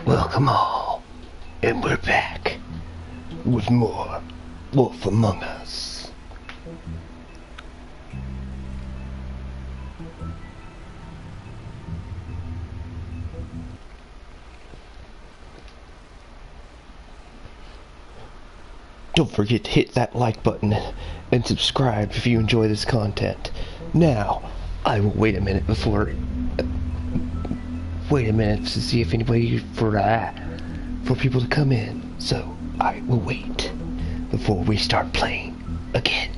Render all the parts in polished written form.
Welcome all, and we're back with more Wolf Among Us. Don't forget to hit that like button and subscribe if you enjoy this content. Now, I will wait a minute to see if anybody for people to come in. So I will wait before we start playing again.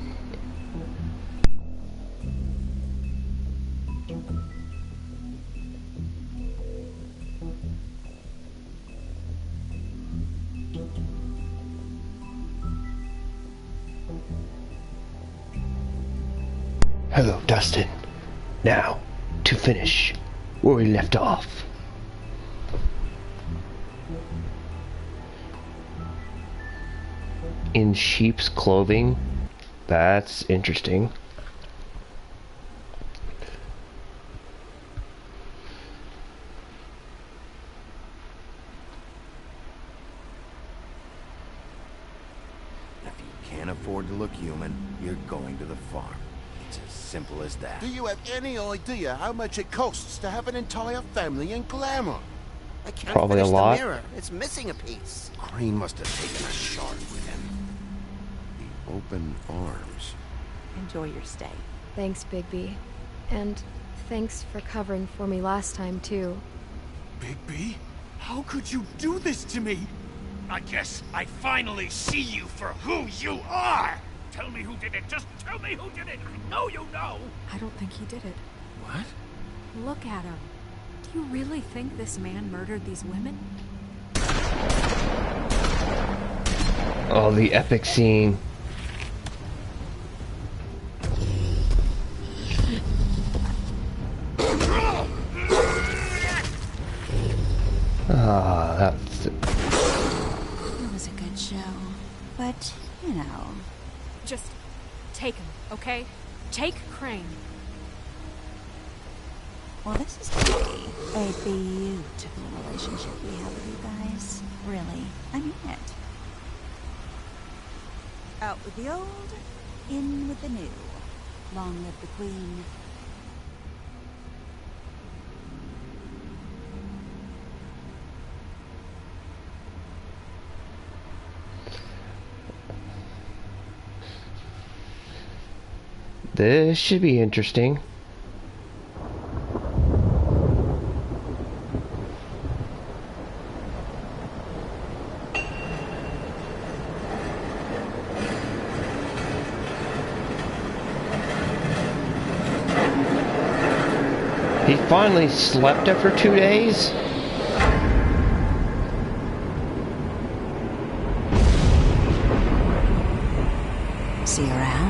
Hello, Dustin. Now, to finish where we left off. In sheep's clothing? That's interesting. If you can't afford to look human, you're going to the farm. It's as simple as that. Do you have any idea how much it costs to have an entire family in glamour? I can't Probably finish a lot. the mirror. It's missing a piece. Crane must have taken a shard with him. The open arms. Enjoy your stay. Thanks, Bigby. And thanks for covering for me last time, too. Bigby? How could you do this to me? I guess I finally see you for who you are! Tell me who did it! Just tell me who did it! I know you know! I don't think he did it. What? Look at him. Do you really think this man murdered these women? Oh, the epic scene. Ah, that's... It was a good show, but, you know... Just take him, okay? Take Crane. Well, this is gonna be a beautiful relationship we have with you guys. Really, I mean it. Out with the old, in with the new. Long live the Queen. This should be interesting. He finally slept after 2 days? See you around.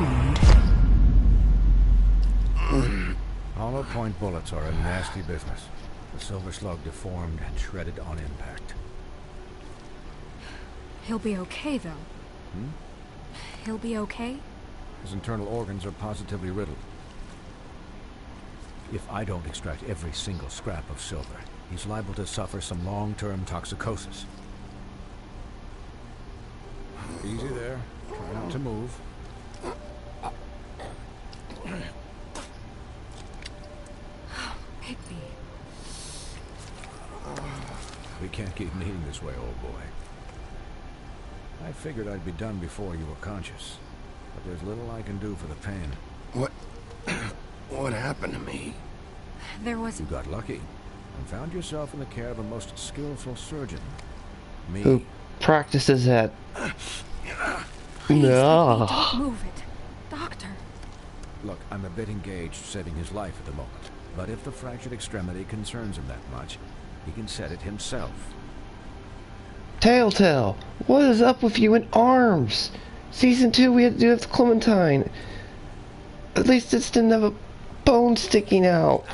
Hollow point bullets are a nasty business. The silver slug deformed and shredded on impact. He'll be okay, though. He'll be okay? His internal organs are positively riddled. If I don't extract every single scrap of silver, he's liable to suffer some long-term toxicosis. Easy there. Try not to move. Bigby. We can't keep meeting this way, old boy. I figured I'd be done before you were conscious, but there's little I can do for the pain. What happened to me? There was... You got lucky and found yourself in the care of a most skillful surgeon. Me. Who practices at... Please, No. Bigby, don't move it. Doctor. Look, I'm a bit engaged saving his life at the moment, but if the fractured extremity concerns him that much, he can set it himself. Telltale, what is up with you in arms? Season 2 we had to do it with Clementine. At least it didn't have a bone sticking out.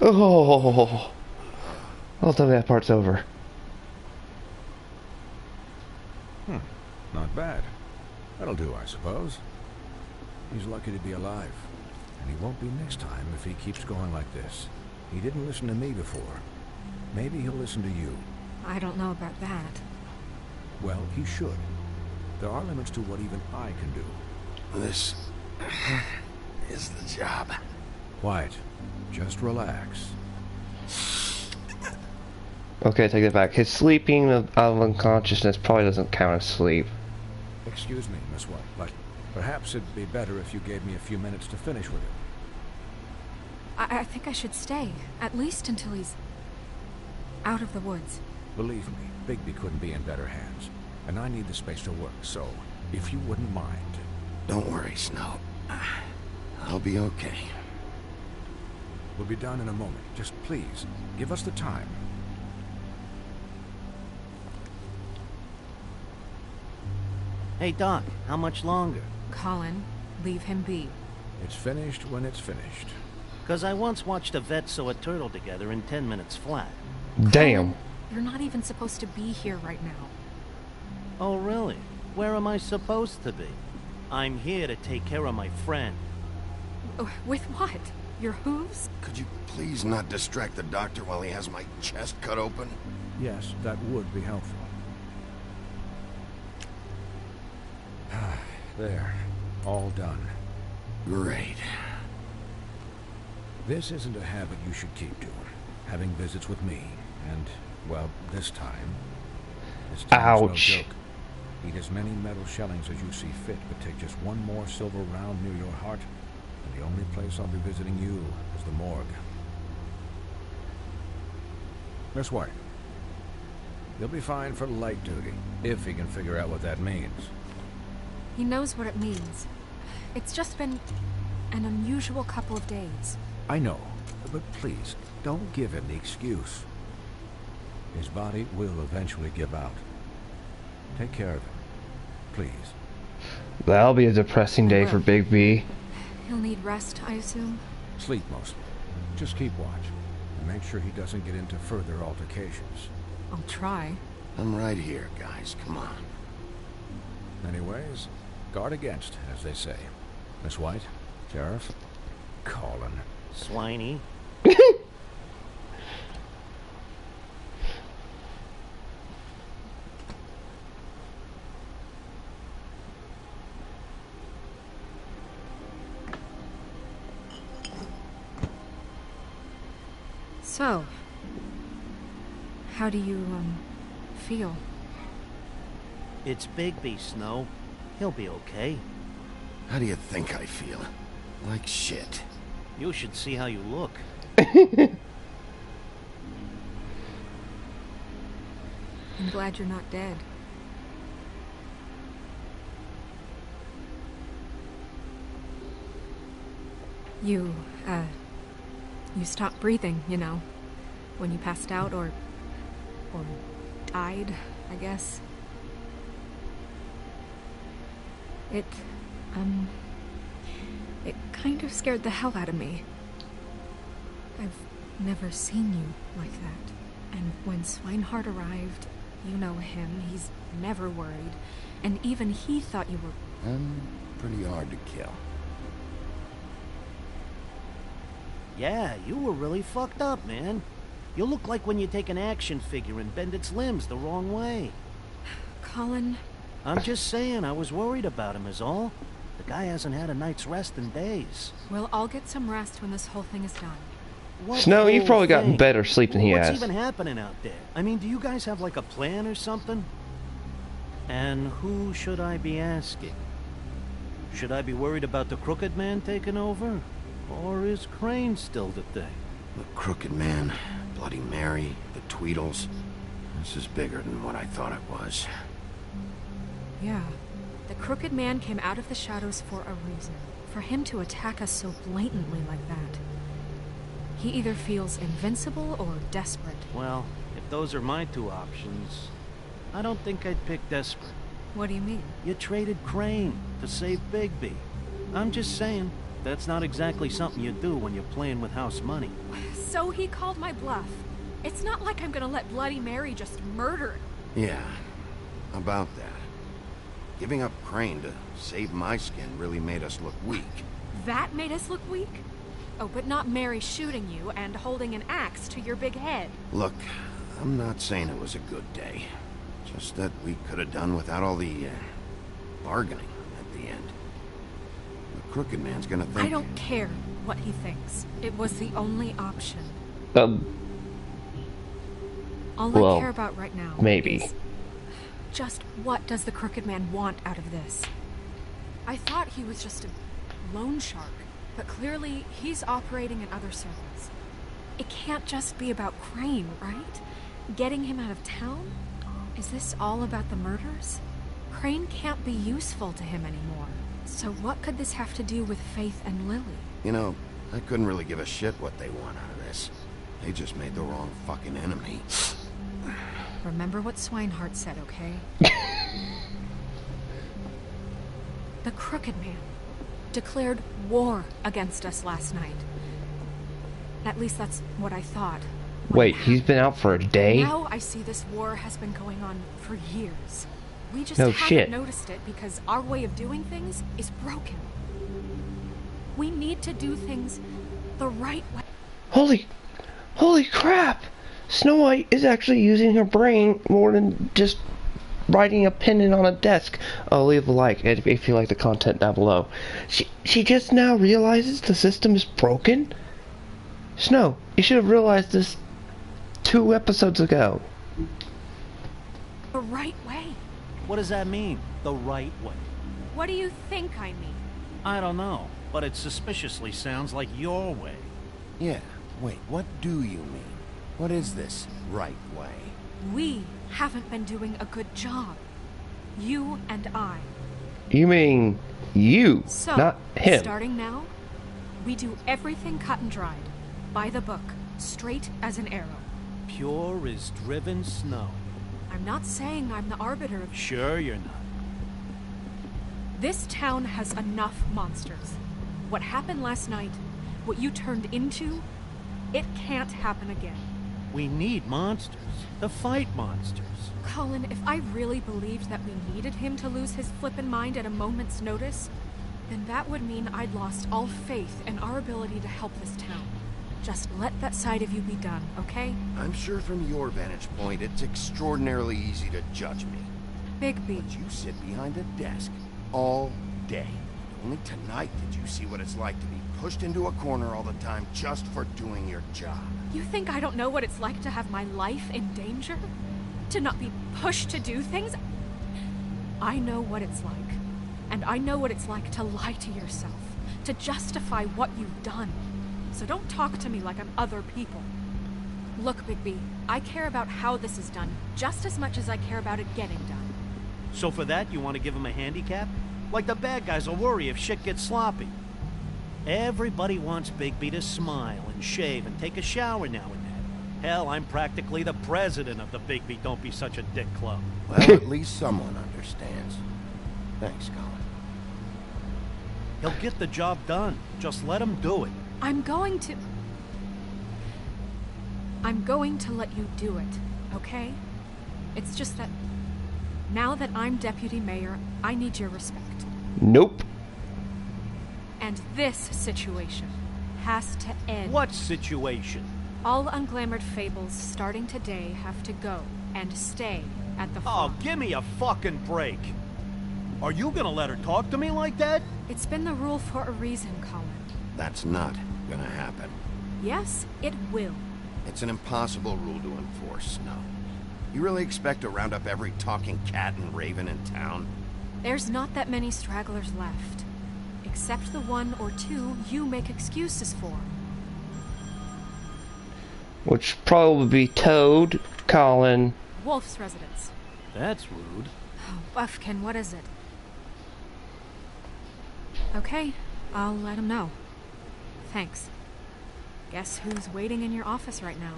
Oh, I'll tell me that part's over. Not bad. That'll do, I suppose. He's lucky to be alive. And he won't be next time if he keeps going like this. He didn't listen to me before. Maybe he'll listen to you. I don't know about that. Well, he should. There are limits to what even I can do. This is the job. Quiet. Just relax. Okay, take that back. His sleeping out of unconsciousness probably doesn't count as sleep. Excuse me, Miss White, but perhaps it'd be better if you gave me a few minutes to finish with it. I think I should stay, at least until he's out of the woods. Believe me, Bigby couldn't be in better hands. And I need the space to work, so if you wouldn't mind. Don't worry, Snow. I'll be okay. We'll be done in a moment. Just please, give us the time. Hey, Doc, how much longer? Colin, leave him be. It's finished when it's finished. 'Cause I once watched a vet sew a turtle together in 10 minutes flat. Damn. You're not even supposed to be here right now. Oh, really? Where am I supposed to be? I'm here to take care of my friend. With what? Your hooves? Could you please not distract the doctor while he has my chest cut open? Yes, that would be helpful. There. All done. Great. This isn't a habit you should keep doing. Having visits with me. And, well, this time... Ouch. No joke. Eat as many metal shellings as you see fit, but take just one more silver round near your heart, and the only place I'll be visiting you is the morgue. Miss White, you'll be fine for light duty, if he can figure out what that means. He knows what it means. It's just been an unusual couple of days. I know, but please, don't give him the excuse. His body will eventually give out. Take care of him, please. That'll be a depressing day for Big B. He'll need rest, I assume? Sleep mostly. Just keep watch, and make sure he doesn't get into further altercations. I'll try. I'm right here, guys. Come on. Anyways, guard against, as they say. Miss White, Sheriff, Colin. Swiney. So, how do you, feel? It's Bigby, Snow. He'll be okay. How do you think I feel? Like shit. You should see how you look. I'm glad you're not dead. You stopped breathing, you know, when you passed out or died, I guess. It kind of scared the hell out of me. I've never seen you like that. And when Swinehart arrived, you know him, he's never worried. And even he thought you were... I'm pretty hard to kill. Yeah, you were really fucked up, man. You look like when you take an action figure and bend its limbs the wrong way. Colin... I'm just saying, I was worried about him is all. The guy hasn't had a night's rest in days. Well, I'll get some rest when this whole thing is done. What Snow, you've probably thing? gotten better sleep than he What's has. even happening out there? I mean, do you guys have like a plan or something? And who should I be asking? Should I be worried about the Crooked Man taking over? Or is Crane still the thing? The Crooked Man Bloody Mary, the Tweedles. This is bigger than what I thought it was. Yeah. The Crooked Man came out of the shadows for a reason. For him to attack us so blatantly like that. He either feels invincible or desperate. Well, if those are my two options, I don't think I'd pick desperate. What do you mean? You traded Crane to save Bigby. I'm just saying, that's not exactly something you do when you're playing with house money. So he called my bluff. It's not like I'm gonna let Bloody Mary just murder him. Yeah, about that. Giving up Crane to save my skin really made us look weak. That made us look weak? Oh, but not Mary shooting you and holding an axe to your big head. Look, I'm not saying it was a good day. Just that we could have done without all the, bargaining at the end. The Crooked Man's gonna think... I don't care what he thinks. It was the only option. All well, I care about right now maybe. Is just what does the Crooked Man want out of this? I thought he was just a loan shark, but clearly he's operating in other circles. It can't just be about Crane, right? Getting him out of town? Is this all about the murders? Crane can't be useful to him anymore. So what could this have to do with Faith and Lily? You know, I couldn't really give a shit what they want out of this. They just made the wrong fucking enemy. Remember what Swinehart said, okay? The Crooked Man declared war against us last night. At least that's what I thought. Wait, he's been out for a day? Now I see this war has been going on for years. We just No haven't shit. noticed it because our way of doing things is broken. We need to do things the right way. Holy crap! Snow White is actually using her brain more than just writing a pennant on a desk. Oh, leave a like if you like the content down below. She just now realizes the system is broken? Snow, you should have realized this 2 episodes ago. The right way? What does that mean, the right way? What do you think I mean? I don't know, but it suspiciously sounds like your way. Yeah, wait, what do you mean? What is this right way? We haven't been doing a good job. You and I. You mean you, So, not him. starting now, we do everything cut and dried. By the book. Straight as an arrow. Pure as driven snow. I'm not saying I'm the arbiter of... Sure you're not. This town has enough monsters. What happened last night, what you turned into, it can't happen again. We need monsters. To fight monsters. Colin, if I really believed that we needed him to lose his flippin' mind at a moment's notice, then that would mean I'd lost all faith in our ability to help this town. Just let that side of you be done, okay? I'm sure from your vantage point, it's extraordinarily easy to judge me. Bigby. But you sit behind a desk all day. Only tonight did you see what it's like to be pushed into a corner all the time just for doing your job. You think I don't know what it's like to have my life in danger? To not be pushed to do things? I know what it's like. And I know what it's like to lie to yourself. To justify what you've done. So don't talk to me like I'm other people. Look, Bigby, I care about how this is done just as much as I care about it getting done. So for that, you want to give him a handicap? Like the bad guys will worry if shit gets sloppy. Everybody wants Bigby to smile and shave and take a shower now and then. Hell, I'm practically the president of the Bigby Don't Be Such a Dick Club. Well, at least someone understands. Thanks, Colin. He'll get the job done. Just let him do it. I'm going to let you do it, okay? It's just that now that I'm deputy mayor, I need your respect. Nope. And this situation has to end. What situation? All unglamored fables starting today have to go and stay at the Oh, farm. give me a fucking break. Are you gonna let her talk to me like that? It's been the rule for a reason, Colin. That's not gonna happen. Yes, it will. It's an impossible rule to enforce, Snow. You really expect to round up every talking cat and raven in town? There's not that many stragglers left. Except the 1 or 2 you make excuses for. Which probably would be Toad, Colin. Wolf's residence. That's rude. Oh, Buffkin, what is it? Okay, I'll let him know. Thanks. Guess who's waiting in your office right now?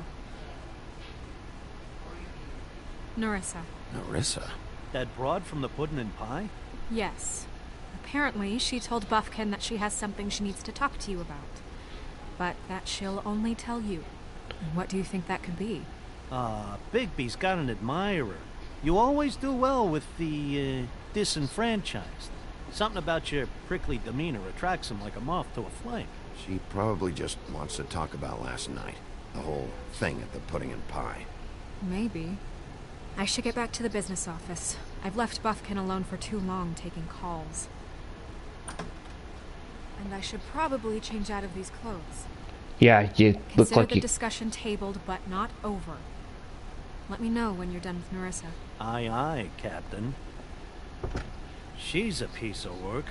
Nerissa. Nerissa? That broad from the puddin' and pie? Yes. Apparently, she told Buffkin that she has something she needs to talk to you about. But that she'll only tell you. What do you think that could be? Bigby's got an admirer. You always do well with the, disenfranchised. Something about your prickly demeanor attracts him like a moth to a flame. She probably just wants to talk about last night. The whole thing at the pudding and pie. Maybe. I should get back to the business office. I've left Buffkin alone for too long taking calls. And I should probably change out of these clothes. Yeah, you look Consider like the you... discussion tabled, but not over. Let me know when you're done with Nerissa. Aye, aye, Captain. She's a piece of work.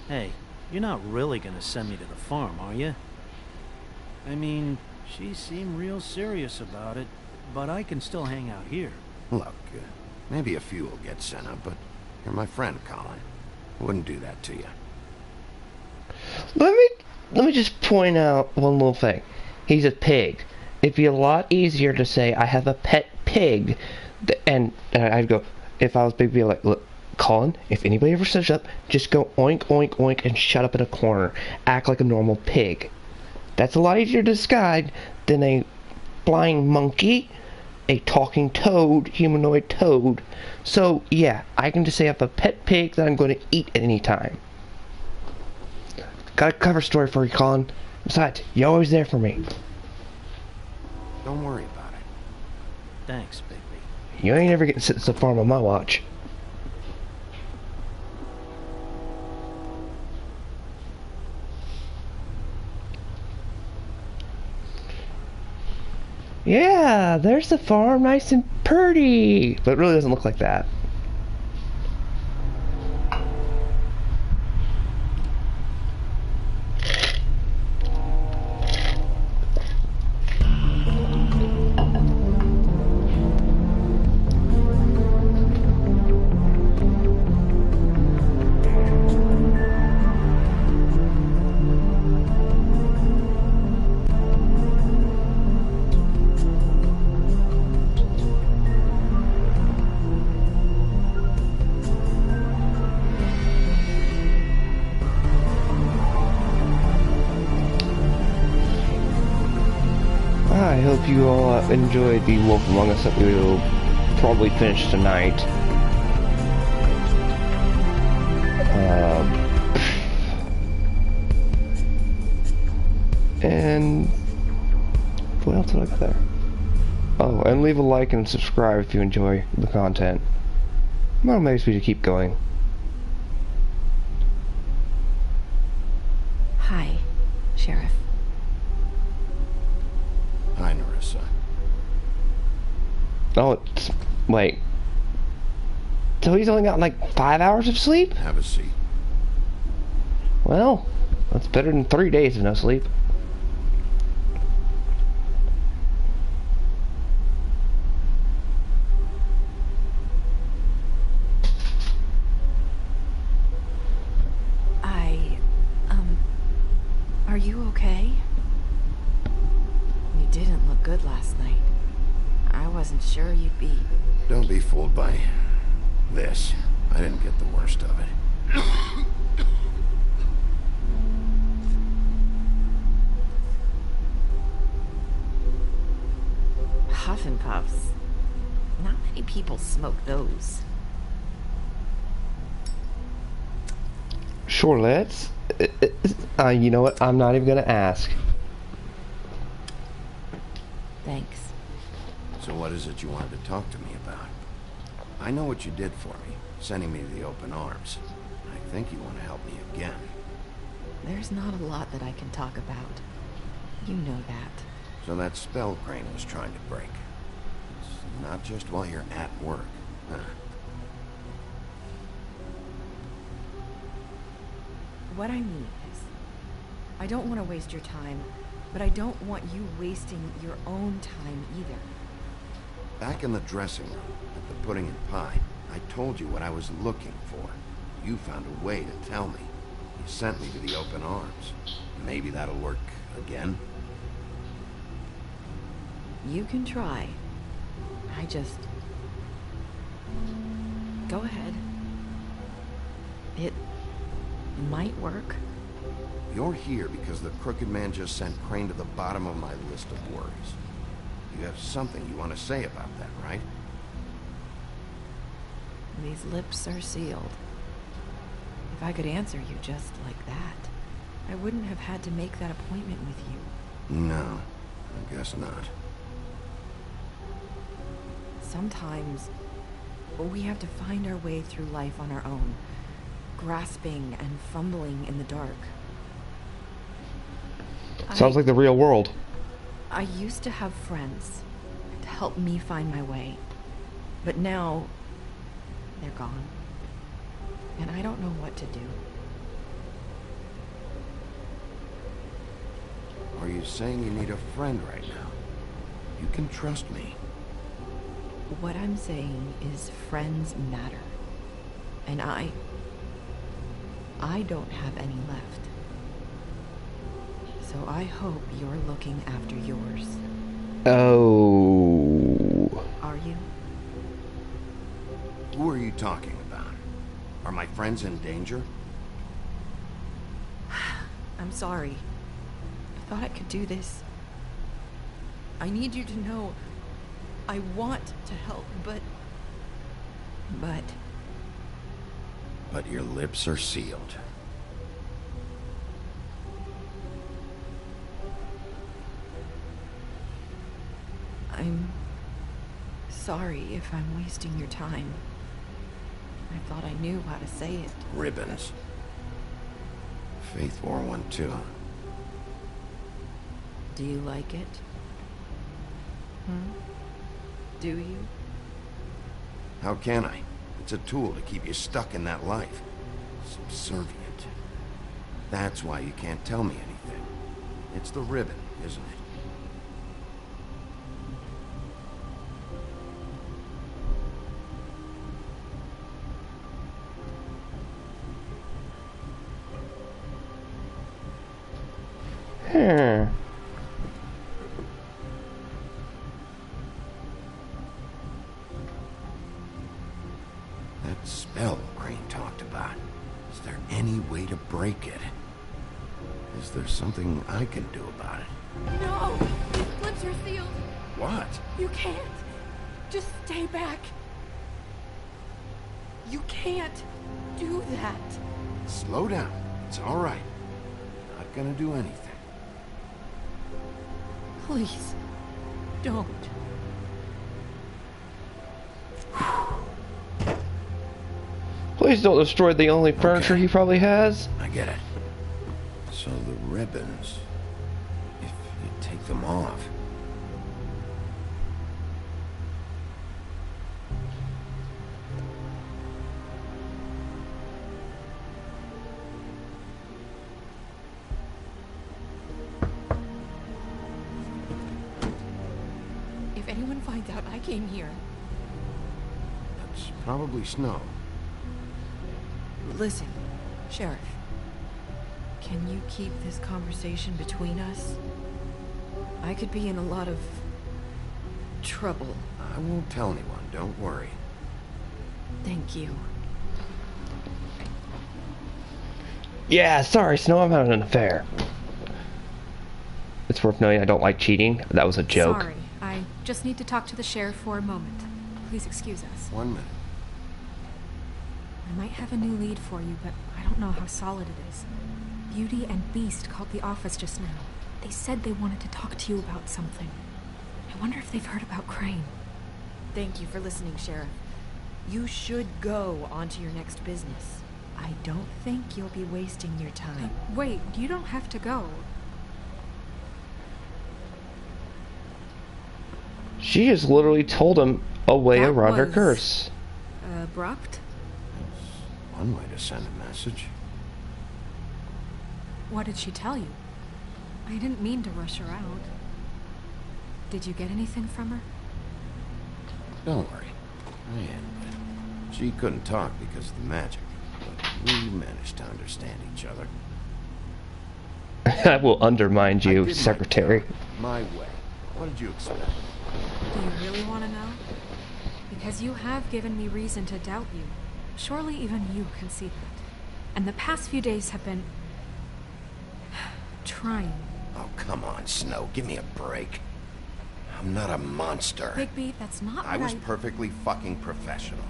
Hey, you're not really gonna send me to the farm, are you? I mean, she seemed real serious about it, but I can still hang out here. Look, maybe a few will get sent up, but you're my friend, Colin. I wouldn't do that to you. Let me just point out one little thing. He's a pig. It'd be a lot easier to say I have a pet pig, and I'd go, if I was big, be like, look, Colin, if anybody ever says up, just go oink oink oink and shut up in a corner. Act like a normal pig. That's a lot easier to disguise than a flying monkey, a talking toad, humanoid toad. So yeah, I can just say I have a pet pig that I'm going to eat at any time. Got a cover story for you, Colin. Besides, you're always there for me. Don't worry about it. Thanks, Bigby. You ain't ever getting sent to the farm on my watch. Yeah, there's the farm, nice and pretty. But it really doesn't look like that. I hope you all enjoyed the Wolf Among Us that we will probably finish tonight. And what else did I got there? Oh, and leave a like and subscribe if you enjoy the content. That'll make me to keep going. Hi, Sheriff. Hi, Nerissa. Oh, wait. So he's only got like 5 hours of sleep? Have a seat. Well, that's better than 3 days of no sleep. Are you okay? You didn't look good last night. I wasn't sure you'd be... Don't be fooled by this. I didn't get the worst of it. Huff and puffs. Not many people smoke those. Sure, let's. You know what? I'm not even gonna ask. Thanks. So what is it you wanted to talk to me about? I know what you did for me, sending me to the open arms. I think you want to help me again. There's not a lot that I can talk about. You know that. So that spell Crane was trying to break. It's not just while you're at work, huh? What I mean is, I don't want to waste your time, But I don't want you wasting your own time either. Back in the dressing room, at the pudding and pie, I told you what I was looking for. You found a way to tell me. You sent me to the open arms. Maybe that'll work again? You can try. I just... Go ahead. It might work. You're here because the crooked man just sent Crane to the bottom of my list of worries. You have something you want to say about that, right? These lips are sealed. If I could answer you just like that, I wouldn't have had to make that appointment with you. No, I guess not. Sometimes we have to find our way through life on our own, grasping and fumbling in the dark. Sounds like the real world. I used to have friends to help me find my way, but now they're gone, and I don't know what to do. Are you saying you need a friend right now? You can trust me. What I'm saying is friends matter, and I don't have any left. So I hope you're looking after yours. Oh. Are you? Who are you talking about? Are my friends in danger? I'm sorry. I thought I could do this. I need you to know I want to help, but... But your lips are sealed. I'm sorry if I'm wasting your time. I thought I knew how to say it. Ribbons. Faith 412. Do you like it? Do you? How can I? It's a tool to keep you stuck in that life. Subservient. That's why you can't tell me anything. It's the ribbon, isn't it? That spell Crane talked about. Is there any way to break it? Is there something I can do about it? No! These lips are sealed! What? You can't! Just stay back! You can't do that! Slow down. It's all right. Not gonna do anything. Please, don't. Please don't destroy the only furniture he probably has. I get it. So the ribbons, if you take them off. If anyone finds out I came here... That's probably snow. Listen, Sheriff. Can you keep this conversation between us? I could be in a lot of... trouble. I won't tell anyone, don't worry. Thank you. Yeah, sorry, Snow, I'm having an affair. It's worth knowing I don't like cheating. That was a joke. Sorry, I just need to talk to the sheriff for a moment. Please excuse us. 1 minute. I might have a new lead for you, but I don't know how solid it is. Beauty and Beast called the office just now. They said they wanted to talk to you about something. I wonder if they've heard about Crane. Thank you for listening, Sheriff. You should go on to your next business. I don't think you'll be wasting your time. Wait, you don't have to go. She just literally told him a way That around her was curse. Abrupt? One way to send a message. What did she tell you? I didn't mean to rush her out. Did you get anything from her? Don't worry. I am. She couldn't talk because of the magic, but we managed to understand each other. I will undermine I you, did secretary. my way. What did you expect? Do you really want to know? Because you have given me reason to doubt you. Surely even you can see that. And the past few days have been... trying. Oh, come on, Snow. Give me a break. I'm not a monster. Bigby, that's not I what was perfectly fucking professional.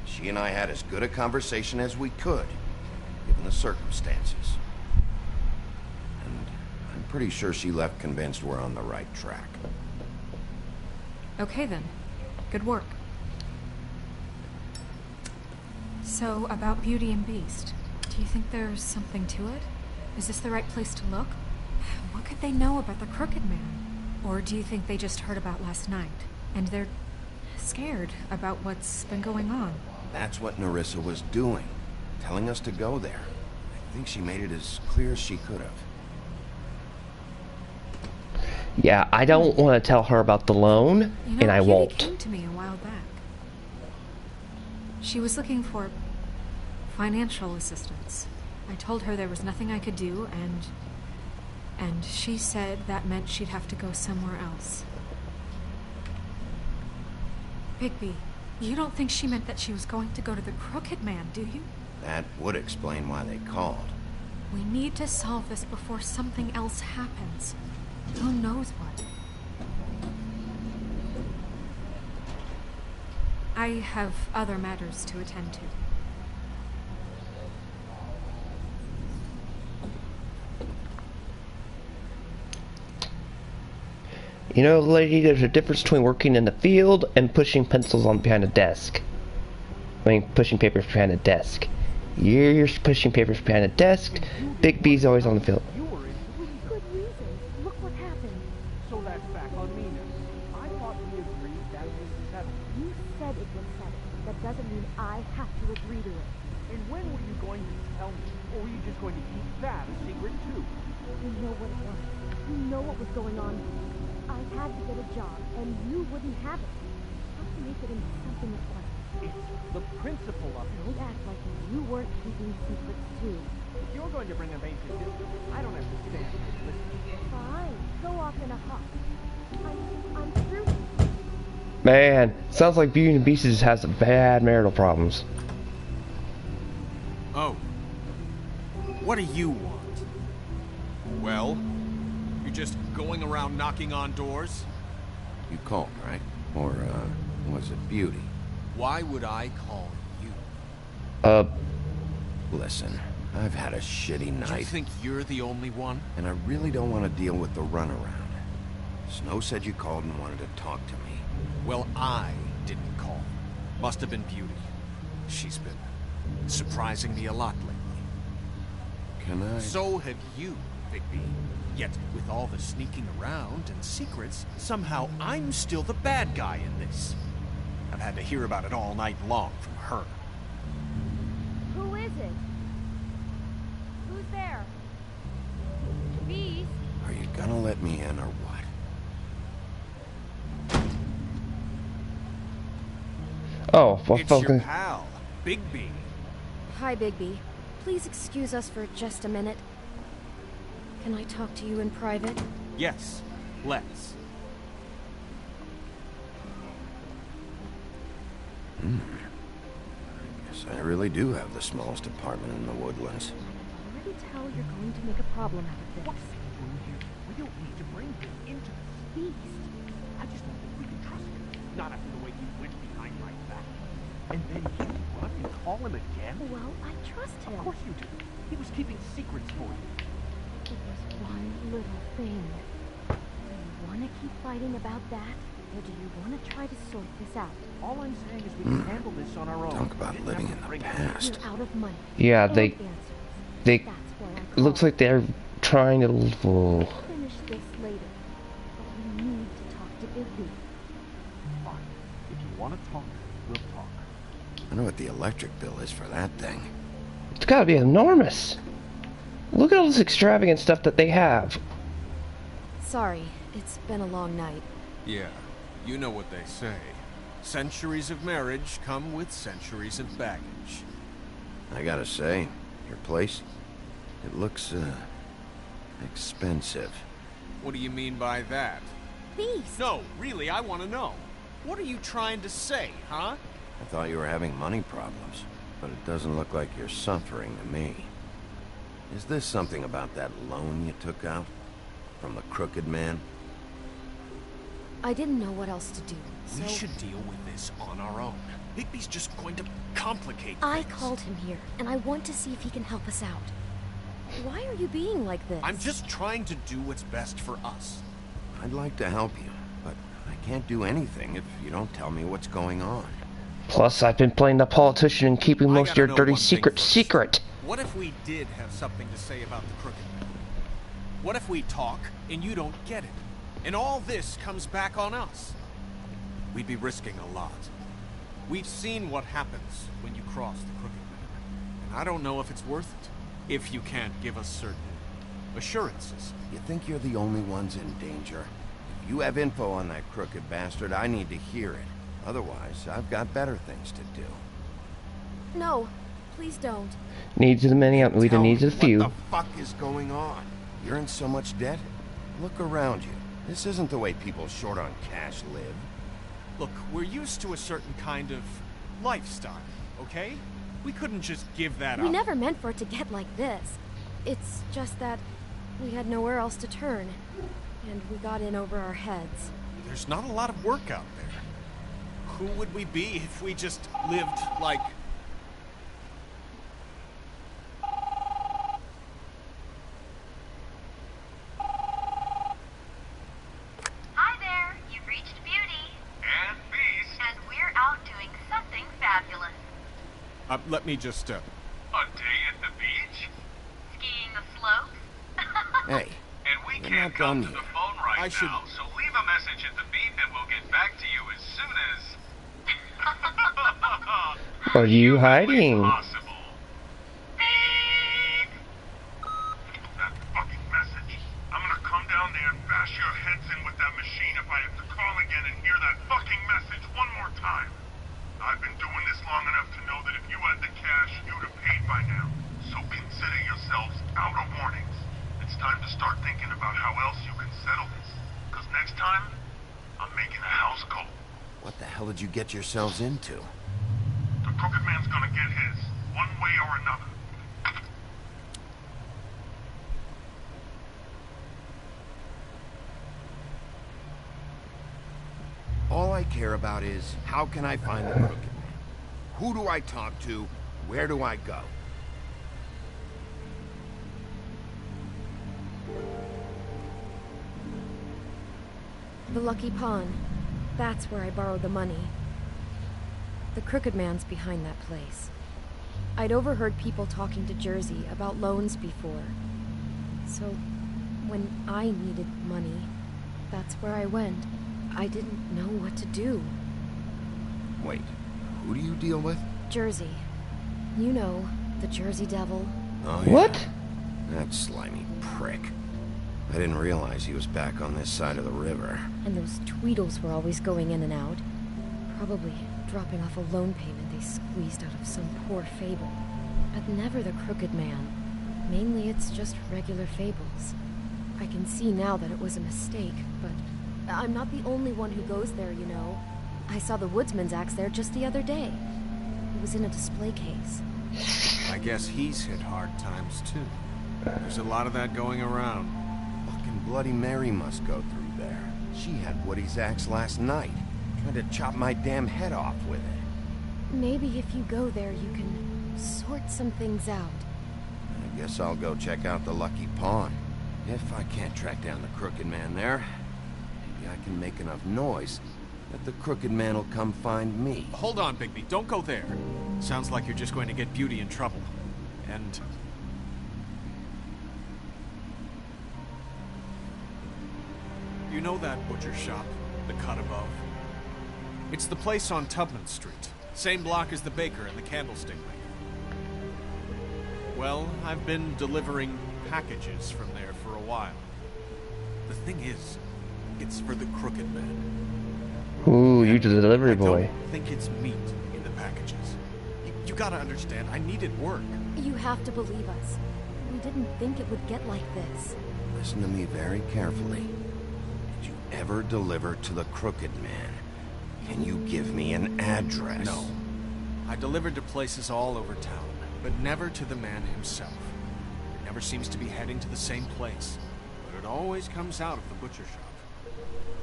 She and I had as good a conversation as we could, given the circumstances. And I'm pretty sure she left convinced we're on the right track. Okay then. Good work. So, about Beauty and Beast, do you think there's something to it? Is this the right place to look? What could they know about the Crooked Man? Or do you think they just heard about last night, and they're scared about what's been going on? That's what Nerissa was doing, telling us to go there. I think she made it as clear as she could have. Yeah, I don't want to tell her about the loan, You know, and I Beauty won't. came to me a while back. She was looking for financial assistance. I told her there was nothing I could do, and she said that meant she'd have to go somewhere else. Bigby, you don't think she meant that she was going to go to the Crooked Man, do you? That would explain why they called. We need to solve this before something else happens. Who knows what? I have other matters to attend to. You know, lady, there's a difference between working in the field and pushing pencils on behind a desk. I mean, pushing papers behind a desk. You're pushing papers behind a desk. Big B's always on the field. You were in good reason. Look what happened. So that's back on me now. I thought we agreed that was settled. You said it was settled. That doesn't mean I have to agree to it. And when were you going to tell me? Or were you just going to keep that a secret too? You know what it was. You know what was going on. I had to get a job, and you wouldn't have it. How to make it into something it wasn't. It's the principle of it. Don't act like you weren't keeping secrets too. If you're going to bring a vein to distance, I don't have to stand here and listen. Fine. Go off in a huff. I'm through. Man, sounds like Beauty and the Beast just has some bad marital problems. Oh. What do you want? Well, you're just going around knocking on doors? You called, right? Or, was it Beauty? Why would I call you? Listen, I've had a shitty night. Do you think you're the only one? And I really don't want to deal with the runaround. Snow said you called and wanted to talk to me. Well, I didn't call. Must have been Beauty. She's been surprising me a lot lately. Can I? So have you, Bigby. Yet, with all the sneaking around and secrets, somehow I'm still the bad guy in this. I've had to hear about it all night long from her. Who is it? Who's there? Beast? Are you gonna let me in or what? Oh, well, It's your pal, Bigby. Hi, Bigby. Please excuse us for just a minute. Can I talk to you in private? Yes, let's. I guess I really do have the smallest apartment in the woodlands. I already tell you're going to make a problem out of this. What's he doing here? We don't need to bring him into this. Beast. I just don't think we can trust him. Not after the way he went behind my back. And then you run and call him again? Well, I trust him. Of course you do. He was keeping secrets for you. It was one little thing. Do you want to keep fighting about that? Or do you want to try to sort this out? All I'm saying is we can handle this on our own. Talk about living in the past. You're out of money. Yeah, And they That's why I it looks like they're trying to. We'll finish this later. But we need to talk to Bigby. Fine. If you want to talk, we'll talk. I wonder what the electric bill is for that thing. It's gotta be enormous. Look at all this extravagant stuff that they have. Sorry, it's been a long night. Yeah, you know what they say. Centuries of marriage come with centuries of baggage. I gotta say, your place, it looks, expensive. What do you mean by that? Beast! No, really, I want to know. What are you trying to say, huh? I thought you were having money problems, but it doesn't look like you're suffering to me. Is this something about that loan you took out? From the Crooked Man? I didn't know what else to do, so... We should deal with this on our own. Bigby's just going to complicate things. I called him here, and I want to see if he can help us out. Why are you being like this? I'm just trying to do what's best for us. I'd like to help you, but I can't do anything if you don't tell me what's going on. Plus, I've been playing the politician and keeping most of your dirty secret secret. What if we did have something to say about the Crooked Man? What if we talk and you don't get it? And all this comes back on us? We'd be risking a lot. We've seen what happens when you cross the Crooked Man. And I don't know if it's worth it. If you can't give us certain assurances. You think you're the only ones in danger? If you have info on that crooked bastard, I need to hear it. Otherwise, I've got better things to do. No, please don't. Needs of the many outweigh the needs of the few. What the fuck is going on? You're in so much debt? Look around you. This isn't the way people short on cash live. Look, we're used to a certain kind of lifestyle, okay? We couldn't just give that up. We never meant for it to get like this. It's just that we had nowhere else to turn, and we got in over our heads. There's not a lot of work out there. Who would we be if we just lived like... Hi there, you've reached Beauty. And Beast. And we're out doing something fabulous. let me just, A day at the beach? Skiing the slopes? Hey, and we we're can't not come done to yet. the phone right I should- now, so leave a message at the beep and we'll get back to you as soon as... Are you hiding? Possible. Beep! That fucking message. I'm gonna come down there and bash your heads in with that machine if I have to call again and hear that fucking message one more time. I've been doing this long enough to know that if you had the cash, you'd have paid by now. So consider yourselves out of warnings. It's time to start thinking about how else you can settle this. Because next time, I'm making a house call. What the hell did you get yourselves into? The Crooked Man's gonna get his, one way or another. All I care about is, how can I find the Crooked Man? Who do I talk to? Where do I go? The Lucky Pawn. That's where I borrowed the money. The Crooked Man's behind that place. I'd overheard people talking to Jersey about loans before. So, when I needed money, that's where I went. I didn't know what to do. Wait, who do you deal with? Jersey. You know, the Jersey Devil. Oh, yeah. What? That slimy prick. I didn't realize he was back on this side of the river. And those Tweedles were always going in and out. Probably dropping off a loan payment they squeezed out of some poor fable. But never the Crooked Man. Mainly it's just regular fables. I can see now that it was a mistake, but I'm not the only one who goes there, you know. I saw the woodsman's axe there just the other day. It was in a display case. I guess he's hit hard times, too. There's a lot of that going around. Fucking Bloody Mary must go through there. She had Woody's axe last night. Tried to chop my damn head off with it. Maybe if you go there, you can sort some things out. I guess I'll go check out the Lucky Pawn. If I can't track down the Crooked Man there, maybe I can make enough noise that the Crooked Man will come find me. Hold on, Bigby. Don't go there. Sounds like you're just going to get Beauty in trouble. And... you know that butcher shop, the cut above? It's the place on Tubman Street. Same block as the baker and the candlestick maker. Well, I've been delivering packages from there for a while. The thing is, it's for the crooked man. Ooh, you the delivery boy. I don't think it's meat in the packages. You gotta understand, I needed work. You have to believe us. We didn't think it would get like this. Listen to me very carefully. Did you ever deliver to the crooked man? Can you give me an address? No. I delivered to places all over town, but never to the man himself. He never seems to be heading to the same place, but it always comes out of the butcher shop.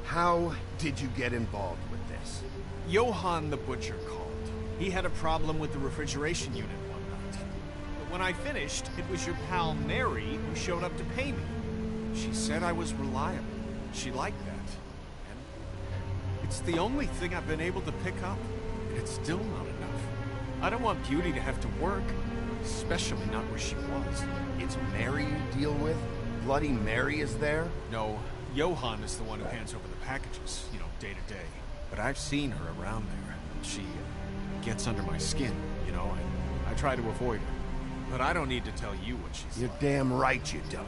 How did you get involved with this? Johann the butcher called. He had a problem with the refrigeration unit one night. But when I finished, it was your pal Mary who showed up to pay me. She said I was reliable. She liked that. And it's the only thing I've been able to pick up. And it's still not enough. I don't want Beauty to have to work, especially not where she was. It's Mary you deal with? Bloody Mary is there? No, Johann is the one who hands over the packages, you know, day to day. But I've seen her around there. She gets under my skin, you know, and I try to avoid her. But I don't need to tell you what she's You're like. damn right you don't.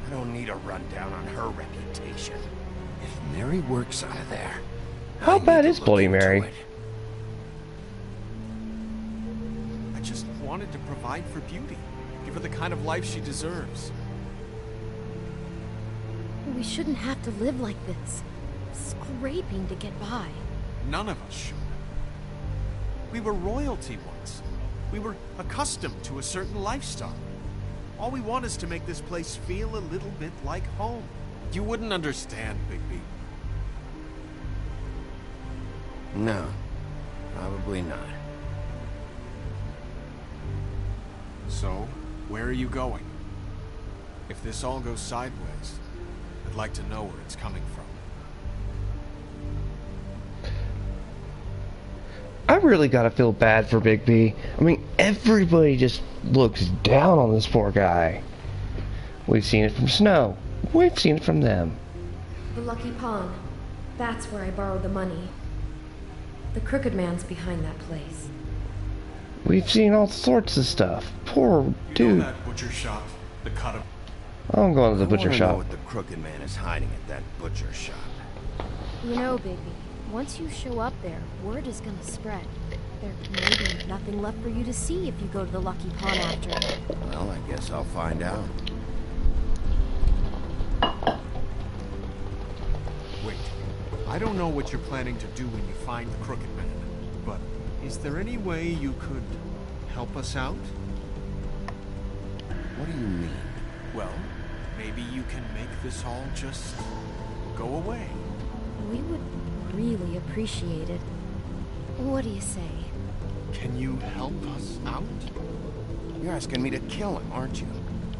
I don't need a rundown on her reputation. If Mary works out of there... How bad is Bloody Mary? I just wanted to provide for Beauty. Give her the kind of life she deserves. We shouldn't have to live like this. Scraping to get by. None of us should. We were royalty once. We were accustomed to a certain lifestyle. All we want is to make this place feel a little bit like home. You wouldn't understand, Bigby. No, probably not. So, where are you going? If this all goes sideways, I'd like to know where it's coming from. I really gotta feel bad for Big B. I mean, everybody just looks down on this poor guy. We've seen it from Snow. We've seen it from them. The Lucky Pawn. That's where I borrowed the money. The crooked man's behind that place. We've seen all sorts of stuff. Poor dude. You know that butcher shop? The cut of... I'm going to the I butcher wanna shop. know what the crooked man is hiding at that butcher shop. You know, Bigby, once you show up there, word is gonna spread. There may be nothing left for you to see if you go to the Lucky Pawn after. Well, I guess I'll find out. Wait. I don't know what you're planning to do when you find the crooked man, but is there any way you could help us out? What do you mean? Well, maybe you can make this all just go away. We would really appreciate it. What do you say? Can you help us out? You're asking me to kill him, aren't you?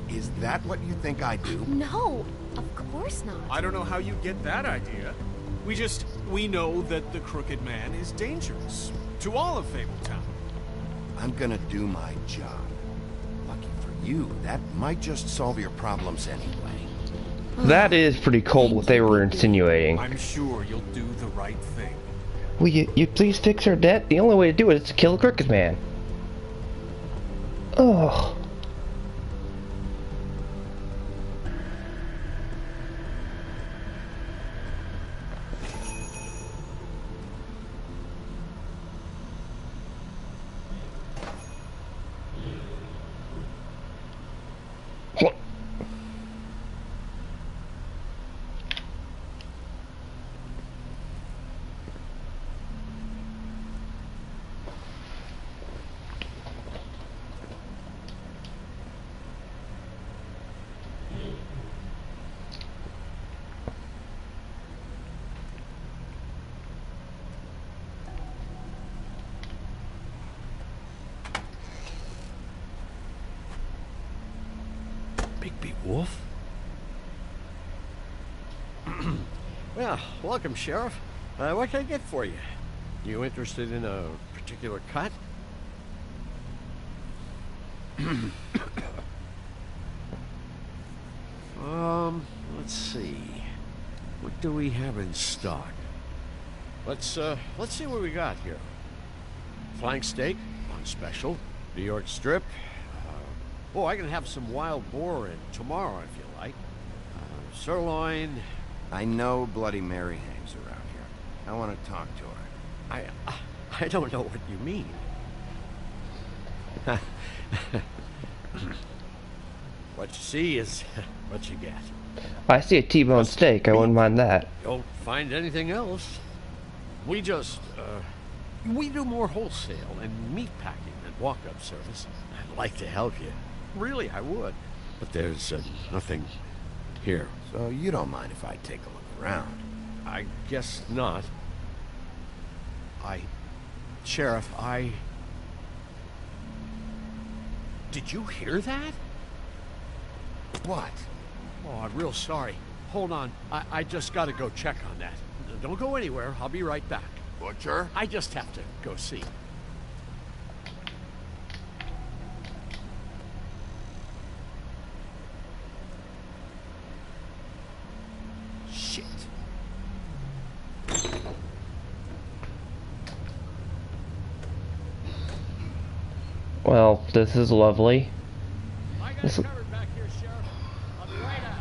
Is that what you think I do? No, of course not. I don't know how you get that idea. We know that the crooked man is dangerous to all of Fabletown. I'm gonna do my job. Lucky for you, that might just solve your problems anyway. That is pretty cold what they were insinuating. I'm sure you'll do the right thing. Will you please fix our debt? The only way to do it is to kill the crooked man. Ugh. Bigby Wolf? Well, welcome, Sheriff. What can I get for you? You interested in a particular cut? Let's see. What do we have in stock? Let's see what we got here. Flank steak on special. New York strip. Oh, I can have some wild boar in tomorrow if you like. sirloin. I know Bloody Mary hangs around here. I want to talk to her. I don't know what you mean. What you see is what you get. I see a T-bone steak. I wouldn't mind that. Don't find anything else. We just, we do more wholesale and meat packing than walk-up service. I'd like to help you. Really, I would. But there's nothing here. So you don't mind if I take a look around? I guess not. Sheriff, Did you hear that? What? Oh, I'm real sorry. Hold on. I just gotta go check on that. Don't go anywhere. I'll be right back. Butcher? I just have to go see. Shit. Well, this is lovely. I got it covered back here, Sheriff. I'll be right out.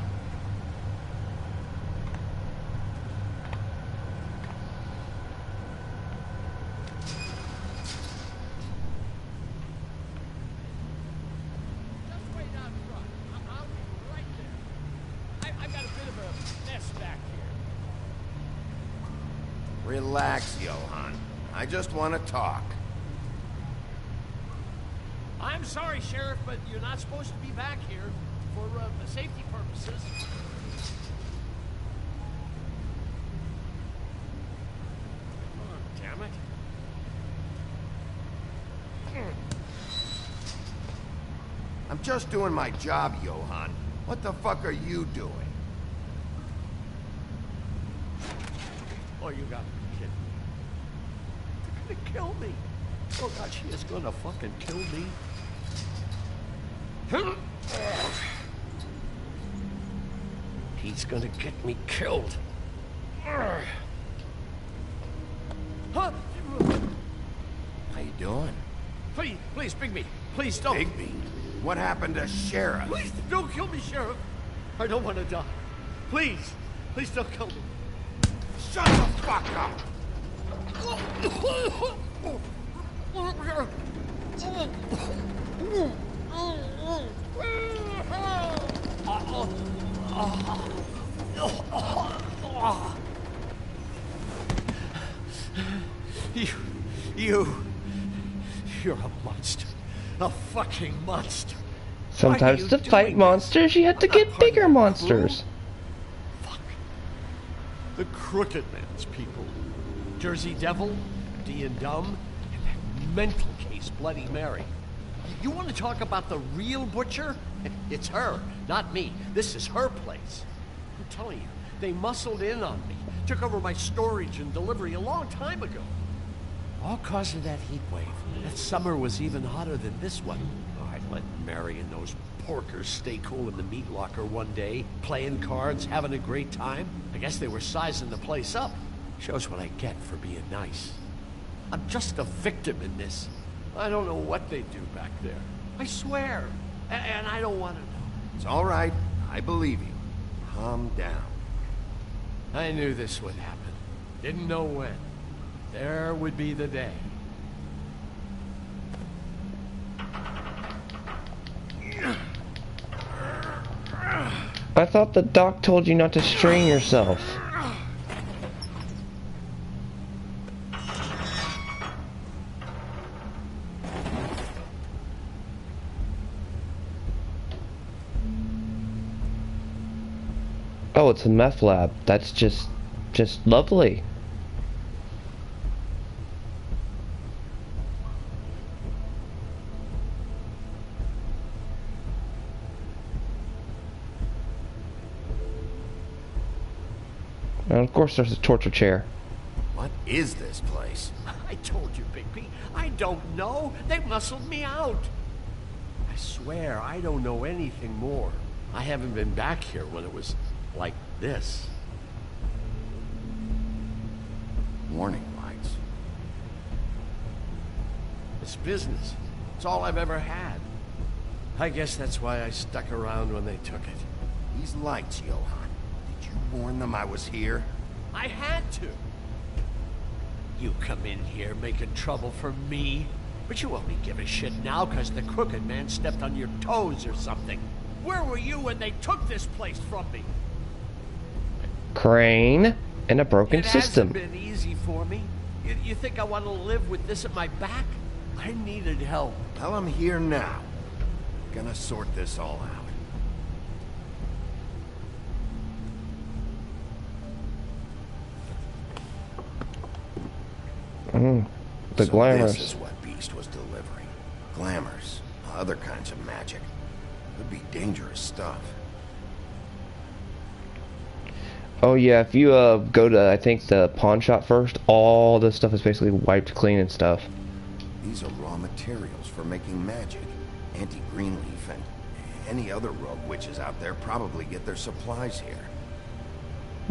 Just wait out front. I'll be right there. I've got a bit of a mess back here. Relax, Johan. I just want to talk. I'm sorry, Sheriff, but you're not supposed to be back here for safety purposes. Oh, damn it. I'm just doing my job, Johan. What the fuck are you doing? Oh, you got to be kidding me. They're gonna kill me. Oh, God, she is gonna fucking kill me. He's gonna get me killed. Huh? How you doing? Please, Bigby. Please don't. Bigby? What happened to Sheriff? Please don't kill me, Sheriff. I don't want to die. Please don't kill me. Shut the fuck up! You're a monster. A fucking monster. Sometimes to fight monsters, you have to get bigger monsters. Fuck. The Crooked Man's people. Jersey Devil, D and Dumb, and that mental case, Bloody Mary. You want to talk about the real butcher? It's her, not me. This is her place. I'm telling you, they muscled in on me. Took over my storage and delivery a long time ago. All cause of that heat wave. That summer was even hotter than this one. Oh, I let Mary and those porkers stay cool in the meat locker one day, playing cards, having a great time. I guess they were sizing the place up. Shows what I get for being nice. I'm just a victim in this. I don't know what they do back there. I swear. And I don't want to know. It's all right. I believe you. Calm down. I knew this would happen. Didn't know when. There would be the day. I thought the doc told you not to strain yourself. Oh, it's a meth lab. That's just lovely. And of course there's a torture chair. What is this place? I told you, Bigby. I don't know. They muscled me out. I swear, I don't know anything more. I haven't been back here when it was like this. Warning lights. It's business. It's all I've ever had. I guess that's why I stuck around when they took it. These lights, Johan. warn them I was here? I had to. You come in here making trouble for me, but you only give a shit now because the crooked man stepped on your toes or something. Where were you when they took this place from me? Crane and a broken It system. hasn't been easy for me. You think I want to live with this at my back? I needed help. Well, I'm here now. Gonna sort this all out. The so glamours. This is what Beast was delivering. Glamours, other kinds of magic. Could be dangerous stuff. Oh yeah, if you go to, I think, the pawn shop first, all this stuff is basically wiped clean and stuff. These are raw materials for making magic. Auntie Greenleaf and any other rogue witches out there probably get their supplies here.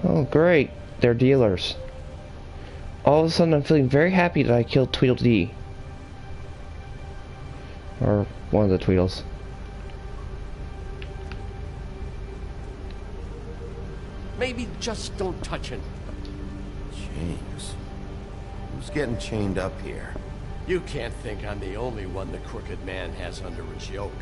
Oh great, they're dealers. All of a sudden I'm feeling very happy that I killed Tweedledee. Or one of the Tweedles. Maybe just don't touch it. Chains. Who's getting chained up here? You can't think I'm the only one the crooked man has under his yoke.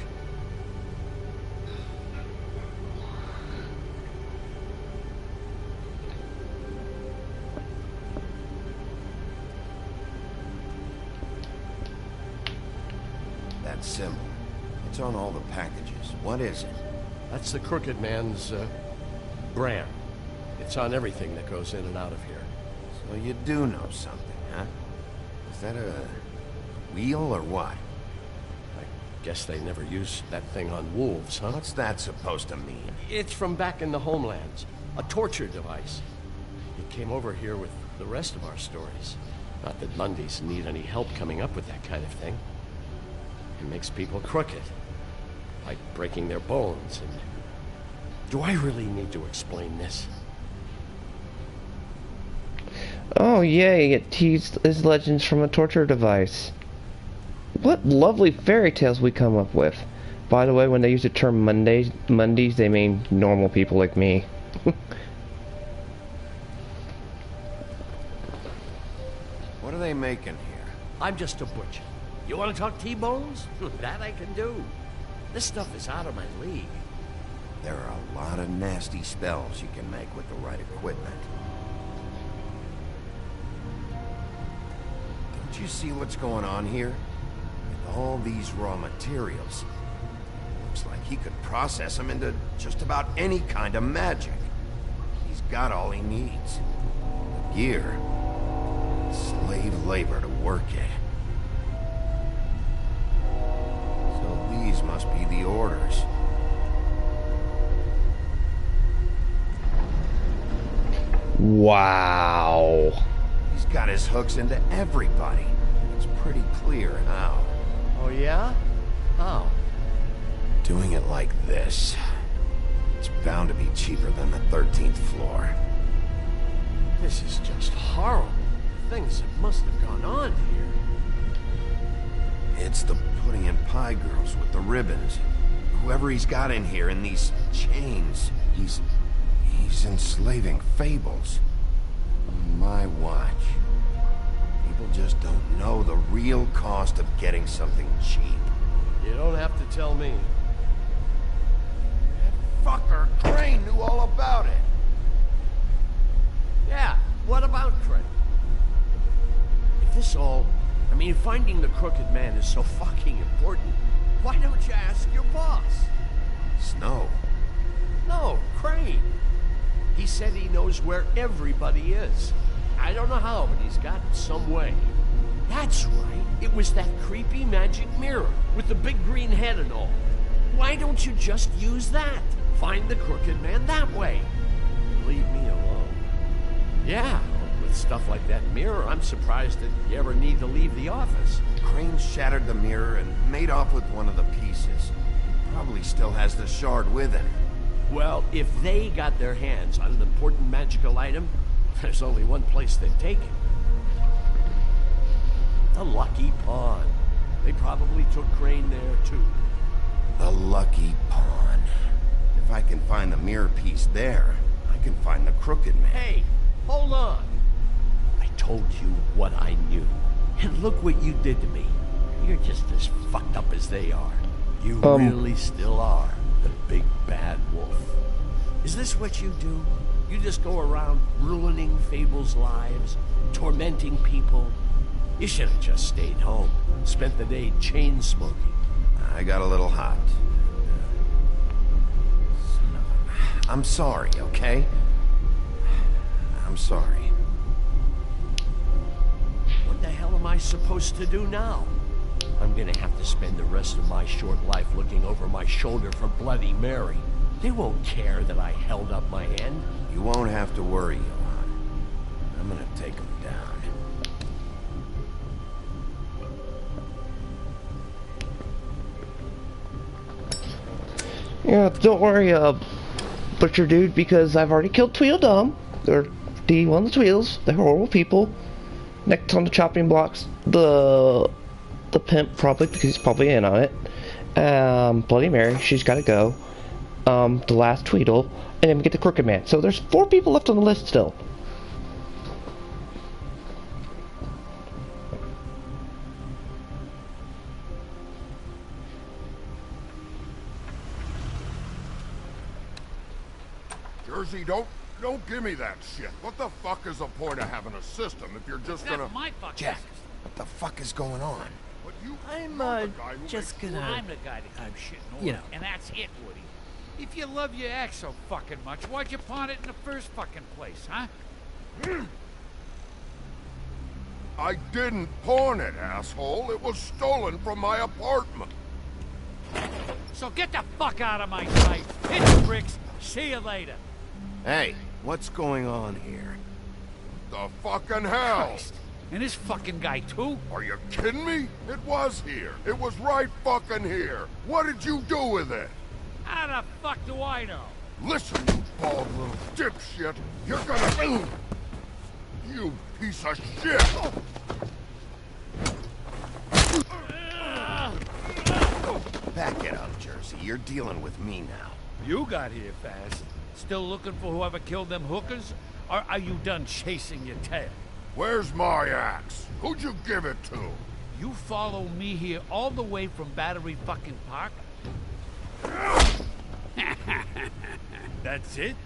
That symbol. It's on all the packages. What is it? That's the crooked man's, brand. It's on everything that goes in and out of here. So you do know something, huh? Is that a wheel or what? I guess they never used that thing on wolves, huh? What's that supposed to mean? It's from back in the homelands. A torture device. It came over here with the rest of our stories. Not that Mundies need any help coming up with that kind of thing. It makes people crooked. Like breaking their bones and... Do I really need to explain this? Oh yay, it teased his legends from a torture device. What lovely fairy tales we come up with. By the way, when they use the term Mundies, they mean normal people like me. What are they making here? I'm just a butcher. You want to talk T-bones? That I can do. This stuff is out of my league. There are a lot of nasty spells you can make with the right equipment. Don't you see what's going on here? With all these raw materials, looks like he could process them into just about any kind of magic. He's got all he needs. The gear, slave labor to work it. So these must be the orders. Wow. He's got his hooks into everybody. It's pretty clear how. Oh yeah? How? Doing it like this. It's bound to be cheaper than the 13th floor. This is just horrible. Things that must have gone on here. It's the pudding and pie girls with the ribbons. Whoever he's got in here in these chains, he's enslaving fables. On my watch. People just don't know the real cost of getting something cheap. You don't have to tell me. That fucker Crane knew all about it. Yeah, what about Crane? If this all... I mean, finding the crooked man is so fucking important. Why don't you ask your boss? Snow. No, Crane. He said he knows where everybody is. I don't know how, but he's got some way. That's right. It was that creepy magic mirror with the big green head and all. Why don't you just use that? Find the crooked man that way. Leave me alone. Yeah, with stuff like that mirror, I'm surprised that you ever need to leave the office. Crane shattered the mirror and made off with one of the pieces. Probably still has the shard with him. Well, if they got their hands on an important magical item, there's only one place they'd take it. The Lucky Pawn. They probably took Crane there, too. The Lucky Pawn. If I can find the mirror piece there, I can find the Crooked Man. Hey, hold on. I told you what I knew. And look what you did to me. You're just as fucked up as they are. You really still are the big bad wolf. Is this what you do? You just go around ruining Fable's lives, tormenting people? You should have just stayed home, spent the day chain smoking. I got a little hot. I'm sorry, okay? I'm sorry. What the hell am I supposed to do now? I'm gonna have to spend the rest of my short life looking over my shoulder for Bloody Mary. They won't care that I held up my end. You won't have to worry, Johan. I'm gonna take him down. Yeah, don't worry, Butcher Dude, because I've already killed Tweedledum. They're one of the Tweedles. They're horrible people. Next on the chopping blocks, the pimp, probably, because he's probably in on it. Bloody Mary, she's gotta go. The last Tweedle, and then we get the Crooked Man. So there's 4 people left on the list still. Jersey, don't give me that shit. What the fuck is the point of having a system if you're just gonna... That's my fucking Jack, what the fuck is going on? I'm just gonna... I'm the guy that keeps shit in order, you know. and that's it, Woody. If you love your ex so fucking much, why'd you pawn it in the first fucking place, huh? I didn't pawn it, asshole. It was stolen from my apartment. So get the fuck out of my sight. Hit the bricks. See you later. Hey, what's going on here? The fucking hell? Christ. And this fucking guy, too? Are you kidding me? It was here. It was right fucking here. What did you do with it? How the fuck do I know? Listen, you bald little dipshit. You're gonna... You piece of shit! Back it up, Jersey. You're dealing with me now. You got here fast. Still looking for whoever killed them hookers? Or are you done chasing your tail? Where's my axe? Who'd you give it to? You follow me here all the way from Battery fucking Park? That's it?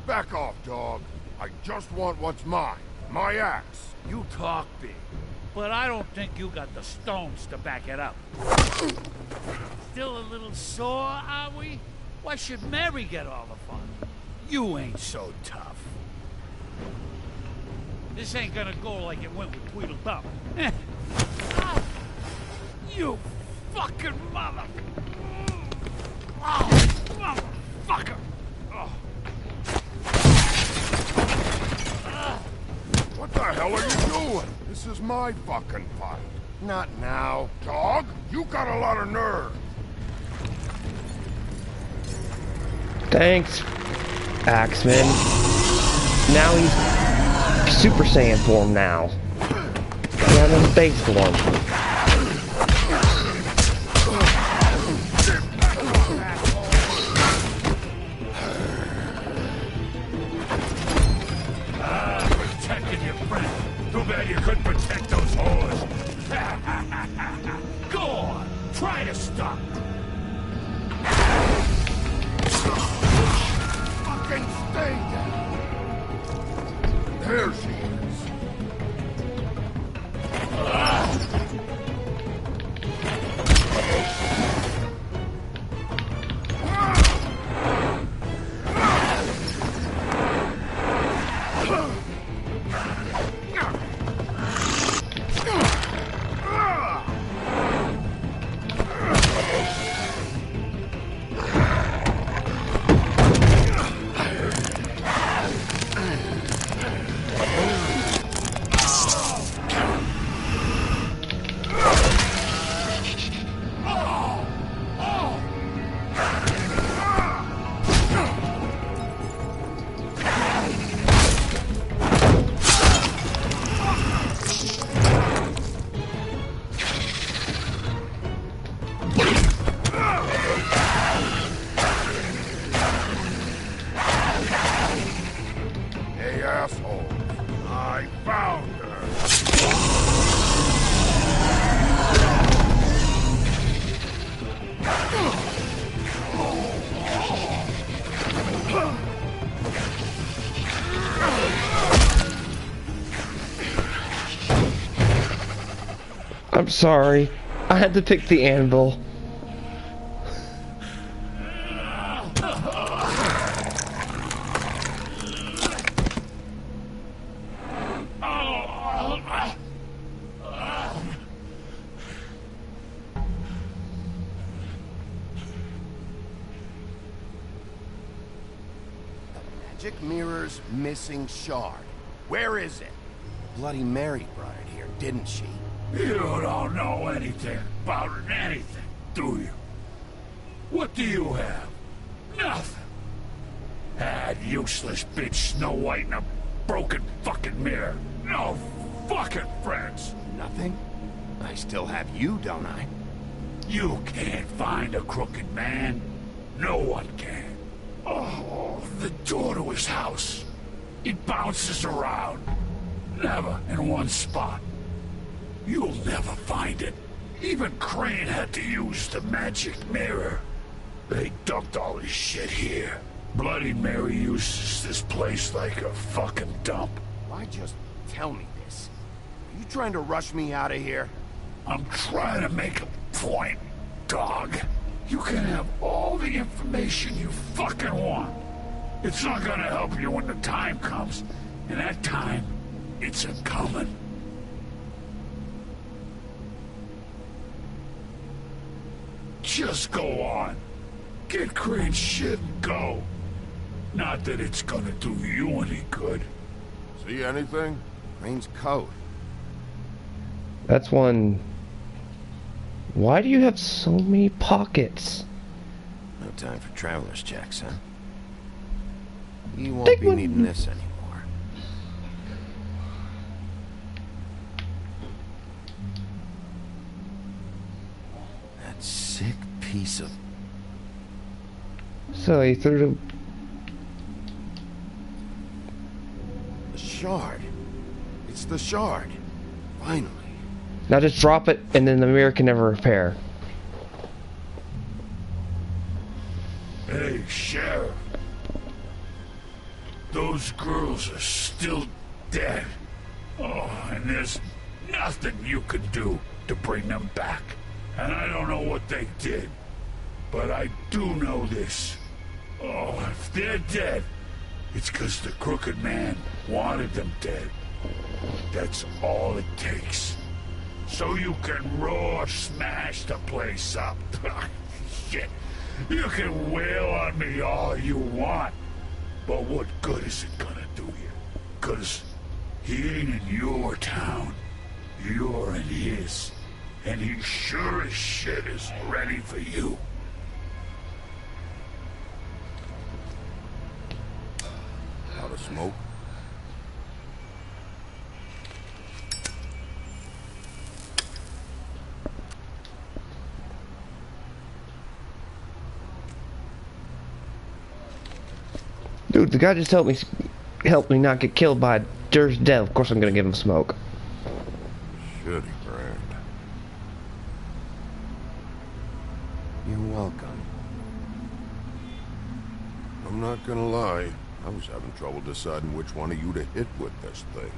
Back off, dog. I just want what's mine. My axe. You talk big, but I don't think you got the stones to back it up. Still a little sore, are we? Why should Mary get all the fun? You ain't so tough. This ain't gonna go like it went with Tweedledum. You fucking mother... Oh, motherfucker! Oh. What the hell are you doing? This is my fucking fight. Not now, dog. You got a lot of nerve. Thanks, Axeman. Now he's Super Saiyan form now. Down in base form. Protected your friend. Too bad you couldn't protect those whores. Go on, try to stop. Fucking stay down. There she is. I'm sorry. I had to pick the anvil. Magic Mirror's missing shard. Where is it? Bloody Mary brought it here, didn't she? You don't know anything about anything, do you? What do you have? Nothing. That useless bitch Snow White and a broken fucking mirror. No fucking friends. Nothing? I still have you, don't I? You can't find a crooked man. No one can. Oh, the door to his house. It bounces around. Never in one spot. You'll never find it. Even Crane had to use the magic mirror. They dumped all his shit here. Bloody Mary uses this place like a fucking dump. Why just tell me this? Are you trying to rush me out of here? I'm trying to make a point, dog. You can have all the information you fucking want. It's not gonna help you when the time comes. And that time, it's a-coming. Just go on. Get Crane's shit and go. Not that it's gonna do you any good. See anything? Crane's coat. That's one. Why do you have so many pockets? No time for traveler's checks, huh? You won't be needing this anymore. That sick piece of... So he threw the shard. It's the shard. Finally. Now just drop it, and then the mirror can never repair. Hey, Sheriff. Those girls are still dead. Oh, and there's nothing you can do to bring them back. And I don't know what they did, but I do know this. Oh, if they're dead, it's 'cause the Crooked Man wanted them dead. That's all it takes. So you can roar smash the place up. Shit. You can wail on me all you want. But what good is it gonna do you? 'Cause he ain't in your town. You're in his. And he sure as shit is ready for you. Out of smoke? Dude, the guy just helped me not get killed by a Jersey Devil. Of course I'm gonna give him smoke. Shitty brand. You're welcome. I'm not gonna lie. I was having trouble deciding which one of you to hit with this thing.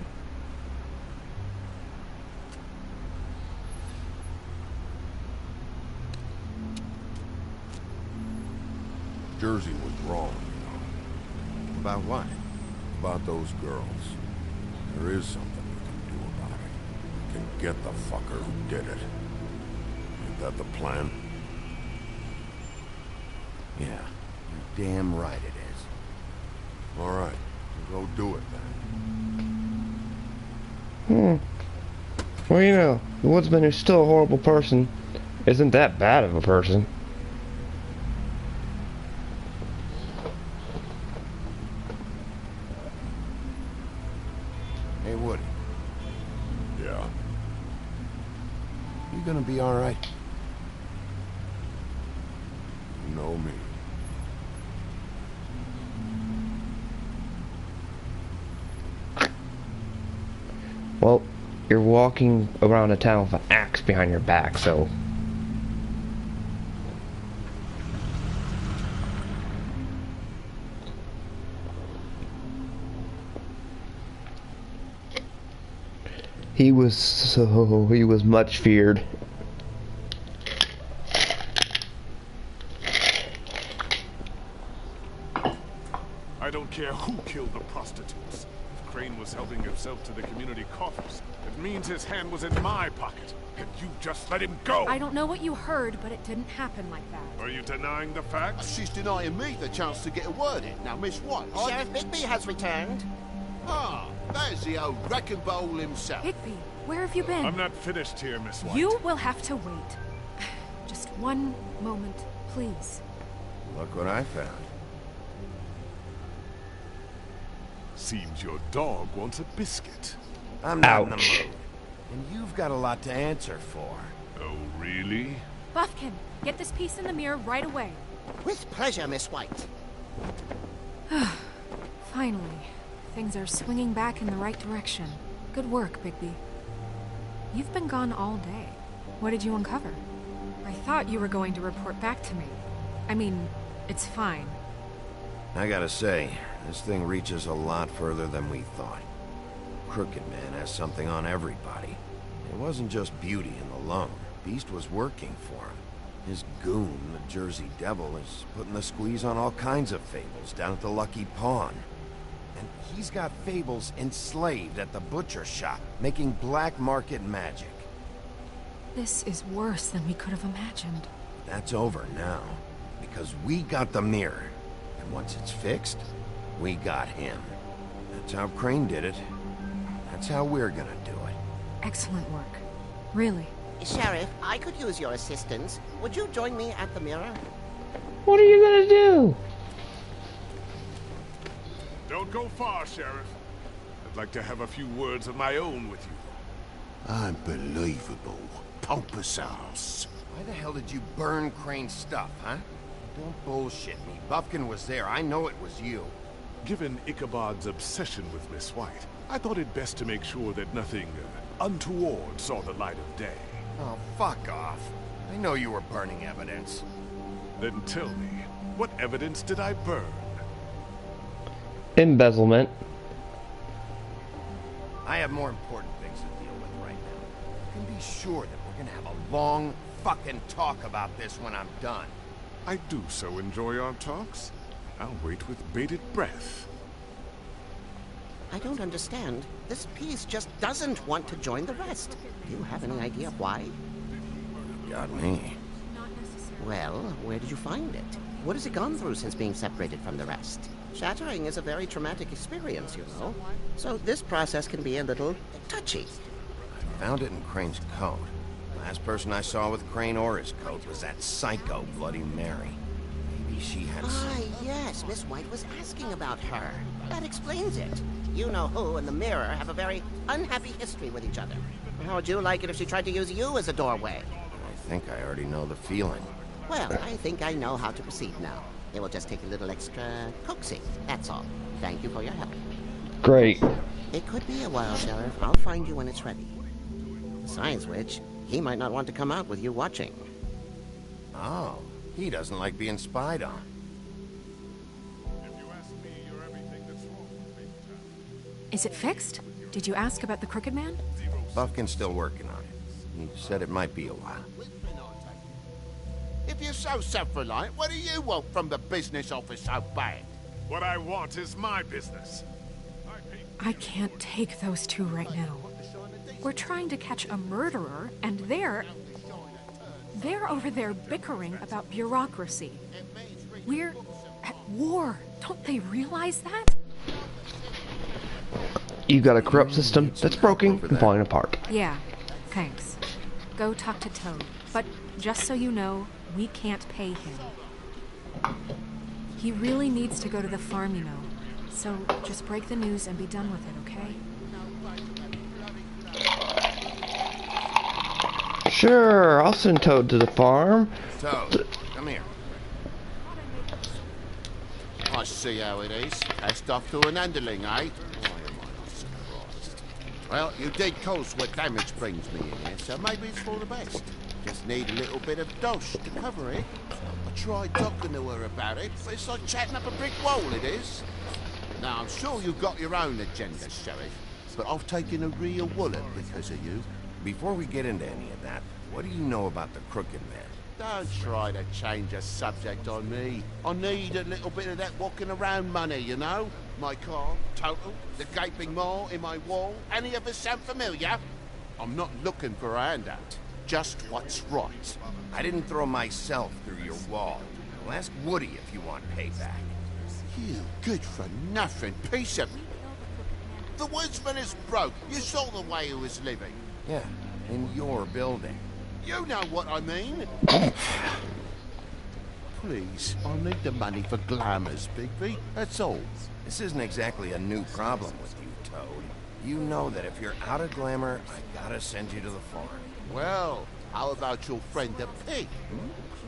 Jersey was wrong, you know. About what? About those girls. There is something you can do about it. You can get the fucker who did it. Ain't that the plan? Yeah, you're damn right it is. All right, we'll go do it then. Well, you know, the woodsman who's still a horrible person isn't that bad of a person. Hey, Woody. Yeah? You gonna be all right? You know me. Well, you're walking around a town with an axe behind your back, so... He was much feared. I don't care who killed the prostitutes. If Crane was helping himself to the community coffers, it means his hand was in my pocket. And you just let him go! I don't know what you heard, but it didn't happen like that. Are you denying the facts? She's denying me the chance to get a word in. Now, Miss White... Sheriff Bigby has returned. Ah, there's the old wrecking bowl himself. Bigby, where have you been? I'm not finished here, Miss White. You will have to wait. Just one moment, please. Look what I found. Seems your dog wants a biscuit. I'm not in the mood. And you've got a lot to answer for. Oh, really? Buffkin, get this piece in the mirror right away. With pleasure, Miss White. Finally, things are swinging back in the right direction. Good work, Bigby. You've been gone all day. What did you uncover? I thought you were going to report back to me. I mean, it's fine. I gotta say, this thing reaches a lot further than we thought. Crooked Man has something on everybody. It wasn't just beauty and alone. Beast was working for him. His goon, the Jersey Devil, is putting the squeeze on all kinds of fables down at the Lucky Pawn. And he's got fables enslaved at the butcher shop, making black market magic. This is worse than we could have imagined. That's over now, because we got the mirror. And once it's fixed, we got him. That's how Crane did it. That's how we're gonna do it. Excellent work. Really. Sheriff, I could use your assistance. Would you join me at the mirror? What are you gonna do? Don't go far, Sheriff. I'd like to have a few words of my own with you. Unbelievable. Pompous ass. Why the hell did you burn Crane's stuff, huh? Don't bullshit me. Buffkin was there. I know it was you. Given Ichabod's obsession with Miss White, I thought it best to make sure that nothing untoward saw the light of day. Oh, fuck off. I know you were burning evidence. Then tell me, what evidence did I burn? Embezzlement. I have more important things to deal with right now. You can be sure that we're gonna have a long fucking talk about this when I'm done. I do so enjoy our talks. I'll wait with bated breath. I don't understand. This piece just doesn't want to join the rest. Do you have any idea why? Got me. Well, where did you find it? What has it gone through since being separated from the rest? Shattering is a very traumatic experience, you know. So this process can be a little touchy. I found it in Crane's coat. Last person I saw with Crane or his coat was that psycho Bloody Mary. Maybe she had Ah, yes, Miss White was asking about her. That explains it. You know who and the mirror have a very unhappy history with each other. How would you like it if she tried to use you as a doorway? I think I already know the feeling. Well, I think I know how to proceed now. It will just take a little extra coaxing, that's all. Thank you for your help. Great. It could be a while, Sheriff. I'll find you when it's ready. Besides which, he might not want to come out with you watching. Oh, he doesn't like being spied on. Is it fixed? Did you ask about the Crooked Man? Buffkin's still working on it. He said it might be a while. If you're so self-reliant, what do you want from the business office so bad? What I want is my business. I can't take those two right now. We're trying to catch a murderer, and they're over there bickering about bureaucracy. We're at war. Don't they realize that? You got a corrupt system that's broken and falling apart. Yeah, thanks. Go talk to Toad. But just so you know, we can't pay him. He really needs to go to the farm, you know. So just break the news and be done with it, okay? Sure, I'll send Toad to the farm. Toad, come here. I see how it is. Passed off to an underling, eh? Well, you did cause what damage brings me in here, so maybe it's for the best. Just need a little bit of dosh to cover it. I tried talking to her about it, but it's like chatting up a brick wall, it is. Now, I'm sure you've got your own agenda, Sheriff. but I've taken a real wallet because of you. Before we get into any of that, what do you know about the Crooked Man? Don't try to change a subject on me. I need a little bit of that walking around money, you know? My car, total, the gaping maw in my wall. Any of us sound familiar? I'm not looking for a handout. Just what's right. I didn't throw myself through your wall. Well, ask Woody if you want payback. You good for nothing piece of... The woodsman is broke. You saw the way he was living. Yeah, in your building. You know what I mean. Please, I need the money for glamours, Bigby. That's all. This isn't exactly a new problem with you, Toad. You know that if you're out of glamour, I gotta send you to the farm. Well, how about your friend the pig?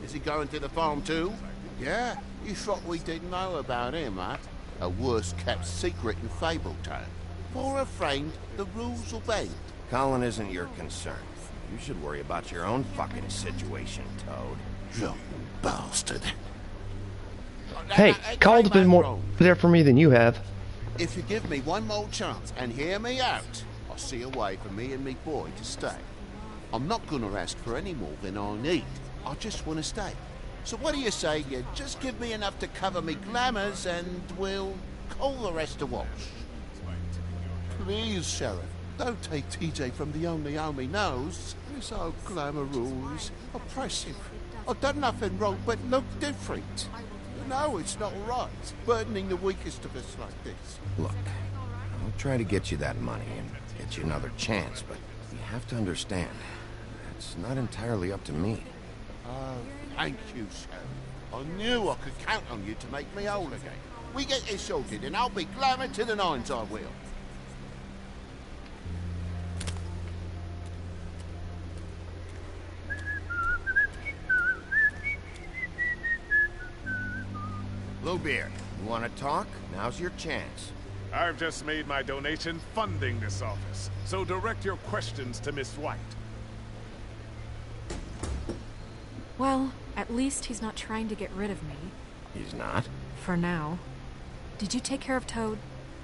Is he going to the farm too? Yeah? You thought we didn't know about him, huh? A worst-kept secret in Fabletown. For a friend, the rules will bend. Colin isn't your concern. You should worry about your own fucking situation, Toad. You bastard. Hey, Colin's been more there for me than you have. If you give me one more chance and hear me out, I'll see a way for me and me boy to stay. I'm not gonna ask for any more than I need. I just want to stay. So what do you say you just give me enough to cover me glamours and we'll call the rest a wash? Please, Sheriff, don't take TJ from the only home he knows. He's so glamorous, oppressive. I've done nothing wrong but look different. You know it's not right, burdening the weakest of us like this. Look, I'll try to get you that money and get you another chance, but you have to understand, it's not entirely up to me. Oh, thank you, Sheriff. I knew I could count on you to make me whole again. We get this sorted and I'll be glamour to the nines, I will. Bluebeard, you want to talk? Now's your chance. I've just made my donation funding this office, so direct your questions to Miss White. Well, at least he's not trying to get rid of me. He's not? For now. Did you take care of Toad?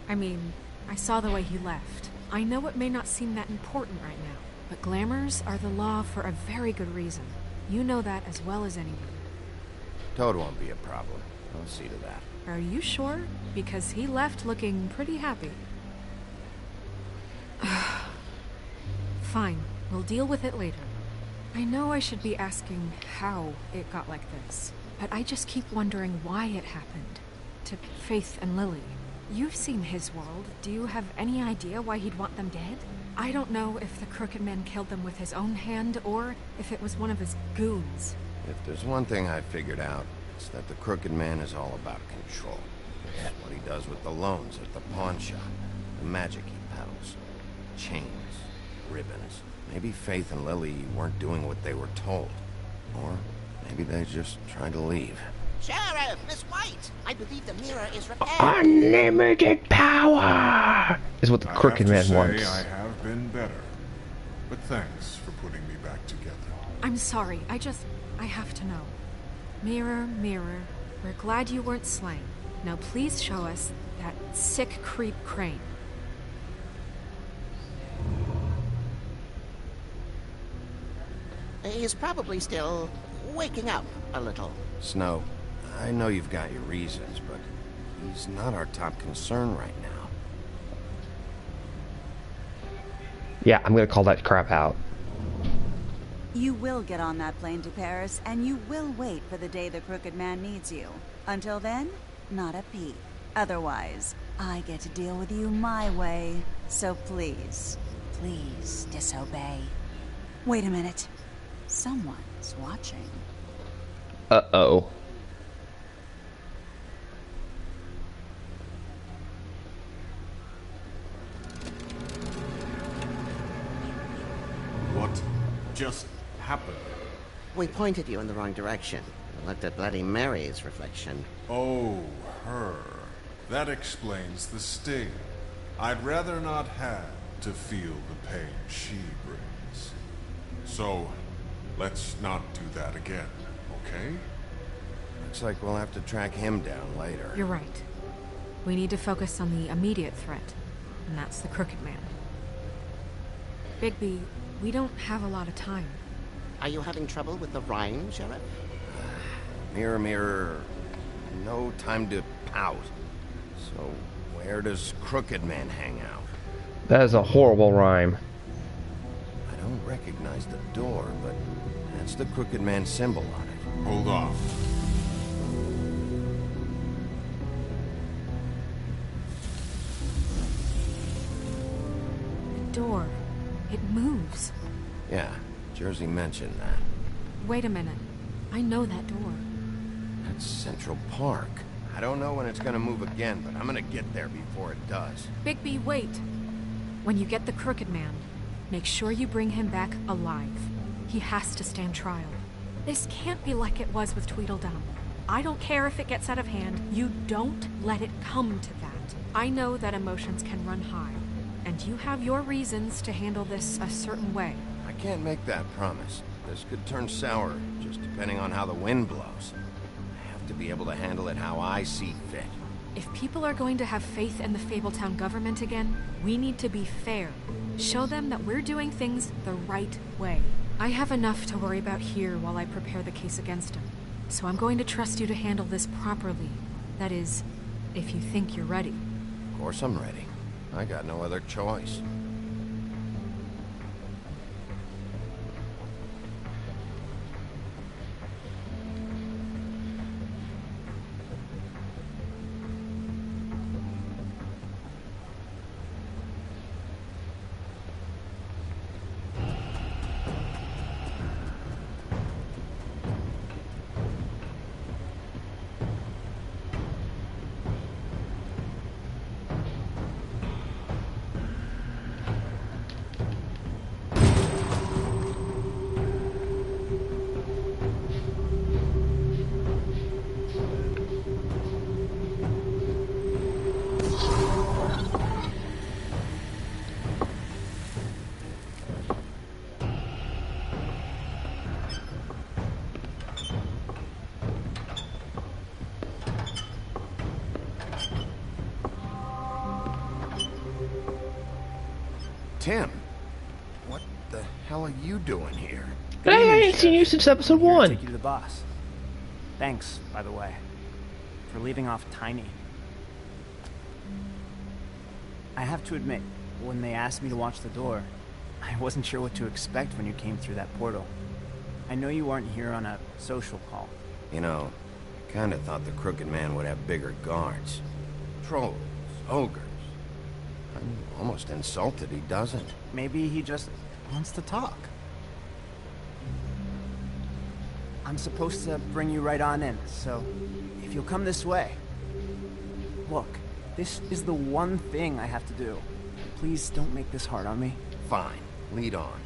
I mean, I saw the way he left. I know it may not seem that important right now, but glamours are the law for a very good reason. You know that as well as anyone. Toad won't be a problem. I'll see to that. Are you sure? Because he left looking pretty happy. Fine, we'll deal with it later. I know I should be asking how it got like this, but I just keep wondering why it happened. To Faith and Lily. You've seen his world. Do you have any idea why he'd want them dead? I don't know if the Crooked Man killed them with his own hand, or if it was one of his goons. If there's one thing I figured out, it's that the Crooked Man is all about control. It's what he does with the loans at the pawn shop, the magic he peddles, chains, ribbons. Maybe Faith and Lily weren't doing what they were told. Or maybe they just tried to leave. Sheriff, Miss White, I believe the mirror is repaired. Unlimited power is what the Crooked Man wants. I have been better, but thanks for putting me back together. I'm sorry, I have to know. Mirror, mirror, we're glad you weren't slain. Now please show us that sick creep Crane. He's probably still waking up a little. Snow, I know you've got your reasons, but he's not our top concern right now. Yeah, I'm gonna call that crap out. You will get on that plane to Paris, and you will wait for the day the Crooked Man needs you. Until then, not a peep. Otherwise, I get to deal with you my way. So please, please disobey. Wait a minute. Someone's watching. Uh-oh. What just happened? We pointed you in the wrong direction. We looked at Bloody Mary's reflection. Oh, her. That explains the sting. I'd rather not have to feel the pain she brings. So, let's not do that again, okay? Looks like we'll have to track him down later. You're right. We need to focus on the immediate threat. and that's the Crooked Man. Bigby, we don't have a lot of time. Are you having trouble with the rhyme, Sheriff? Mirror, mirror, no time to pout. So, where does Crooked Man hang out? That is a horrible rhyme. I don't recognize the door, but that's the Crooked Man symbol on it. Hold off. The door. It moves. Yeah, Jersey mentioned that. Wait a minute. I know that door. That's Central Park. I don't know when it's gonna move again, but I'm gonna get there before it does. Bigby, wait. When you get the Crooked Man, make sure you bring him back alive. He has to stand trial. This can't be like it was with Tweedledum. I don't care if it gets out of hand. You don't let it come to that. I know that emotions can run high, and you have your reasons to handle this a certain way. I can't make that promise. This could turn sour, just depending on how the wind blows. I have to be able to handle it how I see fit. If people are going to have faith in the Fabletown government again, we need to be fair. Show them that we're doing things the right way. I have enough to worry about here while I prepare the case against him. So I'm going to trust you to handle this properly. That is, if you think you're ready. Of course I'm ready. I got no other choice. Tim, what the hell are you doing here? Hey, I ain't seen you since episode 1. Take you to the boss. Thanks, by the way, for leaving off Tiny. I have to admit, when they asked me to watch the door, I wasn't sure what to expect when you came through that portal. I know you aren't here on a social call. You know, I kinda thought the Crooked Man would have bigger guards. Trolls, ogres. I'm almost insulted he doesn't. Maybe he just wants to talk. I'm supposed to bring you right on in, so if you'll come this way. Look, this is the one thing I have to do. Please don't make this hard on me. Fine, lead on.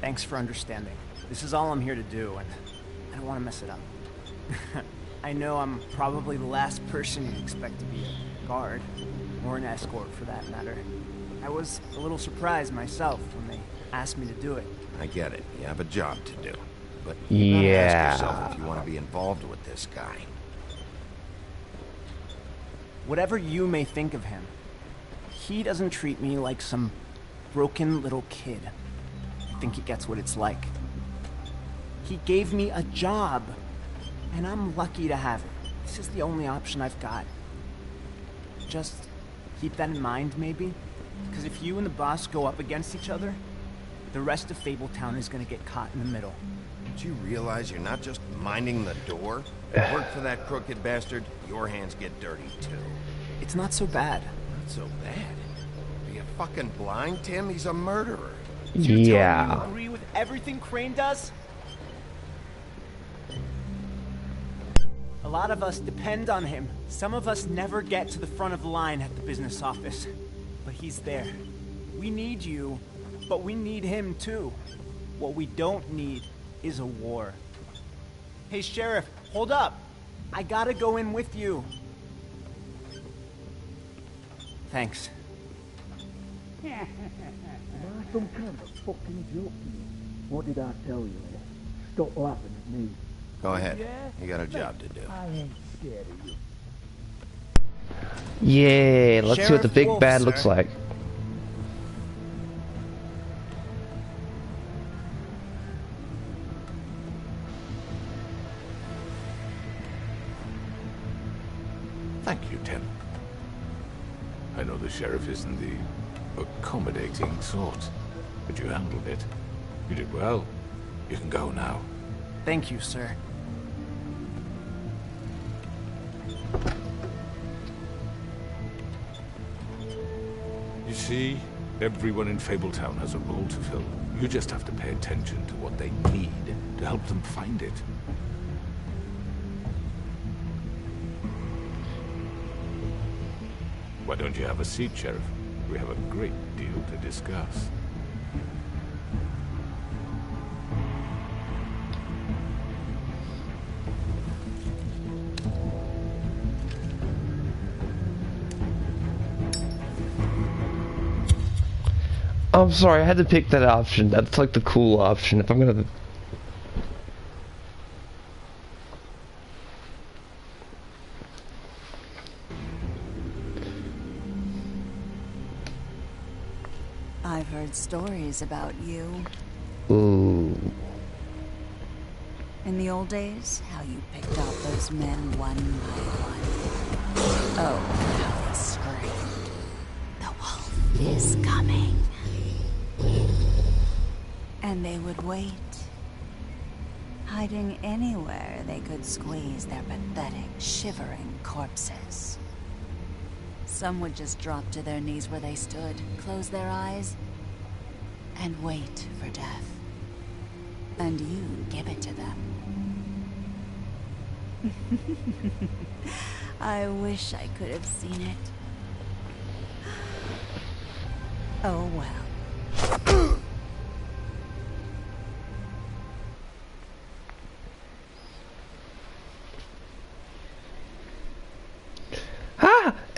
Thanks for understanding. This is all I'm here to do, and I don't want to mess it up. I know I'm probably the last person you'd expect to be a guard, or an escort for that matter. I was a little surprised myself when they asked me to do it. I get it. You have a job to do. But you gotta ask yourself if you want to be involved with this guy. Whatever you may think of him, he doesn't treat me like some broken little kid. I think he gets what it's like. He gave me a job, and I'm lucky to have it. This is the only option I've got. Just keep that in mind, maybe? Because if you and the boss go up against each other, the rest of Fabletown is gonna get caught in the middle. Don't you realize you're not just minding the door? Work for that crooked bastard, your hands get dirty too. It's not so bad. Not so bad? Are you fucking blind, Tim? He's a murderer. Yeah. You agree with everything Crane does? A lot of us depend on him. Some of us never get to the front of the line at the business office. But he's there. We need you, but we need him too. What we don't need is a war. Hey, Sheriff, hold up. I gotta go in with you. Thanks. Am I some kind of fucking joke to you? What did I tell you? Stop laughing at me. Go ahead. You got a job to do. I ain't scared of you. Yeah, let's see what the Sheriff big Wolf, bad sir. looks like. Thank you, Tim. I know the sheriff isn't the accommodating sort, but you handled it. You did well. You can go now. Thank you, sir. You see, everyone in Fabletown has a role to fill. You just have to pay attention to what they need to help them find it. Why don't you have a seat, Sheriff? We have a great deal to discuss. I'm sorry, I had to pick that option. That's like the cool option. If I'm gonna... I've heard stories about you. Ooh. In the old days, how you picked off those men one by one. Oh, how they screamed. The wolf is coming. And they would wait, hiding anywhere they could squeeze their pathetic, shivering corpses. Some would just drop to their knees where they stood, close their eyes, and wait for death. And you give it to them. I wish I could have seen it. Oh well.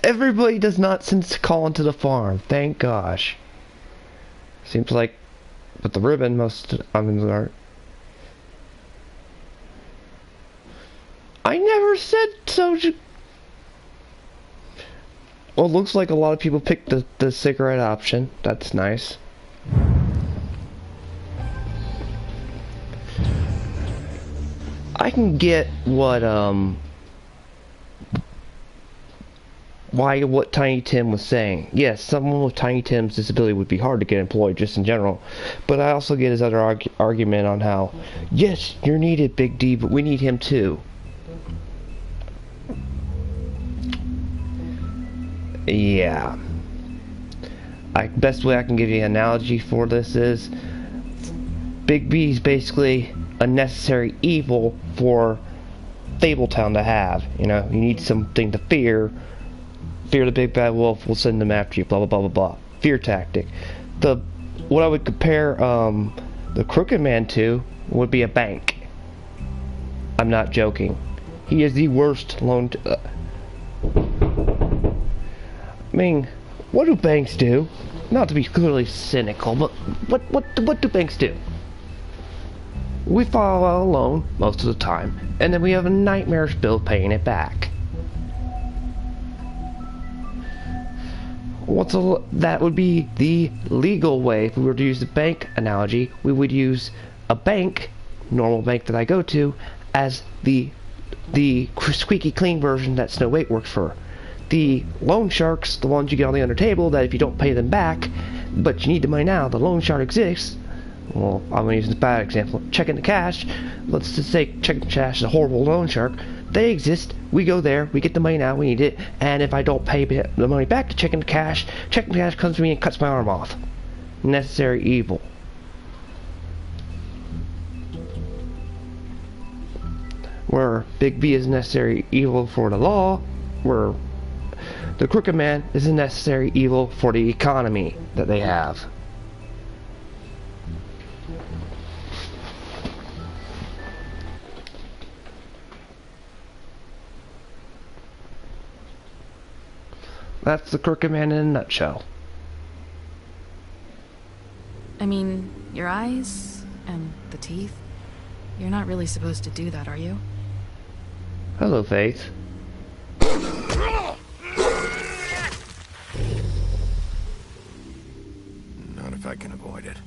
Everybody does not sense to call into the farm. Thank gosh. Seems like with the ribbon, most onions are. I never said so. Well, it looks like a lot of people picked the cigarette option. That's nice. I can get what what Tiny Tim was saying. Yes, someone with Tiny Tim's disability would be hard to get employed just in general, but I also get his other argument on how, yes, you're needed, Big D, but we need him too. Yeah. Best way I can give you an analogy for this is Big B is basically a necessary evil for Fabletown to have. You know, you need something to fear. Fear the big bad wolf, will send them after you, blah blah blah blah blah. Fear tactic. What I would compare the Crooked Man to would be a bank. I'm not joking. He is the worst loan I mean, what do banks do? Not to be clearly cynical, but what do banks do? We file out a loan most of the time, and then we have a nightmarish bill paying it back. That would be the legal way. If we were to use the bank analogy, we would use a bank, normal bank that I go to, as the squeaky clean version that Snow White works for. The loan sharks, the ones you get on the under table, that if you don't pay them back, but you need the money now, the loan shark exists. Well, I'm going to use this bad example. Checking the cash. Let's just say checking the cash is a horrible loan shark. They exist. We go there. We get the money now. We need it. And if I don't pay the money back to checking the cash comes to me and cuts my arm off. Necessary evil. Where Big B is necessary evil for the law, where the Crooked Man is a necessary evil for the economy that they have. That's the Crooked Man in a nutshell. Your eyes and the teeth. You're not really supposed to do that, are you? Hello, Faith. Not if I can avoid it.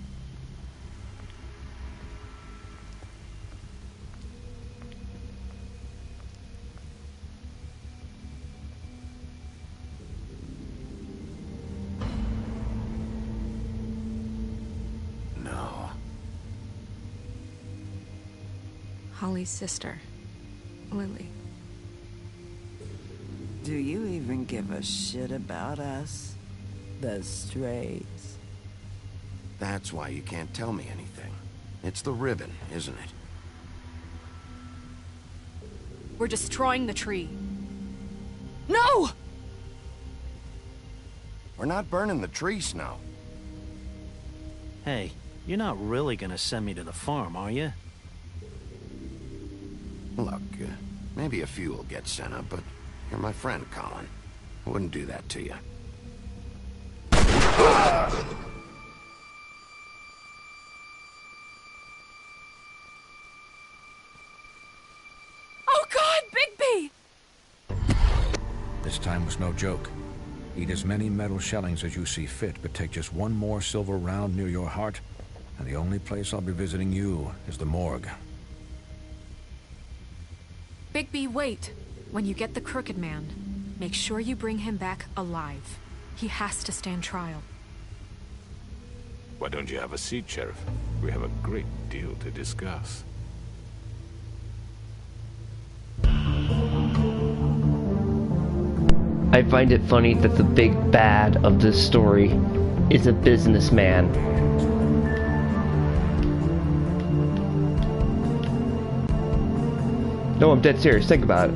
No. Holly's sister, Lily. Do you even give a shit about us? The strays. That's why you can't tell me anything. It's the ribbon, isn't it? We're destroying the tree. No! We're not burning the tree, Snow. Hey, you're not really gonna send me to the farm, are you? Look, maybe a few will get sent up, but you're my friend, Colin. I wouldn't do that to you. Oh God, Bigby! This time was no joke. Eat as many metal shellings as you see fit, but take just one more silver round near your heart, and the only place I'll be visiting you is the morgue. Bigby, wait. When you get the Crooked Man, make sure you bring him back alive. He has to stand trial. Why don't you have a seat, Sheriff? We have a great deal to discuss. I find it funny that the big bad of this story is a businessman. No, I'm dead serious. Think about it.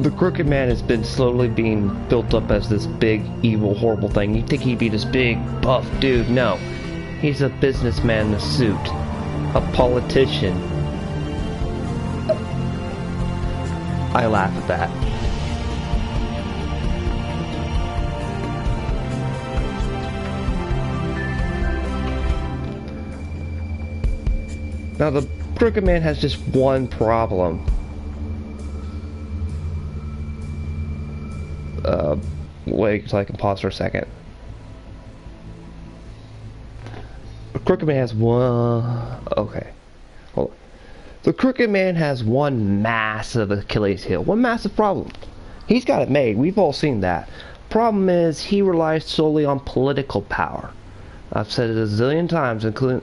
The Crooked Man has been slowly being built up as this big, evil, horrible thing. You'd think he'd be this big, buff dude. No. He's a businessman in a suit. A politician. I laugh at that. Now, the Crooked Man has just one problem. Wait so I can pause for a second. The Crooked Man has one... Okay. Hold on. The Crooked Man has one massive Achilles heel. One massive problem. He's got it made. We've all seen that. Problem is, he relies solely on political power. I've said it a zillion times, including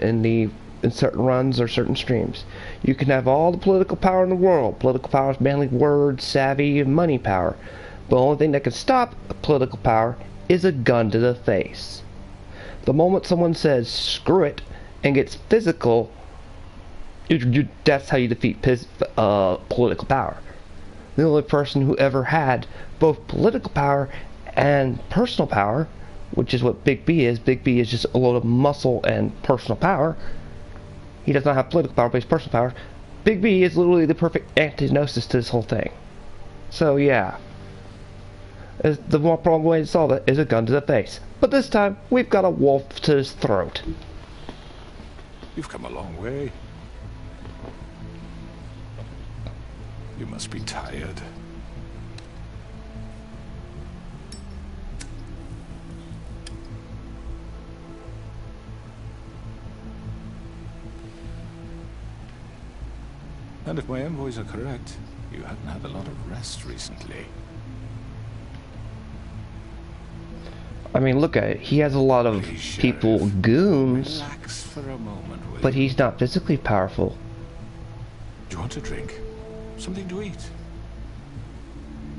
in certain runs or certain streams. You can have all the political power in the world. Political power is mainly word, savvy, and money power. The only thing that can stop political power is a gun to the face. The moment someone says, screw it, and gets physical, that's how you defeat political power. The only person who ever had both political power and personal power, which is what Big B is. Big B is just a load of muscle and personal power. He does not have political power, but he's personal power. Big B is literally the perfect antithesis to this whole thing. So, yeah. The more problem way to solve it is a gun to the face. But this time, we've got a wolf to his throat. You've come a long way. You must be tired. And if my envoys are correct, you haven't had a lot of rest recently. I mean, look at it. He has a lot of people, goons, Relax for a moment, will but you? he's not physically powerful. Do you want a drink? Something to eat?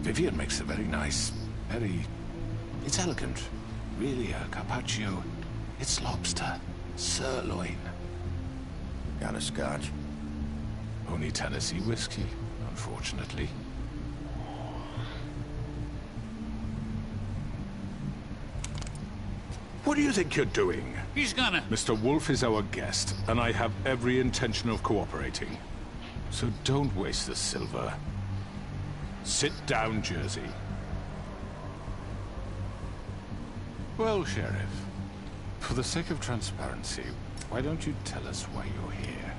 Vivian makes a very nice, it's elegant. Really a carpaccio. It's lobster, sirloin. Got a scotch? Only Tennessee whiskey, unfortunately. What do you think you're doing? He's gonna... Mr. Wolf is our guest, and I have every intention of cooperating. So don't waste the silver. Sit down, Jersey. Well, Sheriff, for the sake of transparency, why don't you tell us why you're here?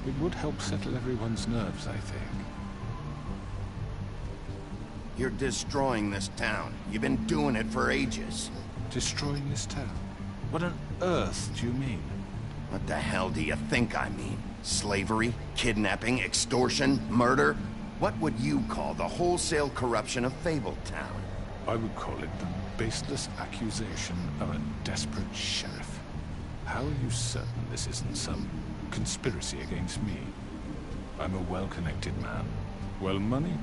It would help settle everyone's nerves, I think. You're destroying this town. You've been doing it for ages. Destroying this town? What on earth do you mean? What the hell do you think I mean? Slavery? Kidnapping? Extortion? Murder? What would you call the wholesale corruption of Fabletown? I would call it the baseless accusation of a desperate sheriff. How are you certain this isn't some conspiracy against me? I'm a well-connected man, well-moneyed.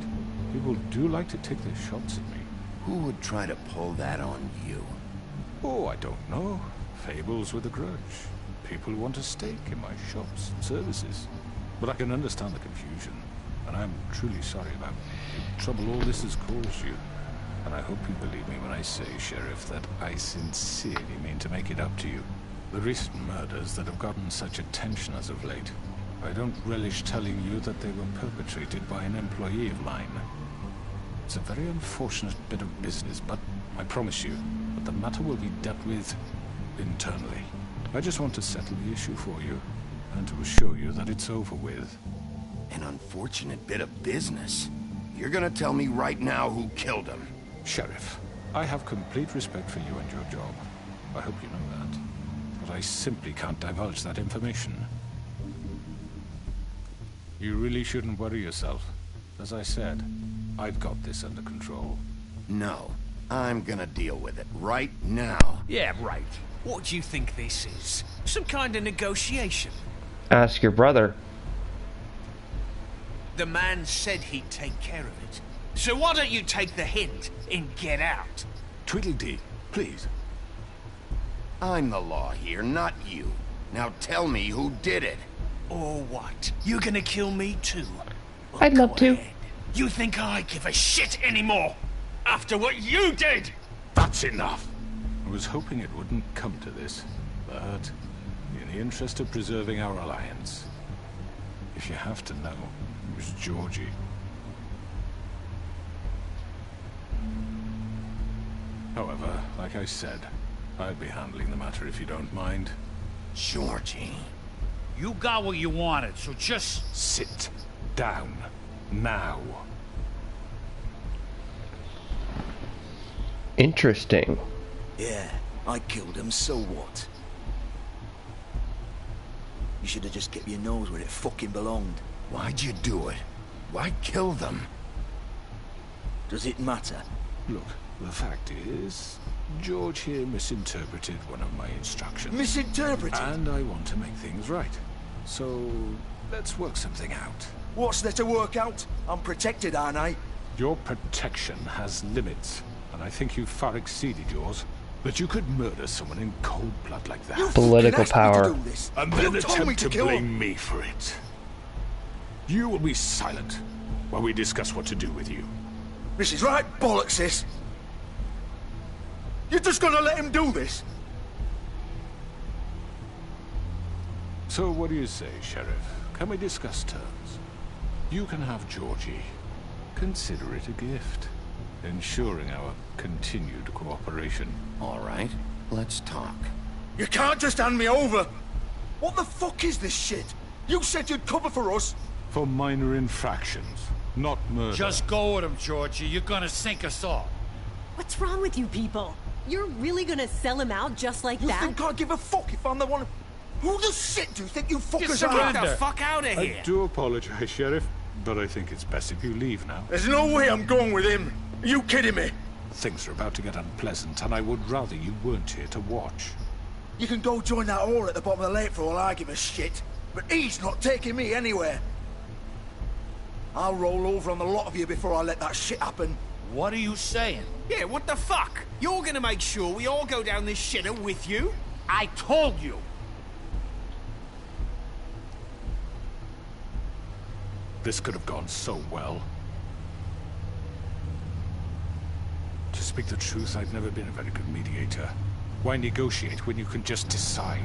People do like to take their shots at me. Who would try to pull that on you? Oh, I don't know. Fables with a grudge. People who want a stake in my shops and services. But I can understand the confusion, and I'm truly sorry about the trouble all this has caused you. And I hope you believe me when I say, Sheriff, that I sincerely mean to make it up to you. The recent murders that have gotten such attention as of late, I don't relish telling you that they were perpetrated by an employee of mine. It's a very unfortunate bit of business, but I promise you that the matter will be dealt with internally. I just want to settle the issue for you, and to assure you that it's over with. An unfortunate bit of business? You're gonna tell me right now who killed him? Sheriff, I have complete respect for you and your job. I hope you know that. But I simply can't divulge that information. You really shouldn't worry yourself. As I said, I've got this under control. No, I'm gonna deal with it right now. Yeah, right. What do you think this is? Some kind of negotiation? Ask your brother. The man said he'd take care of it. So why don't you take the hint and get out? Tweedledee, please. I'm the law here, not you. Now tell me who did it. Or what? You're gonna kill me too? Well, I'd love to. ahead. You think I give a shit anymore? After what you did? That's enough. I was hoping it wouldn't come to this, but in the interest of preserving our alliance, if you have to know, it was Georgie. However, like I said, I'll be handling the matter if you don't mind. Georgie. You got what you wanted, so just... Sit down. Now. Interesting. Yeah, I killed him, so what? You should have just kept your nose where it fucking belonged. Why'd you do it? Why kill them? Does it matter? Look, the fact is, George here misinterpreted one of my instructions. Misinterpreted? And I want to make things right. So, let's work something out. What's there to work out? I'm protected, aren't I? Your protection has limits, and I think you've far exceeded yours. But you could murder someone in cold blood like that. Political power. And then attempt to blame me for it. You will be silent while we discuss what to do with you. This is right bollocks, sis. You're just gonna let him do this? So what do you say, Sheriff? Can we discuss terms? You can have Georgie. Consider it a gift, ensuring our continued cooperation. All right, let's talk. You can't just hand me over! What the fuck is this shit? You said you'd cover for us! For minor infractions, not murder. Just go with him, Georgie. You're gonna sink us all. What's wrong with you people? You're really gonna sell him out just like that? You think I give a fuck if I'm the one... Who the shit do you think you fuckers Get are? the fuck out of here! I do apologize, Sheriff, but I think it's best if you leave now. There's no way I'm going with him. Are you kidding me? Things are about to get unpleasant, and I would rather you weren't here to watch. You can go join that whore at the bottom of the lake for all I give a shit. But he's not taking me anywhere. I'll roll over on the lot of you before I let that shit happen. What are you saying? Yeah, what the fuck? You're gonna make sure we all go down this shitter with you? I told you. This could have gone so well. To speak the truth, I've never been a very good mediator. Why negotiate when you can just decide?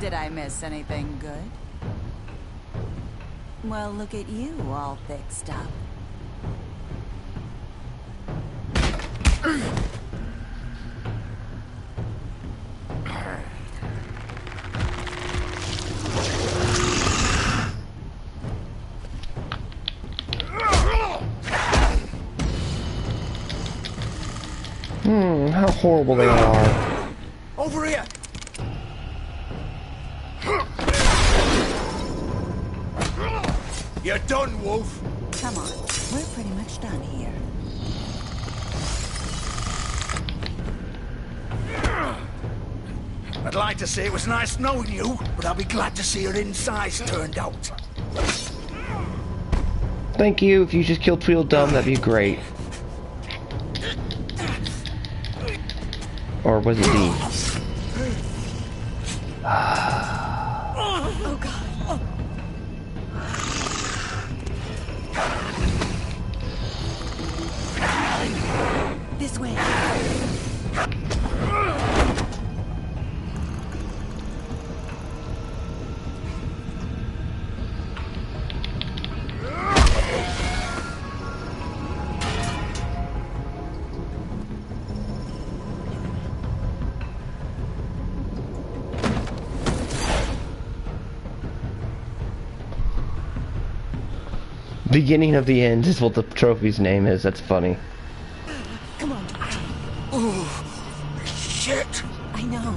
Did I miss anything good? Well, look at you, all fixed up. How horrible they are. Over here! You're done, Wolf. Come on, we're pretty much done here. I'd like to say it was nice knowing you, but I'll be glad to see your insides turned out. Thank you. If you just killed Tweedledum, that'd be great. Or was it D? Oh God. This way. Beginning of the end is what the trophy's name is. That's funny. Come on. Oh, shit. I know.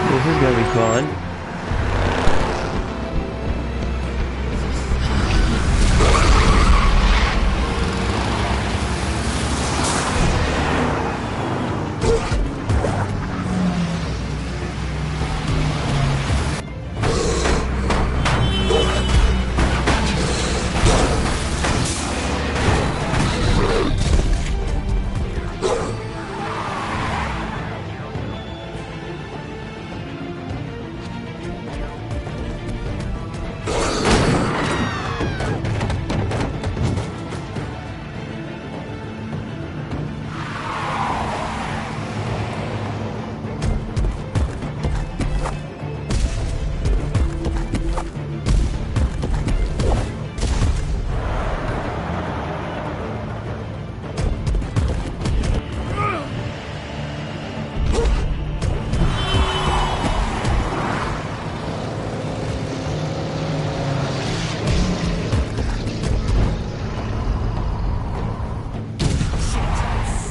This is gonna be fun.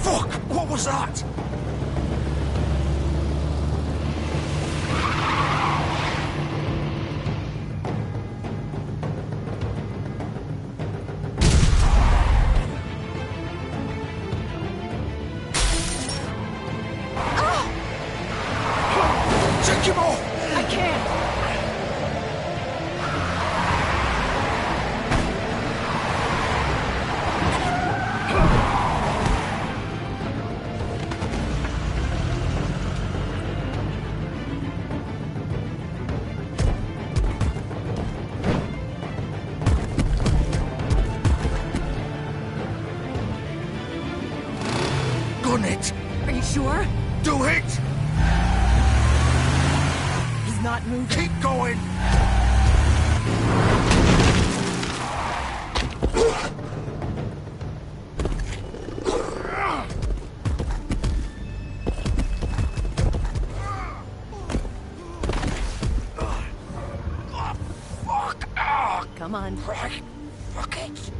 Fuck! What was that? Take him off! I can't. Gun it! Are you sure? Do it! He's not moving. Keep going! Fuck! Come on. Right. Fuck it!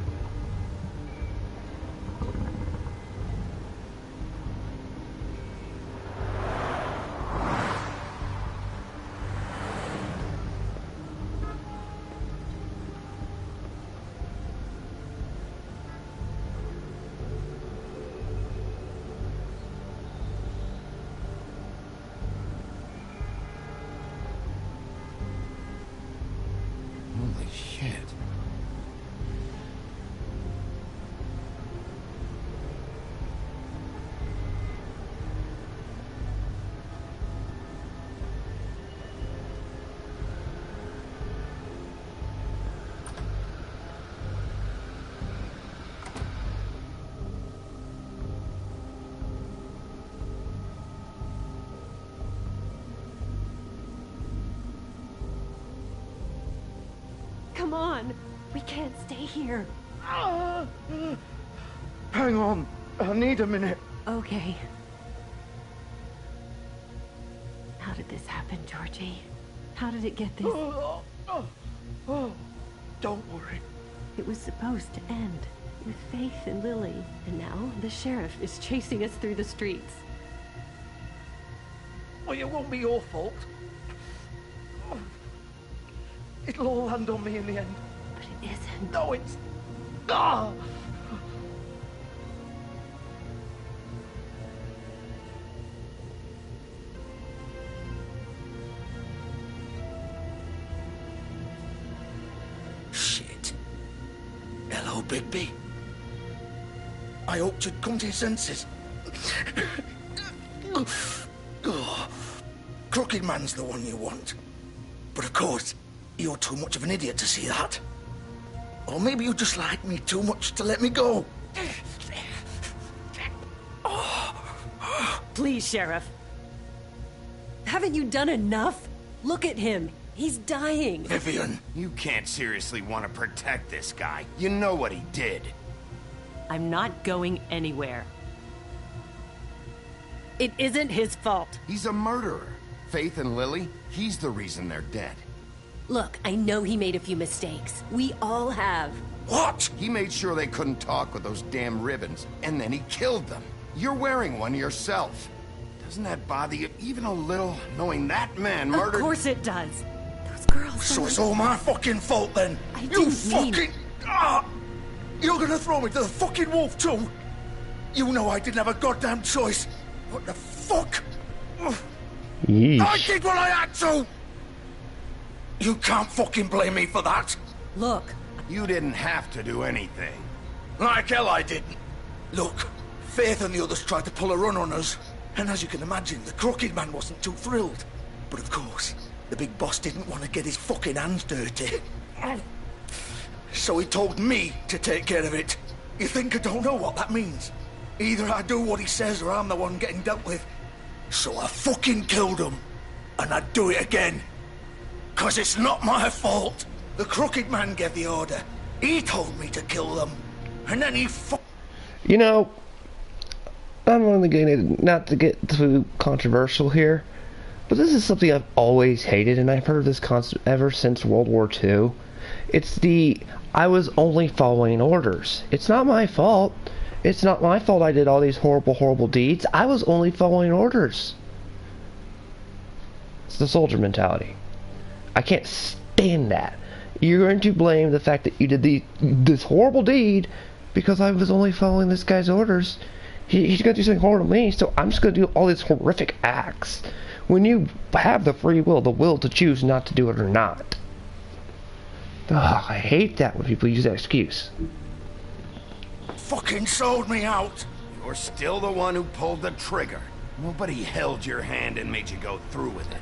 Holy shit. come on. We can't stay here. Hang on. I need a minute. Okay. How did this happen, Georgie? How did it get this? Don't worry. It was supposed to end with Faith and Lily, and now the sheriff is chasing us through the streets. Well, it won't be your fault. It'll all land on me in the end. But it isn't. No, it's... Ah! Shit. Hello, Bigby. I hoped you'd come to your senses. Oh, Crooked Man's the one you want. But of course, you're too much of an idiot to see that. Or maybe you just like me too much to let me go. Please, Sheriff. Haven't you done enough? Look at him. He's dying. Vivian. You can't seriously want to protect this guy. You know what he did. I'm not going anywhere. It isn't his fault. He's a murderer. Faith and Lily, he's the reason they're dead. Look, I know he made a few mistakes. We all have. What? He made sure they couldn't talk with those damn ribbons, and then he killed them. You're wearing one yourself. Doesn't that bother you even a little, knowing that man murdered... Of course it does. Those girls... So it's all my fucking fault then? I You fucking... You're gonna throw me to the fucking wolf too? You know I didn't have a goddamn choice. What the fuck? Yeesh. I did what I had to! You can't fucking blame me for that. Look. You didn't have to do anything. Like hell I didn't. Look, Faith and the others tried to pull a run on us. And as you can imagine, the Crooked Man wasn't too thrilled. But of course, the big boss didn't want to get his fucking hands dirty. So he told me to take care of it. You think I don't know what that means? Either I do what he says or I'm the one getting dealt with. So I fucking killed him. And I'd do it again. 'Cause it's not my fault. The Crooked Man gave the order. He told me to kill them. And then he You know, I'm only going to, not to get too controversial here, but this is something I've always hated, and I've heard this concept ever since World War II. It's the, I was only following orders. It's not my fault. It's not my fault I did all these horrible, horrible deeds. I was only following orders. It's the soldier mentality. I can't stand that. You're going to blame the fact that you did this horrible deed because I was only following this guy's orders. He's going to do something horrible to me, so I'm just going to do all these horrific acts. When you have the free will, the will to choose not to do it or not. Ugh, I hate that when people use that excuse. fucking sold me out. You're still the one who pulled the trigger. Nobody held your hand and made you go through with it.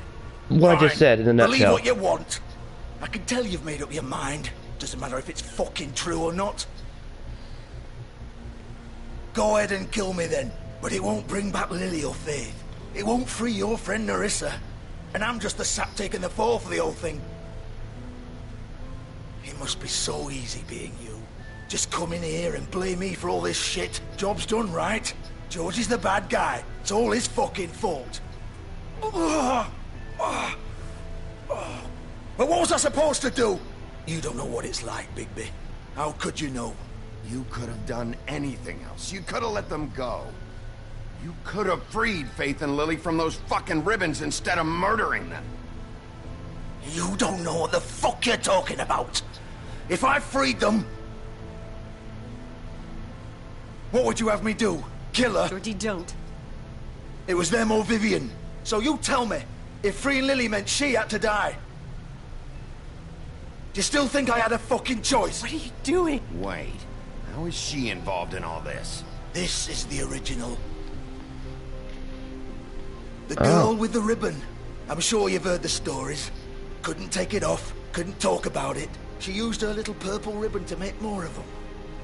What I just said in a Believe nutshell. what you want. I can tell you've made up your mind. Doesn't matter if it's fucking true or not. Go ahead and kill me then. But it won't bring back Lily or Faith. It won't free your friend Nerissa. And I'm just the sap taking the fall for the whole thing. It must be so easy being you. Just come in here and blame me for all this shit. Job's done, right? George is the bad guy. It's all his fucking fault. But what was I supposed to do? You don't know what it's like, Bigby. How could you know? You could have done anything else. You could have let them go. You could have freed Faith and Lily from those fucking ribbons instead of murdering them. You don't know what the fuck you're talking about. If I freed them... what would you have me do? Kill her? Georgie, don't. It was them or Vivian. So you tell me, if freeing Lily meant she had to die... do you still think I had a fucking choice? What are you doing? Wait, how is she involved in all this? This is the original. The girl with the ribbon. I'm sure you've heard the stories. Couldn't take it off, couldn't talk about it. She used her little purple ribbon to make more of them.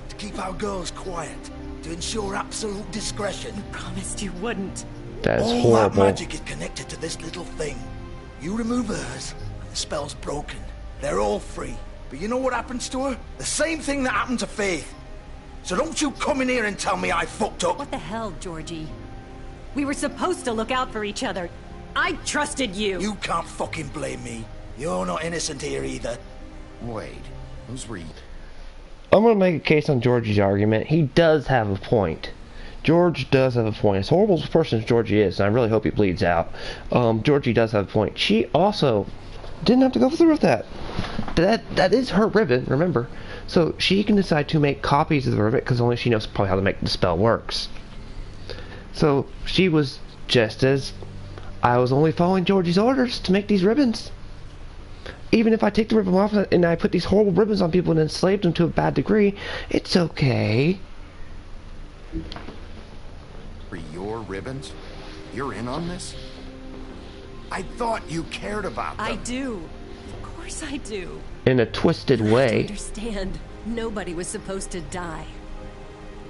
To keep our girls quiet. To ensure absolute discretion. You promised you wouldn't. That's all horrible. That magic is connected to this little thing. You remove hers, and the spell's broken. They're all free. But you know what happens to her? The same thing that happened to Faith. So don't you come in here and tell me I fucked up. What the hell, Georgie? We were supposed to look out for each other. I trusted you. You can't fucking blame me. You're not innocent here either. Wait, those were... I'm gonna make a case on Georgie's argument. He does have a point. George does have a point. As horrible as a person as Georgie is, and I really hope he bleeds out, Georgie does have a point. She also didn't have to go through with that. That is her ribbon, remember. So she can decide to make copies of the ribbon, because only she knows probably how to make the spell works. So she was just as... I was only following Georgie's orders to make these ribbons. Even if I take the ribbon off and I put these horrible ribbons on people and enslave them to a bad degree, it's okay. For your ribbons? You're in on this? I thought you cared about them. I do. Of course I do. In a twisted You have to way. understand, nobody was supposed to die.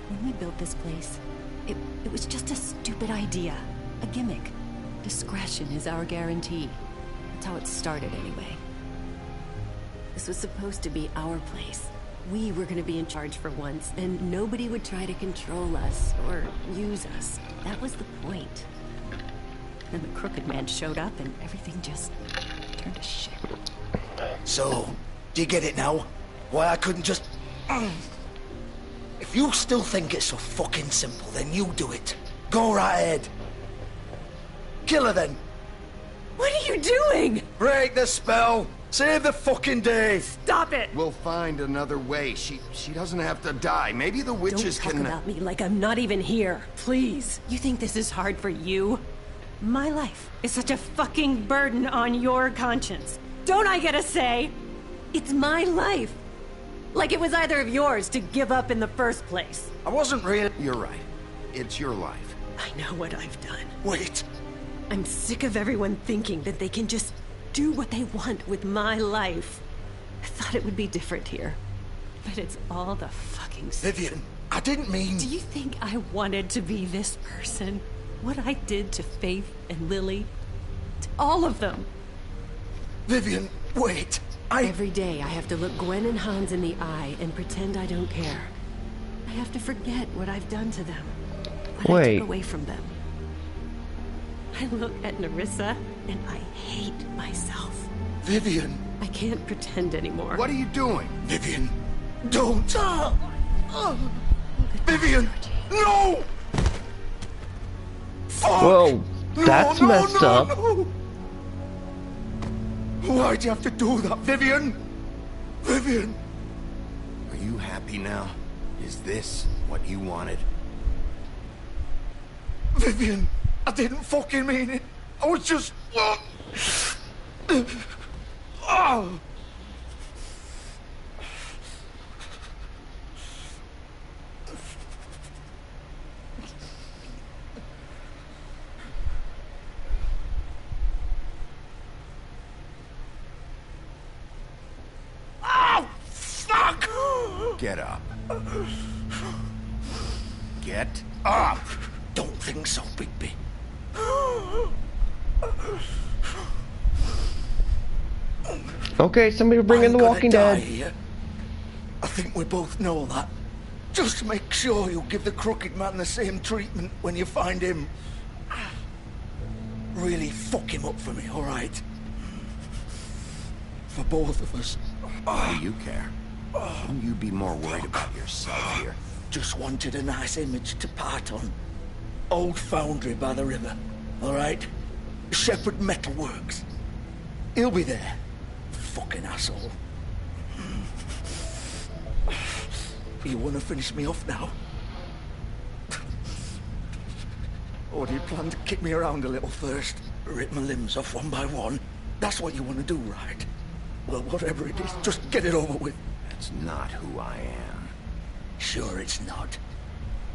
When we built this place, it was just a stupid idea. A gimmick. Discretion is our guarantee. That's how it started anyway. This was supposed to be our place. We were going to be in charge for once, and nobody would try to control us or use us. That was the point. Then the Crooked Man showed up, and everything just turned to shit. So, do you get it now? Why I couldn't just... If you still think it's so fucking simple, then you do it. Go right ahead. Kill her then. What are you doing? Break the spell. Save the fucking day. Stop it. We'll find another way. She doesn't have to die. Maybe the witches Don't talk can... about me like I'm not even here. Please. You think this is hard for you? My life is such a fucking burden on your conscience. Don't I get a say? It's my life. Like it was either of yours to give up in the first place. I wasn't really... You're right. It's your life. I know what I've done. Wait. I'm sick of everyone thinking that they can just do what they want with my life. I thought it would be different here. But it's all the fucking stuff. Vivian, I didn't mean... Do you think I wanted to be this person? What I did to Faith and Lily? To all of them? Vivian, wait. Every day I have to look Gwen and Hans in the eye and pretend I don't care. I have to forget what I've done to them. What I took away from them. I look at Nerissa and I hate myself. Vivian. I can't pretend anymore. What are you doing? Vivian, don't. Vivian, no! Fuck! Well, that's messed up. No. Why'd you have to do that, Vivian? Vivian! Are you happy now? Is this what you wanted? Vivian, I didn't fucking mean it. I was just... Oh. Oh, fuck! Get up. Get up! Don't think so, Bigby. Okay, somebody bring in The Walking Dead. Here. I think we both know that. Just make sure you give the Crooked Man the same treatment when you find him. Really fuck him up for me, all right? For both of us. Why do you care? Wouldn't you be more worried about yourself here? Just wanted a nice image to part on. Old foundry by the river, all right? Shepherd Metalworks. He'll be there. Fucking asshole. You want to finish me off now? Or do you plan to kick me around a little first? Rip my limbs off one by one? That's what you want to do, right? Well, whatever it is, just get it over with. That's not who I am. Sure it's not.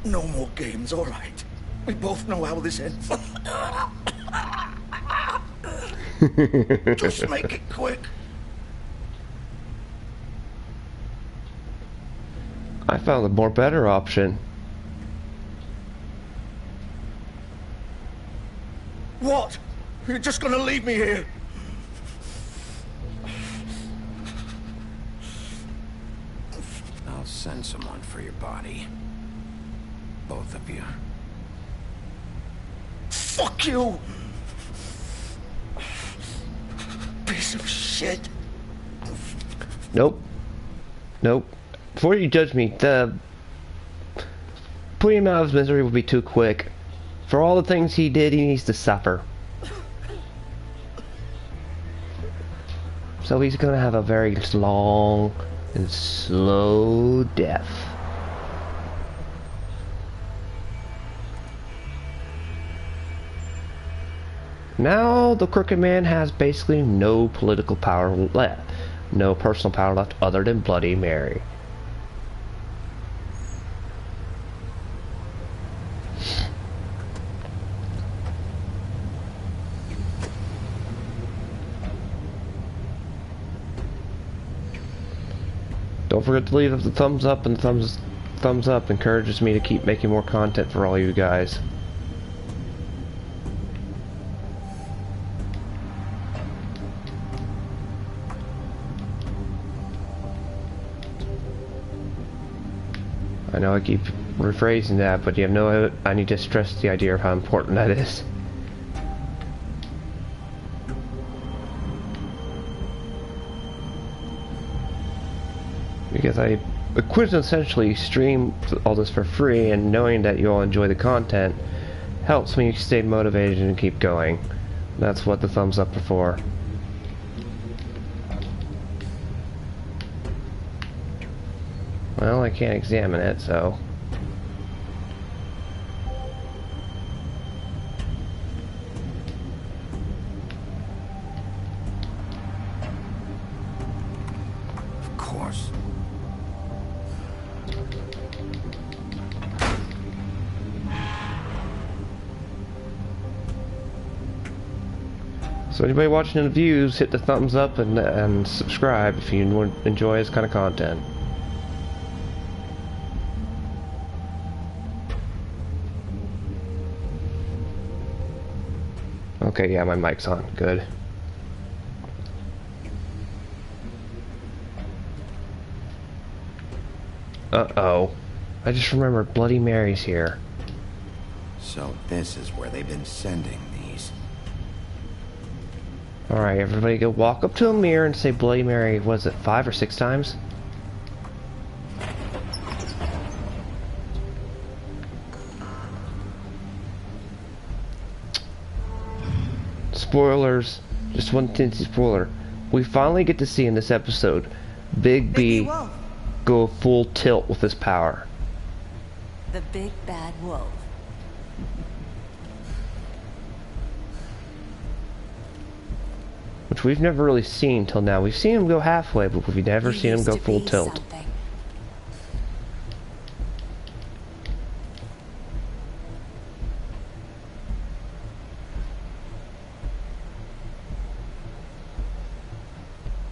No more games, all right? We both know how this ends. Just make it quick. I found a more better option. What? You're just gonna leave me here? send someone for your body. Both of you. Fuck you! Piece of shit. Nope. Nope. Before you judge me, putting him out of his misery would be too quick. For all the things he did, he needs to suffer. So he's gonna have a very long and slow death. Now the Crooked Man has basically no political power left. No personal power left other than Bloody Mary. Don't forget to leave the thumbs up, and the thumbs up encourages me to keep making more content for all you guys. I know I keep rephrasing that, but you have no, I need to stress the idea of how important that is. Because I quintessentially stream all this for free, and knowing that you'll enjoy the content helps me stay motivated and keep going. That's what the thumbs up are for. Well, I can't examine it, so... Of course. So anybody watching the views, hit the thumbs up and subscribe if you enjoy this kind of content. Okay, yeah, my mic's on. Good. Uh-oh. I just remembered Bloody Mary's here. So this is where they've been sending these. Alright, everybody go walk up to a mirror and say Bloody Mary, was it 5 or 6 times? Spoilers. Just one tinty spoiler. We finally get to see in this episode Big B go full tilt with his power. The big bad wolf. Which we've never really seen till now. We've seen him go halfway, but we've never seen him go full tilt.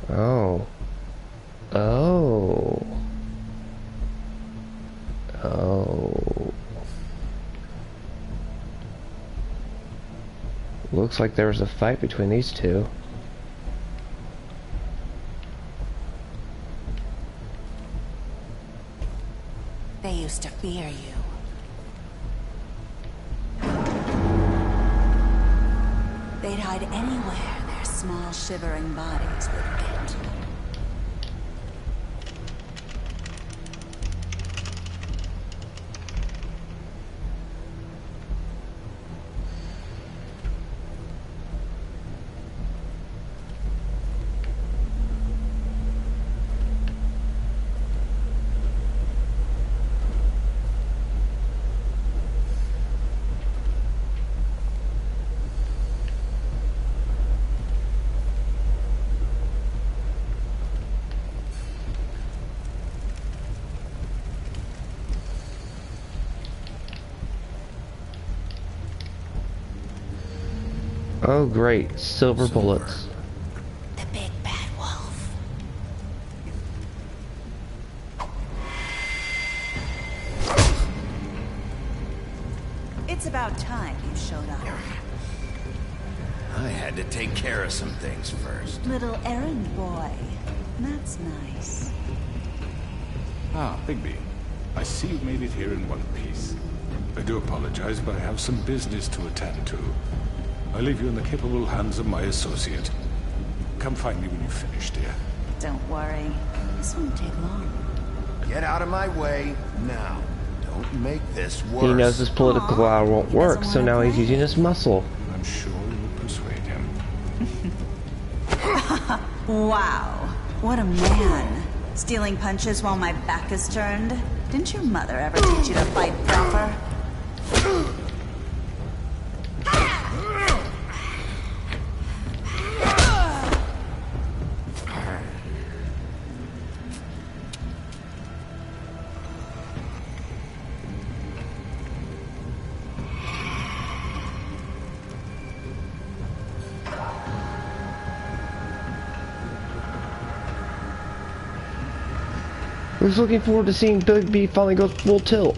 Oh. Oh. Oh. Looks like there was a fight between these two. They used to fear you. They'd hide anywhere their small shivering bodies would get. Oh great, silver bullets. The big bad wolf. It's about time you showed up. I had to take care of some things first. Little errand boy. That's nice. Ah, Bigby. I see you made it here in one piece. I do apologize, but I have some business to attend to. I leave you in the capable hands of my associate. Come find me when you finish, dear. Don't worry. This won't take long. Get out of my way now. Don't make this worse. He knows his political hour won't work, so now he's using his muscle. I'm sure you'll persuade him. Wow. What a man. Stealing punches while my back is turned? Didn't your mother ever teach you to fight proper? I was looking forward to seeing Big B finally go full tilt.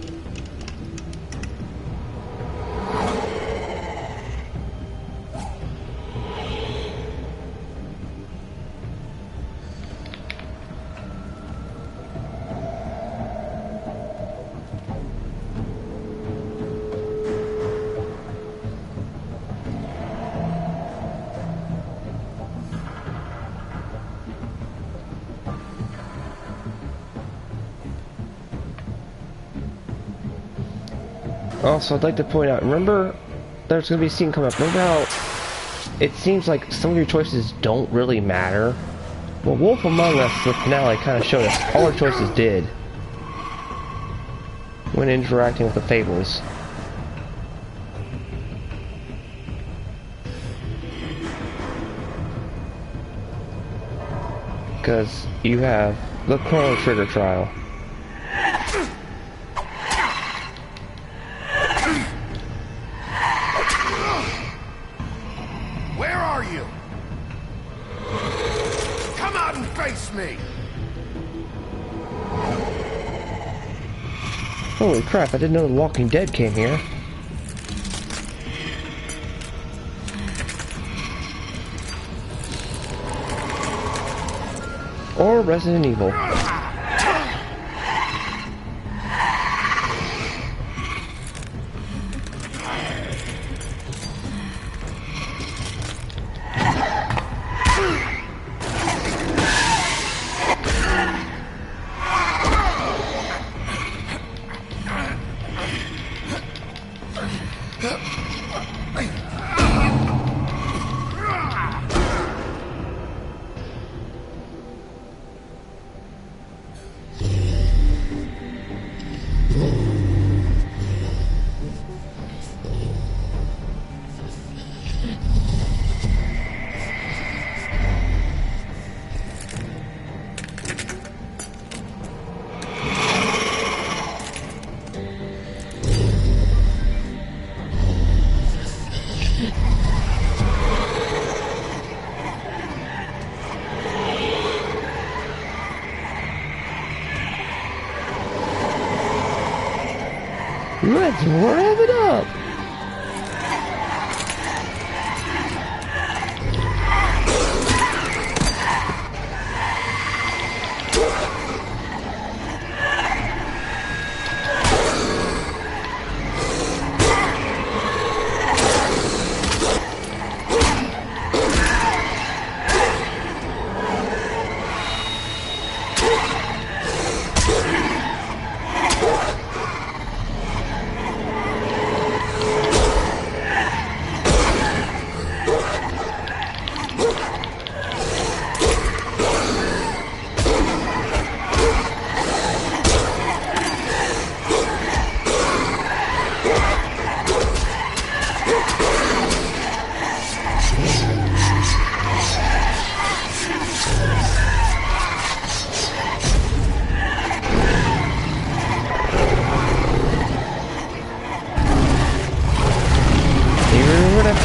Also, I'd like to point out, remember, there's going to be a scene coming up. Remember how it seems like some of your choices don't really matter? Well, Wolf Among Us, the finale, kind of showed us all our choices did when interacting with the Fables. Because you have the Chrono Trigger trial. Where are you? Come out and face me! Holy crap, I didn't know The Walking Dead came here. Or Resident Evil. Let's rev it up!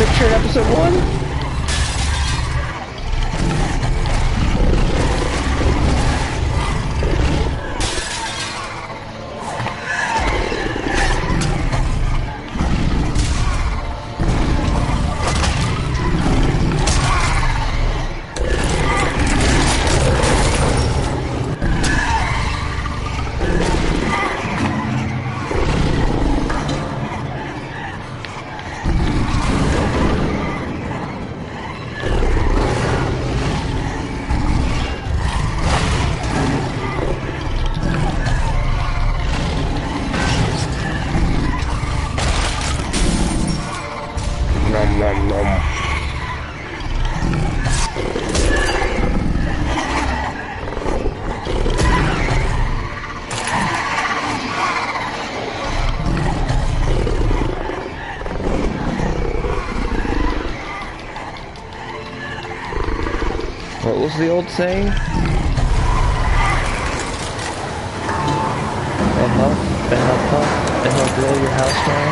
Picture in episode 1? nom nom nom. What was the old saying? And he'll puff, and he'll blow your house down.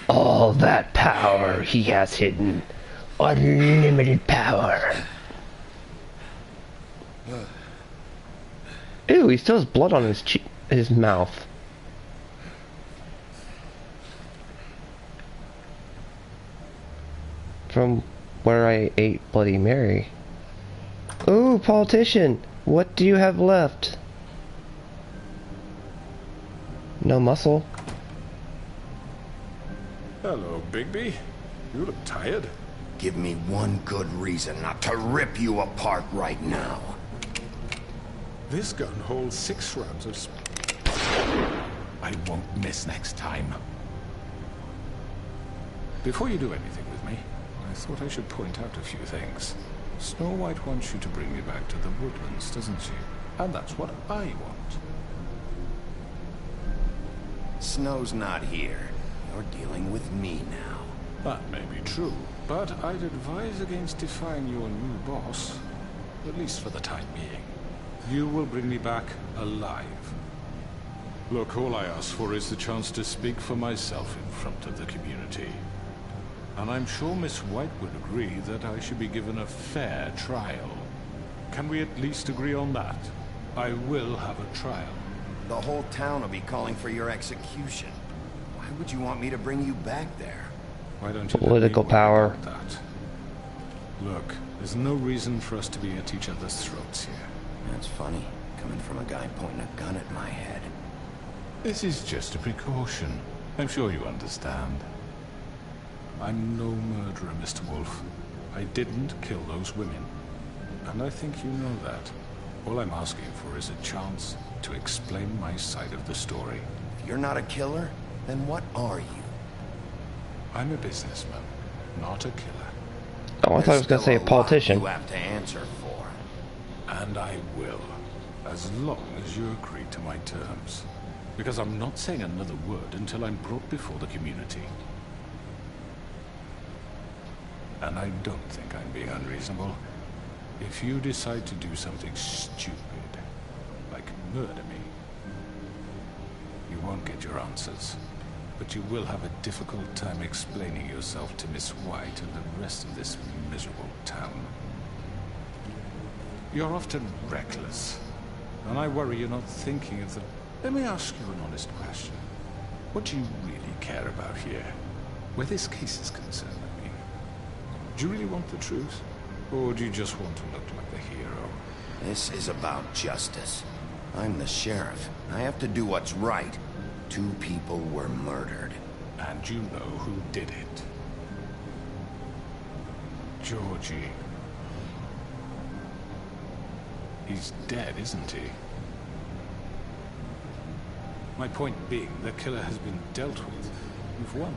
All that power he has hidden. Unlimited power. Ew, he still has blood on his mouth. From where I ate Bloody Mary. Ooh, politician! What do you have left? No muscle. Hello, Bigby. You look tired. Give me one good reason not to rip you apart right now. This gun holds 6 rounds of I won't miss next time. Before you do anything with me, I thought I should point out a few things. Snow White wants you to bring me back to the woodlands, doesn't she? And that's what I want. Snow's not here. You're dealing with me now. That may be true, but I'd advise against defying your new boss, at least for the time being. You will bring me back alive. Look, all I ask for is the chance to speak for myself in front of the community. And I'm sure Miss White would agree that I should be given a fair trial. Can we at least agree on that? I will have a trial. The whole town will be calling for your execution. Why would you want me to bring you back there? Why don't you political power? That? Look, there's no reason for us to be at each other's throats here. That's funny, coming from a guy pointing a gun at my head. This is just a precaution. I'm sure you understand. I'm no murderer, Mr. Wolf. I didn't kill those women. And I think you know that. All I'm asking for is a chance to explain my side of the story. If you're not a killer, then what are you? I'm a businessman, not a killer. Oh, I thought I was going to say a politician. You have to answer for. And I will, as long as you agree to my terms. Because I'm not saying another word until I'm brought before the community. And I don't think I'm being unreasonable. If you decide to do something stupid, like murder me, you won't get your answers. But you will have a difficult time explaining yourself to Miss White and the rest of this miserable town. You're often reckless, and I worry you're not thinking of the... Let me ask you an honest question. What do you really care about here? Where this case is concerned, I mean. Do you really want the truth? Or do you just want to look like the hero? This is about justice. I'm the sheriff. I have to do what's right. 2 people were murdered. And you know who did it. Georgie. He's dead, isn't he? My point being, the killer has been dealt with. You've won.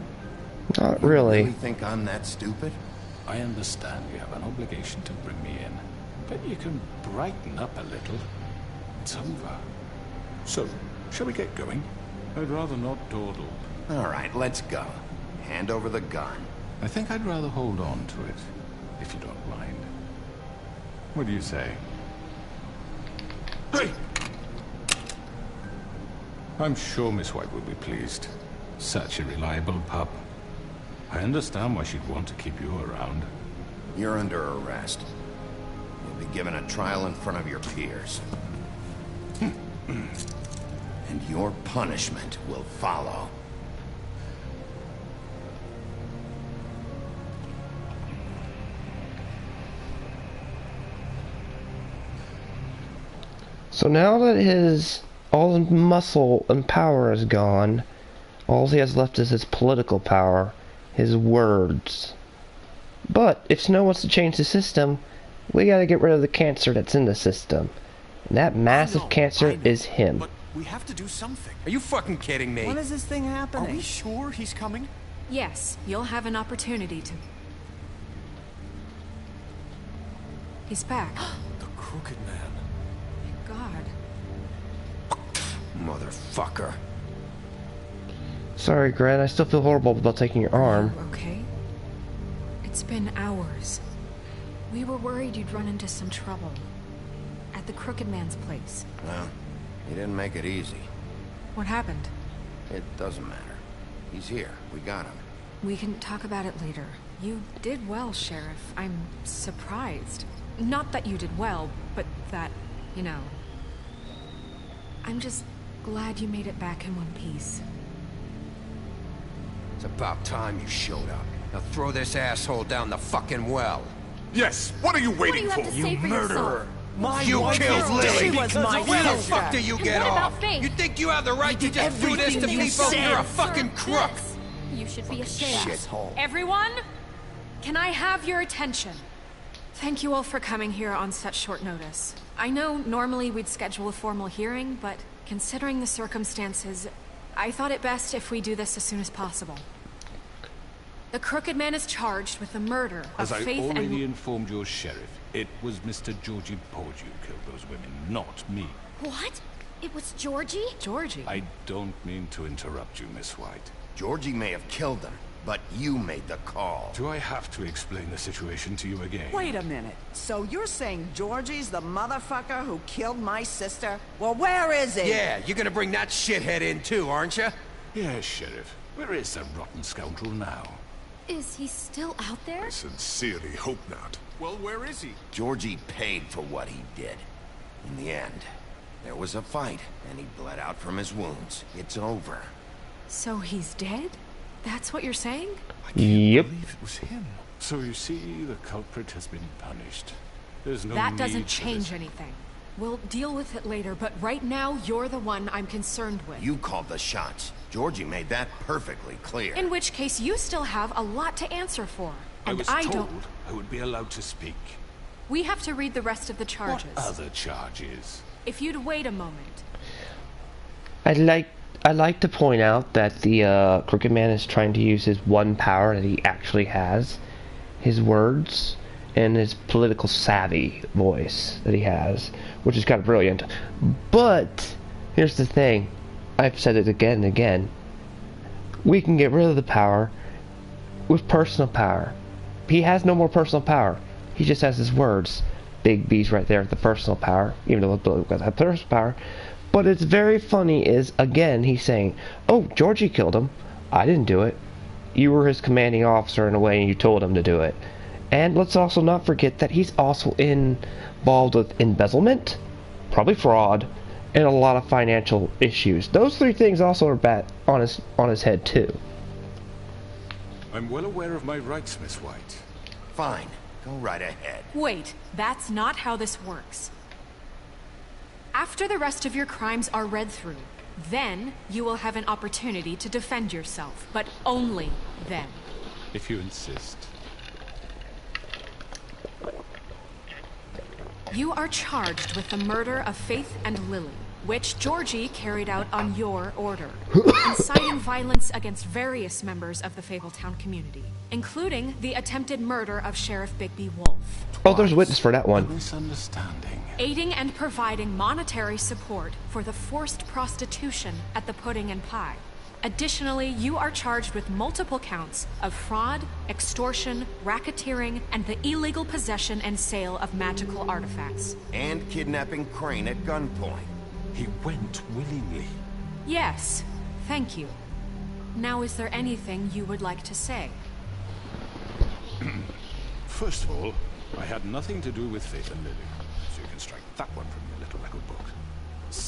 Not really. You really think I'm that stupid? I understand you have an obligation to bring me in, but you can brighten up a little. It's over. So, shall we get going? I'd rather not dawdle. All right, let's go. Hand over the gun. I think I'd rather hold on to it, if you don't mind. What do you say? I'm sure Miss White will be pleased. Such a reliable pup. I understand why she'd want to keep you around. You're under arrest. You'll be given a trial in front of your peers. And your punishment will follow. So now that all his muscle and power is gone, all he has left is his political power, his words. But if Snow wants to change the system, we gotta get rid of the cancer that's in the system. And that massive cancer is him. But we have to do something. Are you fucking kidding me? When is this thing happening? Are we sure he's coming? Yes, you'll have an opportunity to... He's back. The Crooked Man. God. Motherfucker. Sorry, Grant, I still feel horrible about taking your arm. Okay. It's been hours. We were worried you'd run into some trouble. At the Crooked Man's place. Well, he didn't make it easy. What happened? It doesn't matter. He's here. We got him. We can talk about it later. You did well, Sheriff. I'm surprised. Not that you did well, but that, you know... I'm just glad you made it back in one piece. It's about time you showed up. Now throw this asshole down the fucking well. Yes, what are you waiting What do you have to say for murderer! yourself? You killed Lily! She was my Where the sister. fuck do you get And what off? about Faith? You think you have the right to just do this to everything you people? said. You're a fucking crook! You should be ashamed. Shithole. Everyone, can I have your attention? Thank you all for coming here on such short notice. I know normally we'd schedule a formal hearing, but considering the circumstances, I thought it best if we do this as soon as possible. The Crooked Man is charged with the murder of As I Faith already and... informed your sheriff, it was Mr. Georgie Porge who killed those women, not me. What? It was Georgie? Georgie? I don't mean to interrupt you, Miss White. Georgie may have killed them, but you made the call. Do I have to explain the situation to you again? Wait a minute. So you're saying Georgie's the motherfucker who killed my sister? Well, where is he? Yeah, you're gonna bring that shithead in too, aren't you? Yes, Sheriff. Where is that rotten scoundrel now? Is he still out there? I sincerely hope not. Well, where is he? Georgie paid for what he did. In the end, there was a fight, and he bled out from his wounds. It's over. So he's dead? That's what you're saying? Yep. It was him. So you see, the culprit has been punished. There's no That need doesn't for change this. anything. We'll deal with it later, but right now, you're the one I'm concerned with. You called the shots. Georgie made that perfectly clear. In which case, you still have a lot to answer for. I And was I told don't... I would be allowed to speak. We have to read the rest of the charges. What other charges? If you'd wait a moment. I'd like to point out that the Crooked Man is trying to use his one power that he actually has, his words, and his political savvy voice that he has, which is kind of brilliant. But here's the thing, I've said it again and again, we can get rid of the power with personal power. He has no more personal power. He just has his words. Big B's right there, the personal power, even though Billy got that personal power. But it's very funny is, again, he's saying, oh, Georgie killed him. I didn't do it. You were his commanding officer in a way and you told him to do it. And let's also not forget that he's also involved with embezzlement, probably fraud, and a lot of financial issues. Those three things also are bad on his head too. I'm well aware of my rights, Miss White. Fine. Go right ahead. Wait, that's not how this works. After the rest of your crimes are read through, then you will have an opportunity to defend yourself, but only then. If you insist. You are charged with the murder of Faith and Lily, which Georgie carried out on your order, inciting violence against various members of the Fabletown community, including the attempted murder of Sheriff Bigby Wolf. Oh, there's a witness for that one. Misunderstanding. Aiding and providing monetary support for the forced prostitution at the Pudding and Pie. Additionally, you are charged with multiple counts of fraud, extortion, racketeering, and the illegal possession and sale of magical artifacts. And kidnapping Crane at gunpoint. He went willingly. Yes, thank you. Now, is there anything you would like to say? First of all, I had nothing to do with Faith and Lily, so you can strike that one from your little record book.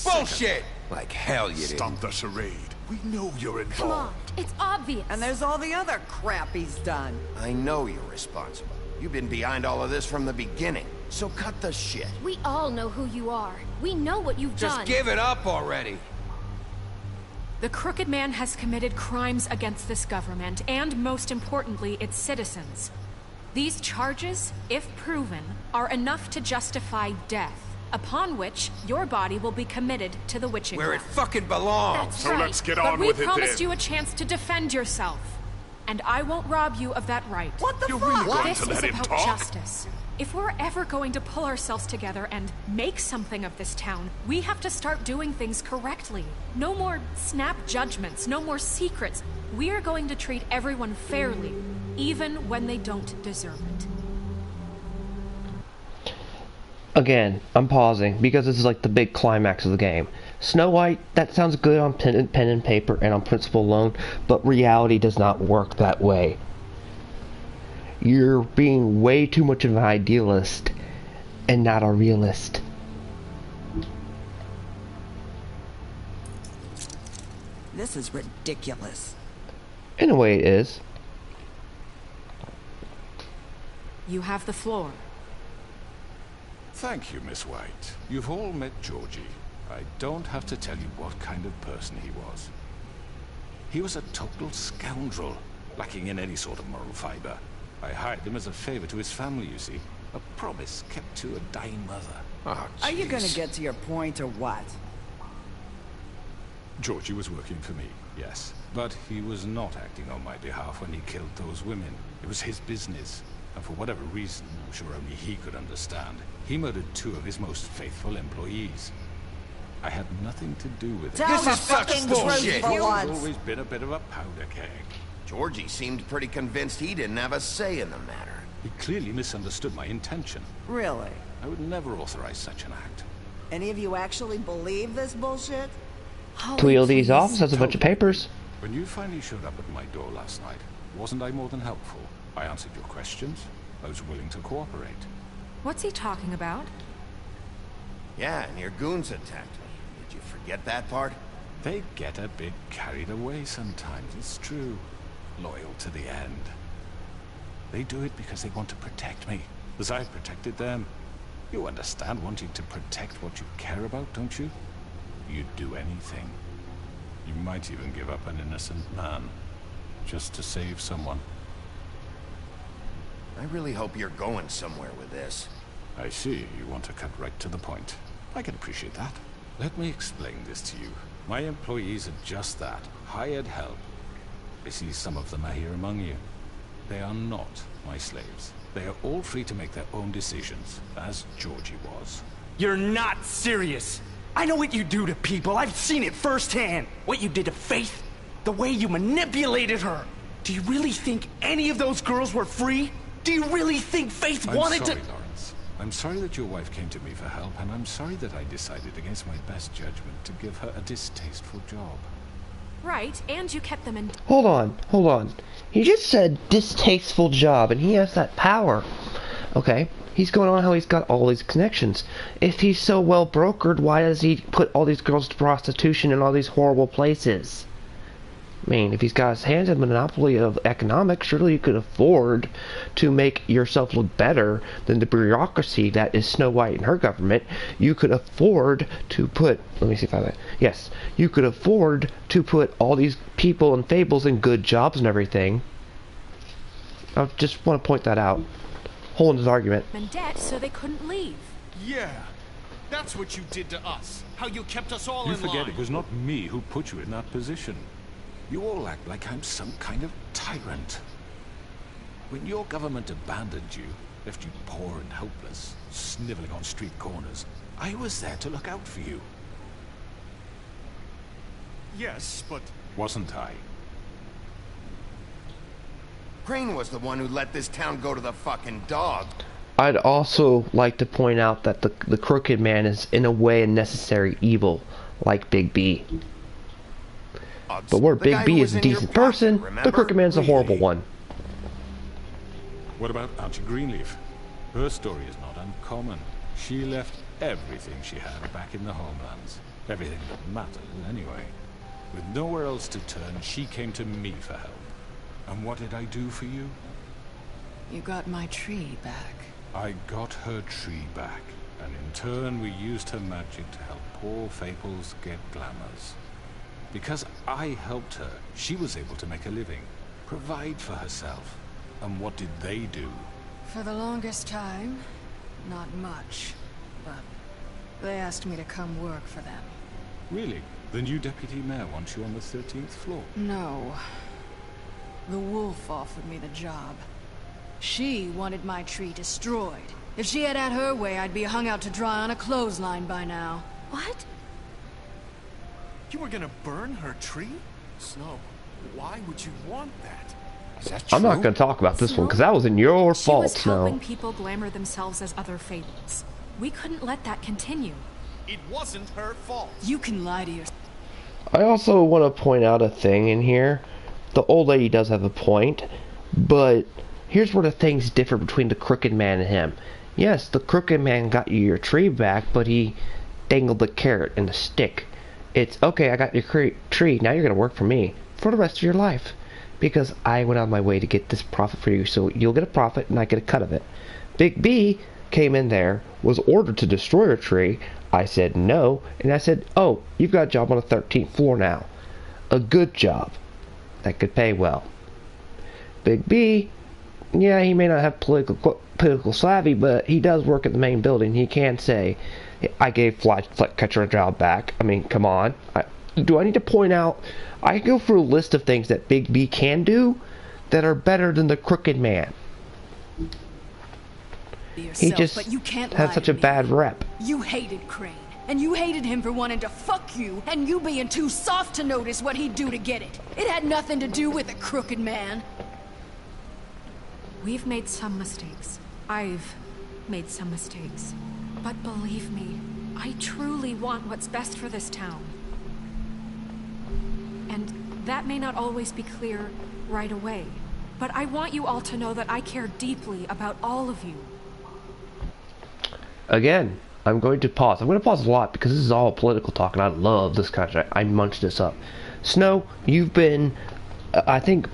Bullshit! Like hell you did. Stop the charade. We know you're involved. Come on, it's obvious. And there's all the other crap he's done. I know you're responsible. You've been behind all of this from the beginning, so cut the shit. We all know who you are. We know what you've done. Just give it up already. The Crooked Man has committed crimes against this government, and most importantly, its citizens. These charges, if proven, are enough to justify death, upon which your body will be committed to the witching Where it well. fucking belongs. That's So right. let's get But on we with it promised then. you a chance to defend yourself, and I won't rob you of that right. What the You're fuck? really going This to is let him about talk? justice. If we're ever going to pull ourselves together and make something of this town, we have to start doing things correctly. No more snap judgments, no more secrets. We are going to treat everyone fairly, even when they don't deserve it. Again, I'm pausing because this is like the big climax of the game. Snow White, that sounds good on pen and paper and on principle alone, but reality does not work that way. You're being way too much of an idealist and not a realist. This is ridiculous. In a way it is. You have the floor. Thank you, Miss White. You've all met Georgie. I don't have to tell you what kind of person he was. He was a total scoundrel, lacking in any sort of moral fiber. I hired him as a favor to his family, you see. A promise kept to a dying mother. Oh, Are you gonna get to your point or what? Georgie was working for me, yes. But he was not acting on my behalf when he killed those women. It was his business. And for whatever reason, I'm sure only he could understand, he murdered 2 of his most faithful employees. I had nothing to do with it. Tell the fucking truth for He's once. always been a bit of a powder keg. Georgie seemed pretty convinced he didn't have a say in the matter. He clearly misunderstood my intention. Really? I would never authorize such an act. Any of you actually believe this bullshit? Tweedledee's office has a bunch of papers. When you finally showed up at my door last night, wasn't I more than helpful? I answered your questions. I was willing to cooperate. What's he talking about? Yeah, and your goons attacked me. Did you forget that part? They get a bit carried away sometimes, it's true. Loyal to the end. They do it because they want to protect me, as I protected them. You understand wanting to protect what you care about, don't you? You'd do anything. You might even give up an innocent man, just to save someone. I really hope you're going somewhere with this. I see, you want to cut right to the point. I can appreciate that. Let me explain this to you. My employees are just that, hired help. I see some of them are here among you. They are not my slaves. They are all free to make their own decisions, as Georgie was. You're not serious. I know what you do to people. I've seen it firsthand. What you did to Faith, the way you manipulated her. Do you really think any of those girls were free? Do you really think Faith wanted I'm sorry, to... Lawrence. I'm sorry that your wife came to me for help, and I'm sorry that I decided against my best judgment to give her a distasteful job. Right, and you kept them in... Hold on. He just said distasteful job, and he has that power. Okay, he's going on how he's got all these connections. If he's so well brokered, why does he put all these girls to prostitution in all these horrible places? I mean, if he's got his hands in the monopoly of economics, surely you could afford to make yourself look better than the bureaucracy that is Snow White and her government. You could afford to put... Let me see if I have that. Yes. You could afford to put all these people and fables in good jobs and everything. I just want to point that out. Holding his argument. in debt so they couldn't leave. Yeah, that's what you did to us. How you kept us all You in forget line. it was not me who put you in that position. You all act like I'm some kind of tyrant. When your government abandoned you, left you poor and helpless, sniveling on street corners, I was there to look out for you. Yes, but wasn't I? Crane was the one who let this town go to the fucking dog. I'd also like to point out that the Crooked Man is in a way a necessary evil, like Big B. But where Big B is a decent person, the Crooked Man's a horrible one. What about Auntie Greenleaf? Her story is not uncommon. She left everything she had back in the homelands. Everything that mattered, anyway. With nowhere else to turn, she came to me for help. And what did I do for you? You got my tree back. I got her tree back, and in turn we used her magic to help poor Faples get glamours. Because I helped her, she was able to make a living, provide for herself. And what did they do? For the longest time, not much. But they asked me to come work for them. Really? The new deputy mayor wants you on the 13th floor? No. The wolf offered me the job. She wanted my tree destroyed. If she had her way, I'd be hung out to dry on a clothesline by now. What? You were gonna burn her tree? Snow, why would you want that? Is that I'm not going to talk about this one because that wasn't your fault, She was helping Snow. people glamour themselves as other Fables. We couldn't let that continue. It wasn't her fault. You can lie to yourself. I also want to point out a thing in here. The old lady does have a point, but here's where the thing's differ between the Crooked Man and him. Yes, the Crooked Man got you your tree back, but he dangled the carrot and the stick. It's, okay, I got your tree, now you're going to work for me for the rest of your life. Because I went out of my way to get this profit for you, so you'll get a profit and I get a cut of it. Big B came in there, was ordered to destroy her tree. I said no, and I said, oh, you've got a job on the 13th floor now. A good job. That could pay well. Big B, yeah, he may not have political savvy, but he does work at the main building. He can say, I gave Flycatcher a job back. I mean, come on. Do I need to point out? I can go through a list of things that Big B can do that are better than the Crooked Man. He just but you can't has lie such to a me. bad rep. You hated Crane, and you hated him for wanting to fuck you, and you being too soft to notice what he'd do to get it. It had nothing to do with the Crooked Man. We've made some mistakes. I've made some mistakes. But believe me, I truly want what's best for this town. And that may not always be clear right away. But I want you all to know that I care deeply about all of you. Again, I'm going to pause. I'm going to pause a lot because this is all political talk and I love this kind of shit. I munched this up. Snow, you've been... I think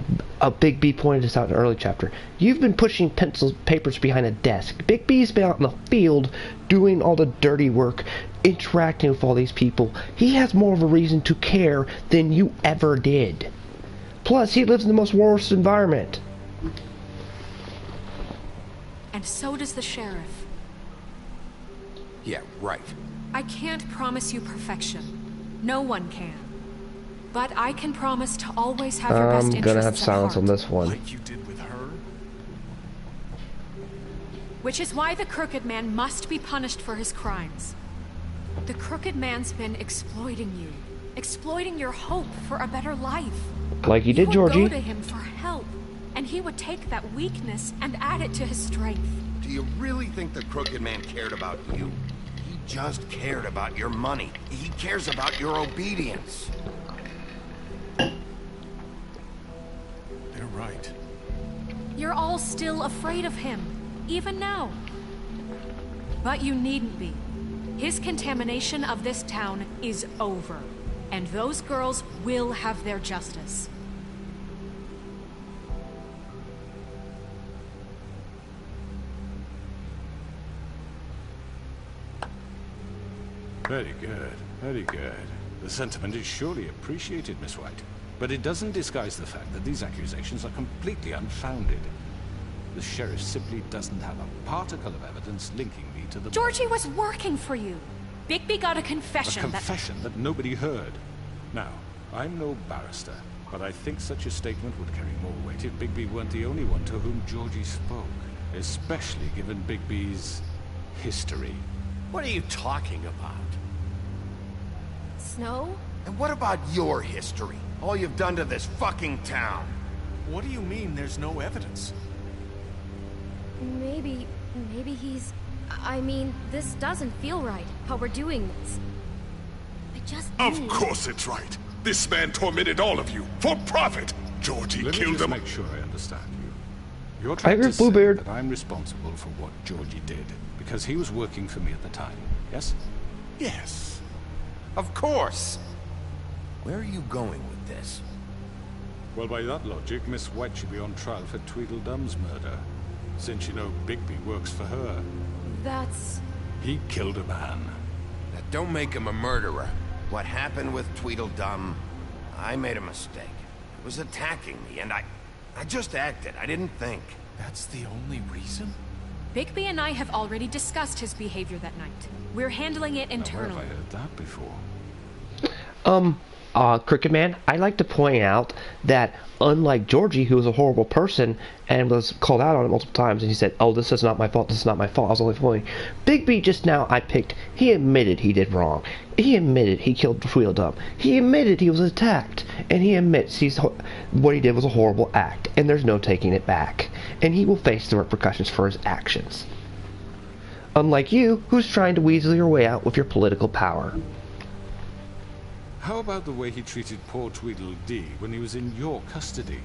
Big B pointed this out in an early chapter. You've been pushing papers behind a desk. Big B's been out in the field doing all the dirty work, interacting with all these people. He has more of a reason to care than you ever did. Plus, he lives in the most worst environment. And so does the sheriff. Yeah, right. I can't promise you perfection. No one can. But I can promise to always have your best I'm interests gonna have at silence heart. on this one. Like you did with her? Which is why the Crooked Man must be punished for his crimes. The Crooked Man's been exploiting you. Exploiting your hope for a better life. Like you did, would Georgie. go to him for help, and he would take that weakness and add it to his strength. Do you really think the Crooked Man cared about you? He just cared about your money. He cares about your obedience. They're right. You're all still afraid of him, even now. But you needn't be. His contamination of this town is over, and those girls will have their justice. Very good, very good. The sentiment is surely appreciated, Miss White. But it doesn't disguise the fact that these accusations are completely unfounded. The sheriff simply doesn't have a particle of evidence linking me to the... Georgie was working for you. Bigby got a confession. A confession that nobody heard. Now, I'm no barrister, but I think such a statement would carry more weight if Bigby weren't the only one to whom Georgie spoke. Especially given Bigby's history. What are you talking about? Snow, And what about your history? All you've done to this fucking town? What do you mean there's no evidence? Maybe he's... I mean, this doesn't feel right, how we're doing this. I just Of course it's right. This man tormented all of you, for profit. Georgie Let me killed just him. make sure I understand you. You're I trying agree to with say Bluebeard. that I'm responsible for what Georgie did, because he was working for me at the time, yes? Yes. Of course. Where are you going with this? Well, by that logic, Miss White should be on trial for Tweedledum's murder, since you know Bigby works for her. That's... He killed a man. Now, don't make him a murderer. What happened with Tweedledum, I made a mistake. He was attacking me, and I just acted. I didn't think. That's the only reason? Bigby and I have already discussed his behavior that night. We're handling it Now, where internally. have I heard that before? Cricket Man, I'd like to point out that unlike Georgie, who was a horrible person and was called out on it multiple times, and he said, "Oh, this is not my fault, this is not my fault, I was only fooling." Bigby just now I picked, he admitted he did wrong. He admitted he killed Tweedledum. He admitted he was attacked. And he admits what he did was a horrible act, and there's no taking it back. And he will face the repercussions for his actions. Unlike you, who's trying to weasel your way out with your political power. How about the way he treated poor Tweedledee when he was in your custody?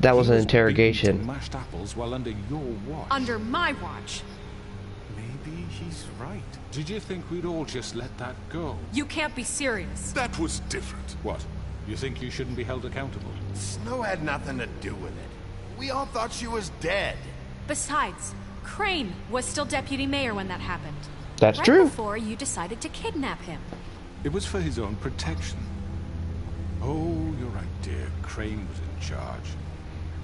That was an beaten interrogation. to mashed apples while under your watch. Under my watch. Maybe he's right. Did you think we'd all just let that go? You can't be serious. That was different. What? You think you shouldn't be held accountable? Snow had nothing to do with it. We all thought she was dead. Besides, Crane was still deputy mayor when that happened. That's right true. Before you decided to kidnap him. It was for his own protection. Oh, you're right, dear. Crane was in charge.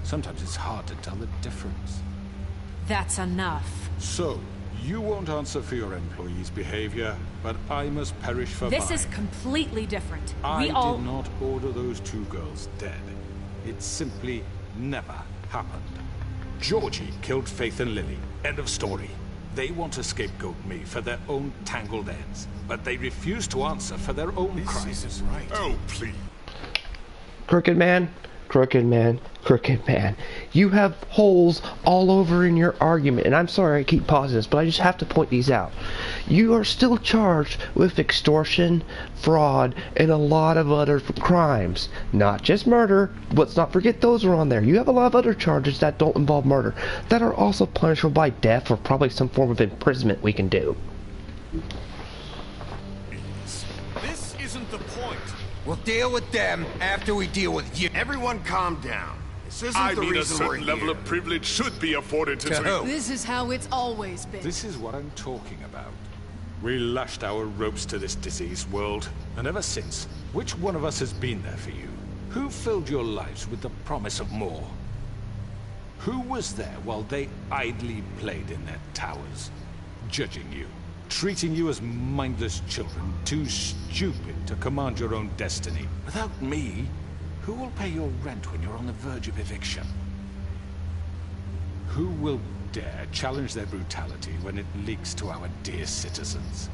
Sometimes it's hard to tell the difference. That's enough. So, you won't answer for your employees' behavior, but I must perish for mine. This is completely different. I We all... did not order those two girls dead. It simply never happened. Georgie killed Faith and Lily. End of story. They want to scapegoat me for their own tangled ends, but they refuse to answer for their own crimes. This is right. Oh, please. Crooked Man, Crooked Man, Crooked Man. You have holes all over in your argument, and I'm sorry I keep pausing this, but I just have to point these out. You are still charged with extortion, fraud, and a lot of other crimes. Not just murder. Let's not forget those are on there. You have a lot of other charges that don't involve murder, that are also punishable by death or probably some form of imprisonment we can do. This isn't the point. We'll deal with them after we deal with you. Everyone calm down. This isn't I the mean, a reason we're certain level here. of privilege should be afforded to who? This is how it's always been. This is what I'm talking about. We lashed our ropes to this diseased world, and ever since, which one of us has been there for you? Who filled your lives with the promise of more? Who was there while they idly played in their towers, judging you, treating you as mindless children, too stupid to command your own destiny? Without me, who will pay your rent when you're on the verge of eviction? Who will dare challenge their brutality when it leaks to our dear citizens?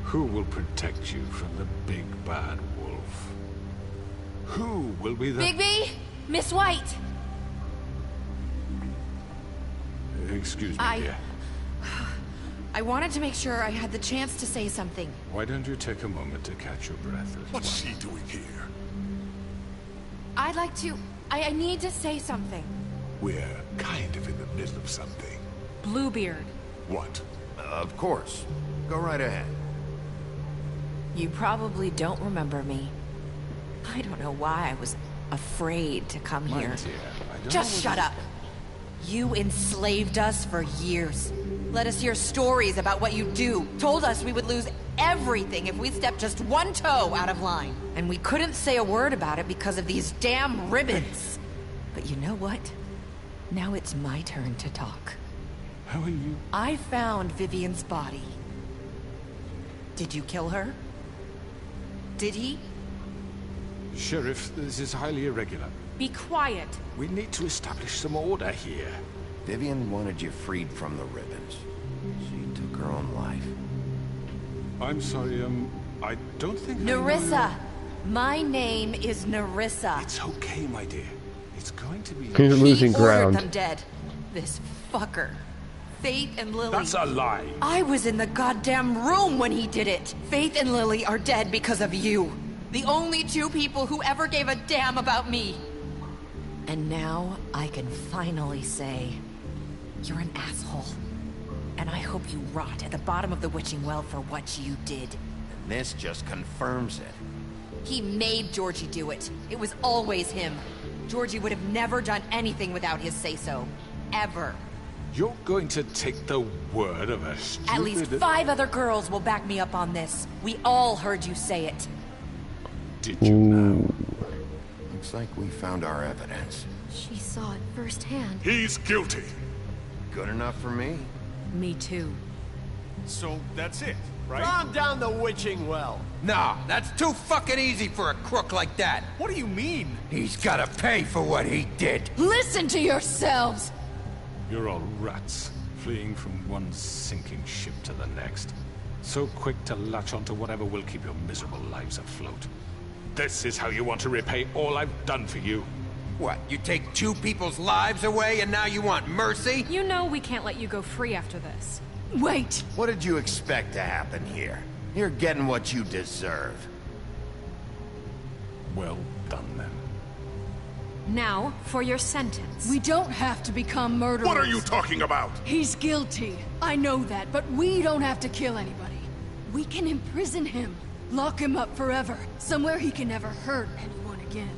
Who will protect you from the big bad wolf? Who will be the... Bigby! Miss White! Excuse me, dear. I wanted to make sure I had the chance to say something. Why don't you take a moment to catch your breath? What's she doing here? I'd like to... I need to say something. We're kind of in the middle of something. Bluebeard. What? Of course. Go right ahead. You probably don't remember me. I don't know why I was afraid to come My here. dear, I don't Just know shut up. You enslaved us for years. Let us hear stories about what you do. Told us we would lose everything if we stepped just one toe out of line. And we couldn't say a word about it because of these damn ribbons. But you know what? Now it's my turn to talk. How are you? I found Vivian's body. Did you kill her? Did he? Sheriff, this is highly irregular. Be quiet. We need to establish some order here. Vivian wanted you freed from the ribbons. She took her own life. I'm sorry, I don't think Nerissa! My name is Nerissa. It's okay, my dear. It's going to be... You're losing ground. He ordered them dead. This fucker. Faith and Lily... That's a lie. I was in the goddamn room when he did it. Faith and Lily are dead because of you. The only two people who ever gave a damn about me. And now I can finally say, you're an asshole. And I hope you rot at the bottom of the witching well for what you did. And this just confirms it. He made Georgie do it. It was always him. Georgie would have never done anything without his say-so. Ever. You're going to take the word of a stupid... At least 5 other girls will back me up on this. We all heard you say it. Did you now? Looks like we found our evidence. She saw it firsthand. He's guilty. Good enough for me. Me too. So that's it, right? Calm down the witching well. Nah, that's too fucking easy for a crook like that. What do you mean? He's gotta pay for what he did. Listen to yourselves! You're all rats, fleeing from one sinking ship to the next. So quick to latch onto whatever will keep your miserable lives afloat. This is how you want to repay all I've done for you. What, you take 2 people's lives away and now you want mercy? You know we can't let you go free after this. Wait! What did you expect to happen here? You're getting what you deserve. Well done, then. Now, for your sentence. We don't have to become murderers. What are you talking about? He's guilty. I know that, but we don't have to kill anybody. We can imprison him. Lock him up forever. Somewhere he can never hurt anyone again.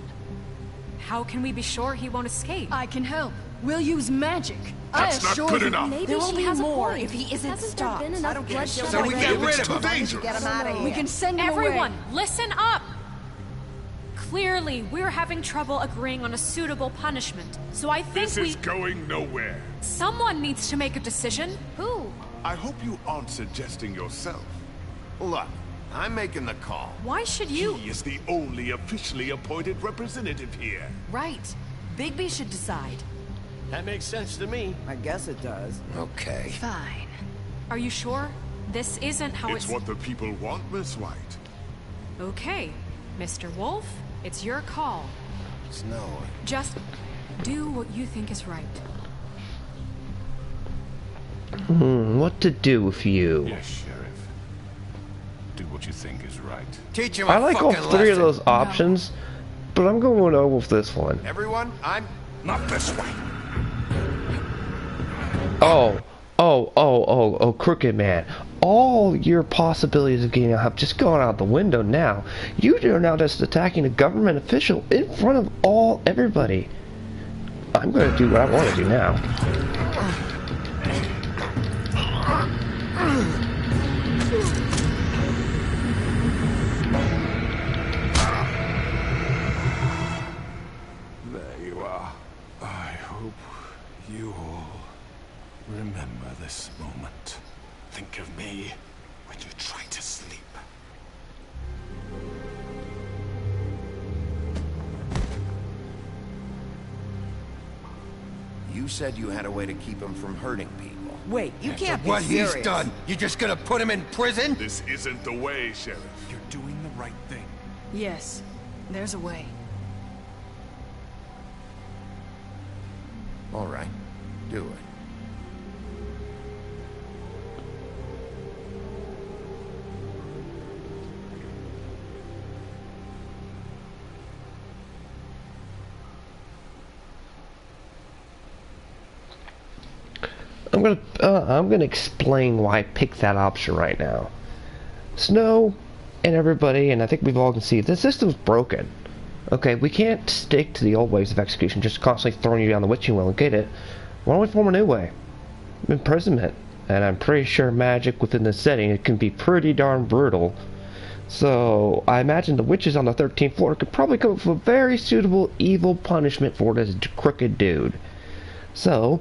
How can we be sure he won't escape? I can help. We'll use magic. That's not good enough. There will be more if he isn't stopped. I don't get So we get rid of him. Dangerous. Get him out of here. We can send him Everyone, away. listen up! Clearly, we're having trouble agreeing on a suitable punishment. So I think This is going nowhere. someone needs to make a decision. Who? I hope you aren't suggesting yourself. Look, I'm making the call. Why should you? He is the only officially appointed representative here. Right. Bigby should decide. That makes sense to me. I guess it does. Okay. Fine. Are you sure? This isn't how It's what the people want, Miss White. Okay, Mr. Wolf, it's your call. Snow. Just do what you think is right. What to do with you? Yes, Sheriff. Do what you think is right. Teach him a I like all fucking 3 lesson. of those options, but I'm going over with this one. Everyone, I'm... Not this way. Oh, Crooked Man. All your possibilities of getting out have just gone out the window now. You are now just attacking a government official in front of everybody. I'm going to do what I want to do now. There you are. I hope you all remember this moment. Think of me when you try to sleep. You said you had a way to keep him from hurting people. Wait, you can't be What serious. he's done, you just gonna put him in prison? This isn't the way, Sheriff. You're doing the right thing. Yes, there's a way. All right, do it. I'm gonna explain why I picked that option right now. Snow and everybody, and I think we've all conceded, the system's broken. Okay, we can't stick to the old ways of execution, just constantly throwing you down the witching well and get it. Why don't we form a new way? Imprisonment. And I'm pretty sure magic within this setting, it can be pretty darn brutal. So, I imagine the witches on the 13th floor could probably come up with a very suitable evil punishment for this crooked dude. So,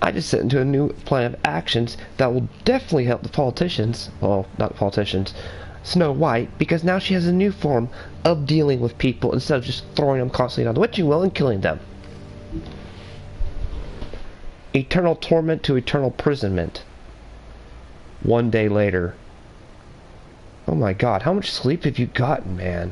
I just set into a new plan of actions that will definitely help the politicians, well, not the politicians, Snow White, because now she has a new form of dealing with people instead of just throwing them constantly down the witching well and killing them. Eternal torment to eternal imprisonment. 1 day later. Oh my god, how much sleep have you gotten, man?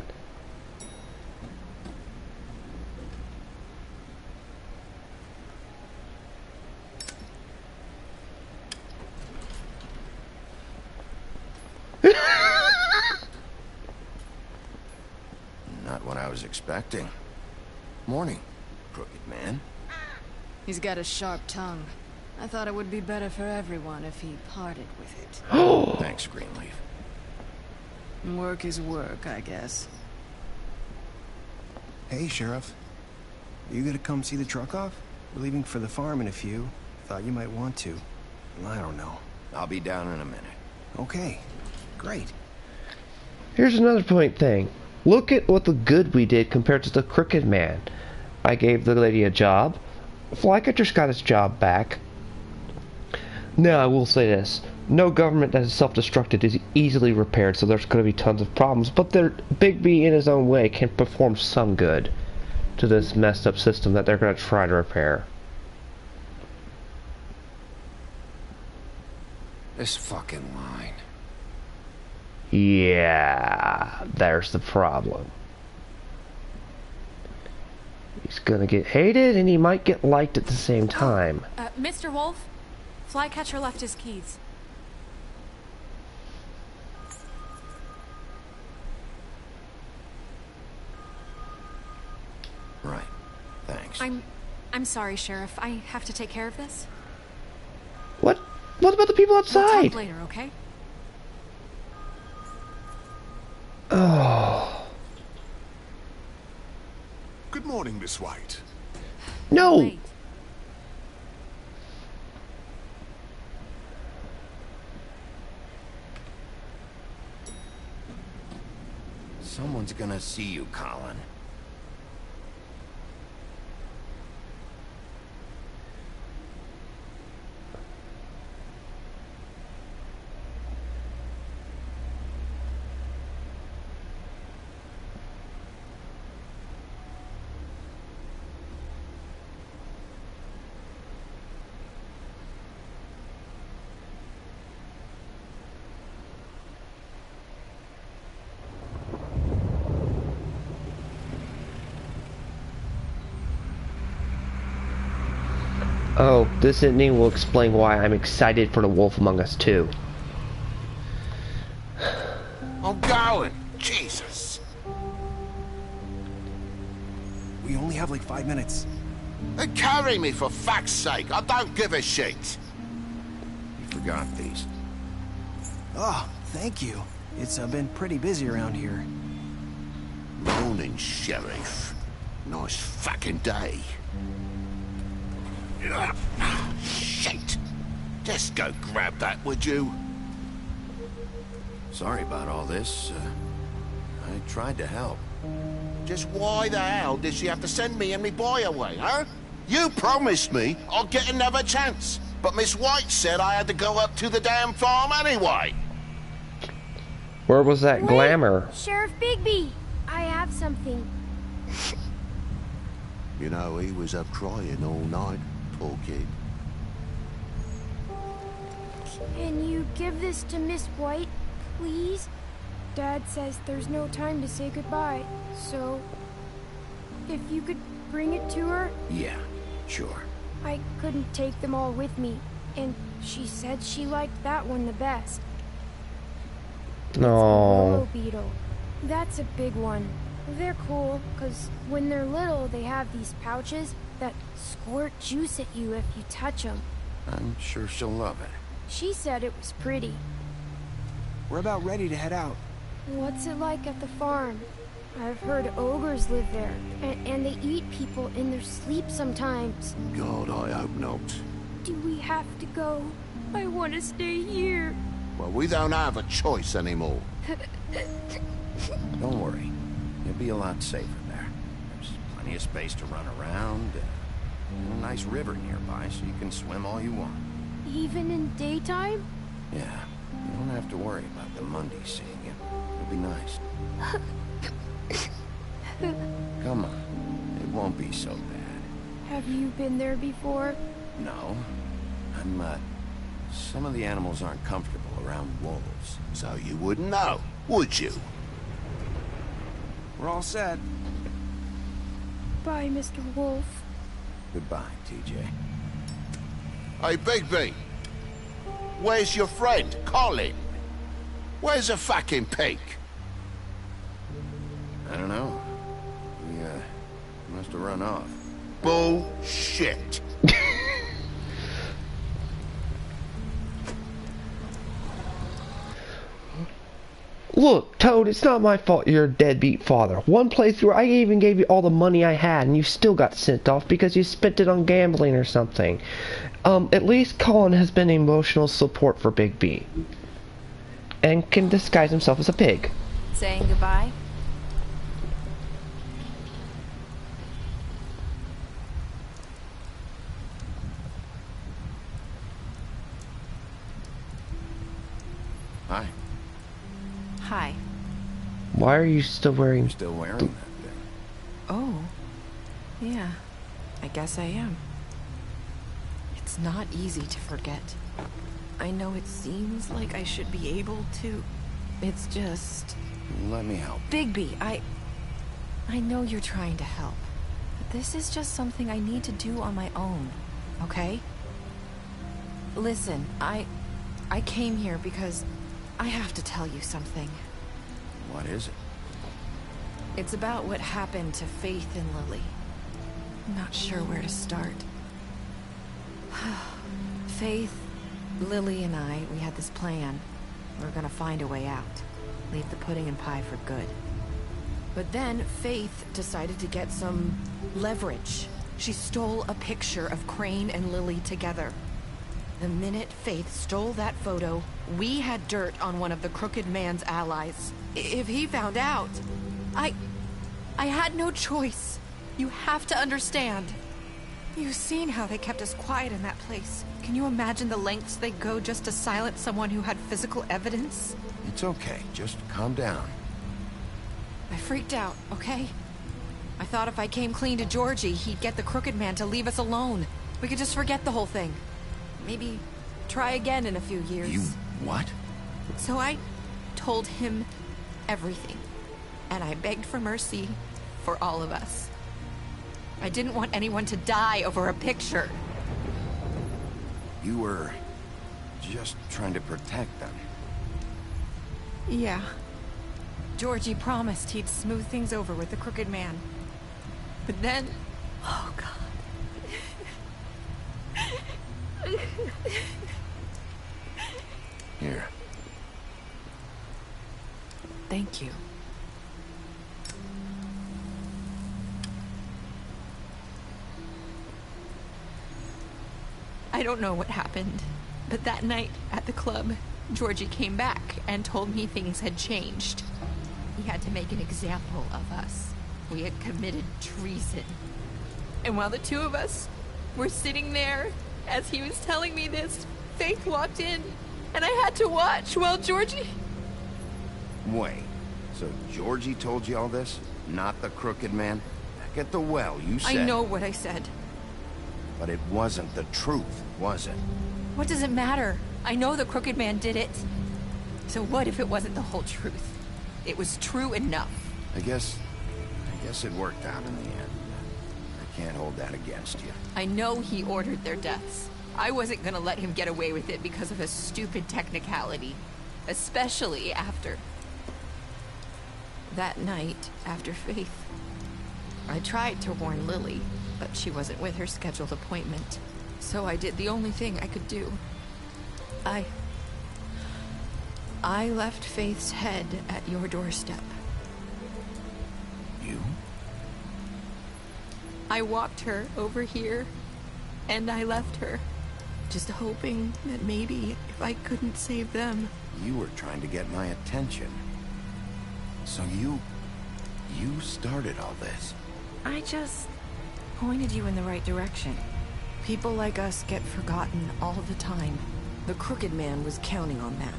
I was expecting. Morning, Crooked Man. He's got a sharp tongue. I thought it would be better for everyone if he parted with it. Thanks, Greenleaf. Work is work, I guess. Hey, Sheriff. Are you gonna come see the truck off? We're leaving for the farm in a few. Thought you might want to. I don't know. I'll be down in a minute. Okay. Great. Here's another point thing. Look at what the good we did compared to the Crooked Man. I gave the lady a job. Flycatcher's got his job back. Now, I will say this. No government that is self-destructed is easily repaired, so there's going to be tons of problems, but Bigby, in his own way, can perform some good to this messed up system that they're going to try to repair. This fucking line. Yeah, there's the problem. He's gonna get hated, and he might get liked at the same time. Mr. Wolf, Flycatcher left his keys. Right. Thanks. I'm sorry, Sheriff. I have to take care of this. What? What about the people outside? We'll talk later, okay? Oh. Good morning, Miss White. No! Late. Someone's gonna see you, Colin. Oh, this ending will explain why I'm excited for The Wolf Among Us 2. I'm going. Jesus. We only have like 5 minutes. Then carry me for fuck's sake. I don't give a shit. You forgot these. Oh, thank you. It's been pretty busy around here. Morning, Sheriff. Nice fucking day. Shit. Just go grab that, would you? Sorry about all this. I tried to help. Just why the hell did she have to send me and me boy away, huh? You promised me I'd get another chance, but Miss White said I had to go up to the damn farm anyway. Where was that Wait, glamour? Sheriff Bigby, I have something. You know, he was up crying all night, poor kid. Can you give this to Miss White, please? Dad says there's no time to say goodbye, so if you could bring it to her? Yeah, sure. I couldn't take them all with me, and she said she liked that one the best. No. Beetle. That's a big one. They're cool, because when they're little, they have these pouches that squirt juice at you if you touch them. I'm sure she'll love it. She said it was pretty. We're about ready to head out. What's it like at the farm? I've heard ogres live there, and they eat people in their sleep sometimes. God, I hope not. Do we have to go? I want to stay here. Well, we don't have a choice anymore. Don't worry. You'll be a lot safer there. There's plenty of space to run around. And a nice river nearby, so you can swim all you want. Even in daytime? Yeah. You don't have to worry about the Mundies seeing you. It'll be nice. Come on. It won't be so bad. Have you been there before? No. Some of the animals aren't comfortable around wolves. So you wouldn't know, would you? We're all set. Bye, Mr. Wolf. Goodbye, TJ. Hey, Bigby. Where's your friend, Colin? Where's the fucking pig? I don't know. Must have run off. Bullshit. Look, Toad, it's not my fault you're a deadbeat father. One playthrough, I even gave you all the money I had, and you still got sent off because you spent it on gambling or something. At least Colin has been emotional support for Big B. And can disguise himself as a pig. Saying goodbye? Hi. Hi. Why are you still wearing... You're still wearing that thing. Oh. Yeah. I guess I am. It's not easy to forget. I know it seems like I should be able to. It's just... Let me help. Bigby, I know you're trying to help. But this is just something I need to do on my own, okay? Listen, I came here because I have to tell you something. What is it? It's about what happened to Faith and Lily. I'm not sure where to start. Faith, Lily and I, we had this plan. We were gonna find a way out. Leave the pudding and pie for good. But then Faith decided to get some leverage. She stole a picture of Crane and Lily together. The minute Faith stole that photo, we had dirt on one of the Crooked Man's allies. If he found out, I had no choice. You have to understand. You've seen how they kept us quiet in that place. Can you imagine the lengths they go just to silence someone who had physical evidence? It's okay. Just calm down. I freaked out, okay? I thought if I came clean to Georgie, he'd get the Crooked Man to leave us alone. We could just forget the whole thing. Maybe try again in a few years. You what? So I told him everything. And I begged for mercy for all of us. I didn't want anyone to die over a picture. You were just trying to protect them. Yeah. Georgie promised he'd smooth things over with the Crooked Man. But then... Oh, God. Here. Thank you. I don't know what happened, but that night at the club, Georgie came back and told me things had changed. He had to make an example of us. We had committed treason. And while the two of us were sitting there, as he was telling me this, Faith walked in, and I had to watch while Georgie... Wait, so Georgie told you all this? Not the Crooked Man? Back at the well, you said... I know what I said. But it wasn't the truth, was it? What does it matter? I know the Crooked Man did it. So what if it wasn't the whole truth? It was true enough. I guess it worked out in the end. I can't hold that against you. I know he ordered their deaths. I wasn't gonna let him get away with it because of a stupid technicality. Especially after... that night, after Faith. I tried to warn Lily, but she wasn't with her scheduled appointment. So I did the only thing I could do. I left Faith's head at your doorstep. You? I walked her over here, and I left her. Just hoping that maybe if I couldn't save them... You were trying to get my attention. So you started all this. I just pointed you in the right direction. People like us get forgotten all the time. The Crooked Man was counting on that.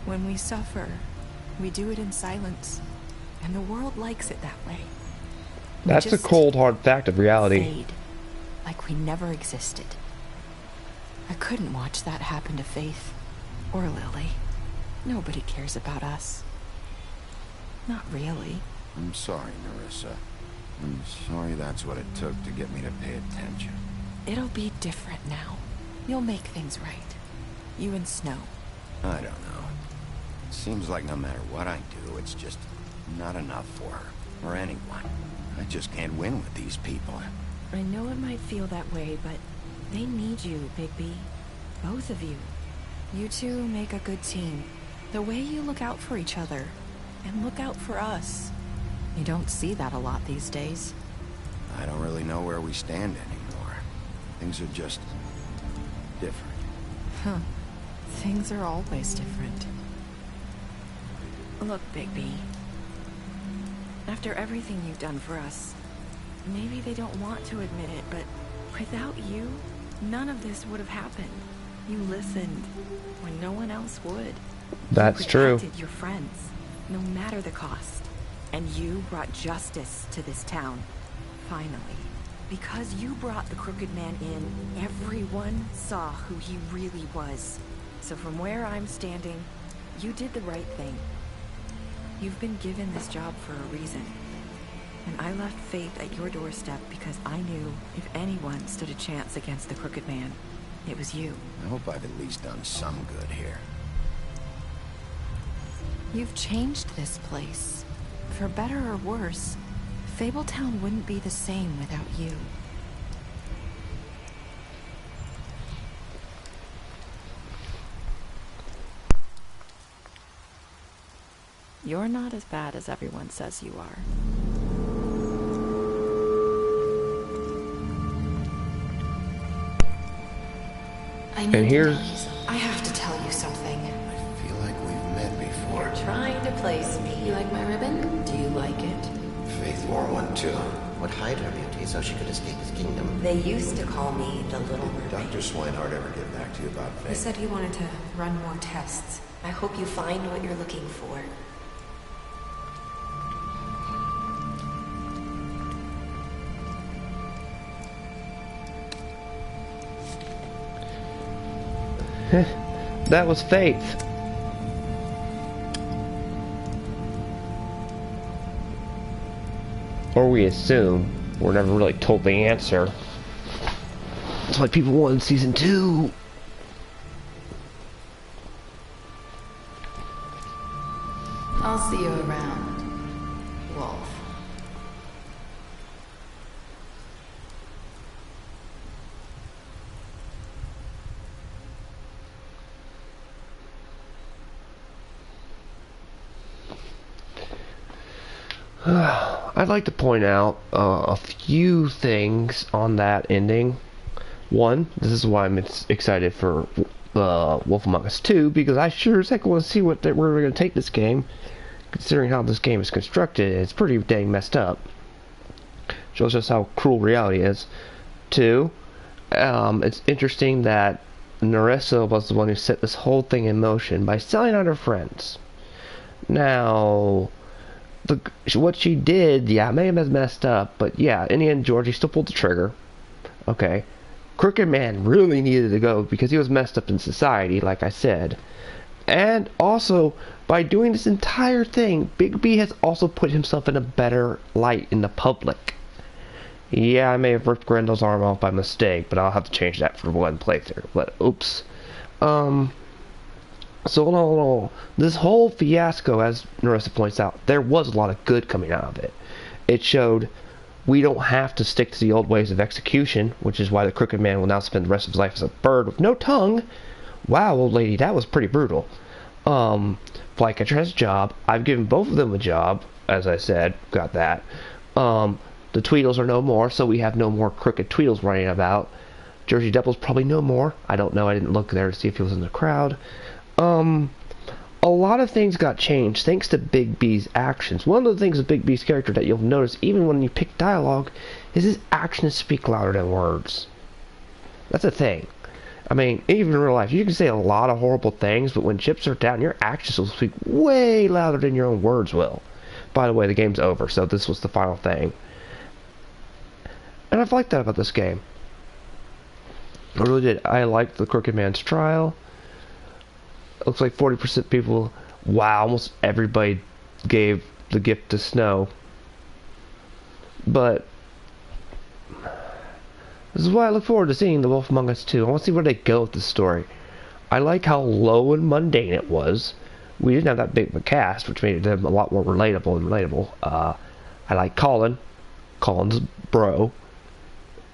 When we suffer, we do it in silence. And the world likes it that way. That's a cold, hard fact of reality. Fade, like we never existed. I couldn't watch that happen to Faith. Or Lily. Nobody cares about us. Not really. I'm sorry, Nerissa. I'm sorry that's what it took to get me to pay attention. It'll be different now. You'll make things right. You and Snow. I don't know. It seems like no matter what I do, it's just not enough for her. Or anyone. I just can't win with these people. I know it might feel that way, but they need you, Bigby. Both of you. You two make a good team. The way you look out for each other, and look out for us. You don't see that a lot these days. I don't really know where we stand anymore. Things are just different. Huh. Things are always different. Look, Bigby. After everything you've done for us, maybe they don't want to admit it, but without you, none of this would have happened. You listened when no one else would. That's true. You protected your friends, no matter the cost. And you brought justice to this town. Finally. Because you brought the Crooked Man in, everyone saw who he really was. So from where I'm standing, you did the right thing. You've been given this job for a reason. And I left Faith at your doorstep because I knew if anyone stood a chance against the Crooked Man, it was you. I hope I've at least done some good here. You've changed this place. For better or worse, Fabletown wouldn't be the same without you. You're not as bad as everyone says you are. And here's... I have to tell you something. I feel like we've met before. You're trying to place me. You like my ribbon? Do you like it? Faith wore one too. Would hide her beauty so she could escape his kingdom. They used to call me the Little Mermaid. Dr. Swinehart ever get back to you about Faith? He said he wanted to run more tests. I hope you find what you're looking for. That was Faith. Or we assume. We're never really told the answer. That's why people wanted season 2. I'll see you around, Wolf. I'd like to point out a few things on that ending. One, this is why I'm excited for Wolf Among Us 2, because I sure as heck want to see where we're going to take this game. Considering how this game is constructed, it's pretty dang messed up. Shows us how cruel reality is. Two, it's interesting that Nerissa was the one who set this whole thing in motion by selling out her friends. Now... what she did, yeah, it may have been messed up, but yeah, in the end, Georgie still pulled the trigger. Okay. Crooked Man really needed to go because he was messed up in society, like I said. And also, by doing this entire thing, Big B has also put himself in a better light in the public. Yeah, I may have ripped Grendel's arm off by mistake, but I'll have to change that for one playthrough. But, oops. So, no, this whole fiasco, as Nerissa points out, there was a lot of good coming out of it. It showed we don't have to stick to the old ways of execution, which is why the Crooked Man will now spend the rest of his life as a bird with no tongue. Wow, old lady, that was pretty brutal. Flycatcher has a job. I've given both of them a job, as I said, got that. The Tweedles are no more, so we have no more crooked Tweedles running about. Jersey Devil's probably no more. I don't know, I didn't look there to see if he was in the crowd. A lot of things got changed thanks to Big B's actions. One of the things with Big B's character that you'll notice even when you pick dialogue is his actions speak louder than words. That's a thing. I mean, even in real life, you can say a lot of horrible things, but when chips are down, your actions will speak way louder than your own words will. By the way, the game's over, so this was the final thing. And I've liked that about this game. I really did. I liked the Crooked Man's trial. It looks like 40% people, wow, almost everybody gave the gift to Snow. But this is why I look forward to seeing The Wolf Among Us 2. I want to see where they go with the story. I like how low and mundane it was. We didn't have that big of a cast, which made them a lot more relatable and relatable. I like Colin. Colin's bro,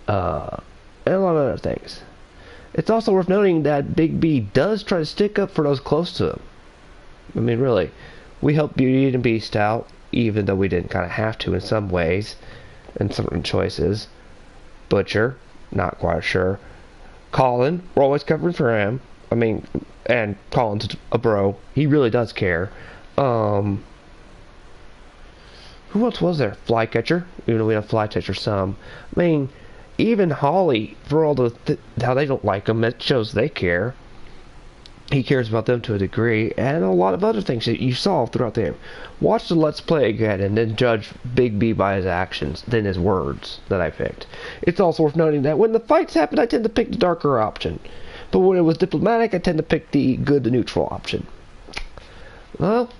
and a lot of other things. It's also worth noting that Big B does try to stick up for those close to him. I mean, really, we helped Beauty and the Beast out, even though we didn't kind of have to in some ways, in certain choices. Butcher, not quite sure. Colin, we're always covering for him. I mean, and Colin's a bro. He really does care. Who else was there? Flycatcher, even though we have Flycatcher some. I mean, even Holly, for all the how they don't like him, it shows they care. He cares about them to a degree, and a lot of other things that you saw throughout the game. Watch the Let's Play again, and then judge Big B by his actions, then his words that I picked. It's also worth noting that when the fights happen, I tend to pick the darker option. But when it was diplomatic, I tend to pick the good, the neutral option. Well...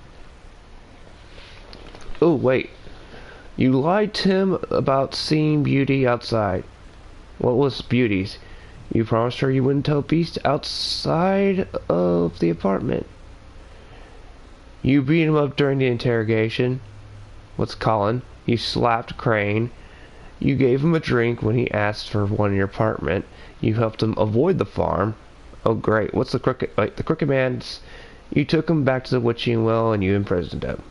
Oh, wait. You lied to him about seeing Beauty outside. What was Beauty's? You promised her you wouldn't tell Beast outside of the apartment. You beat him up during the interrogation. What's Colin? You slapped Crane. You gave him a drink when he asked for one in your apartment. You helped him avoid the farm. Oh great, what's the Crooked... Wait, the Crooked Man's... You took him back to the witching well and you imprisoned him.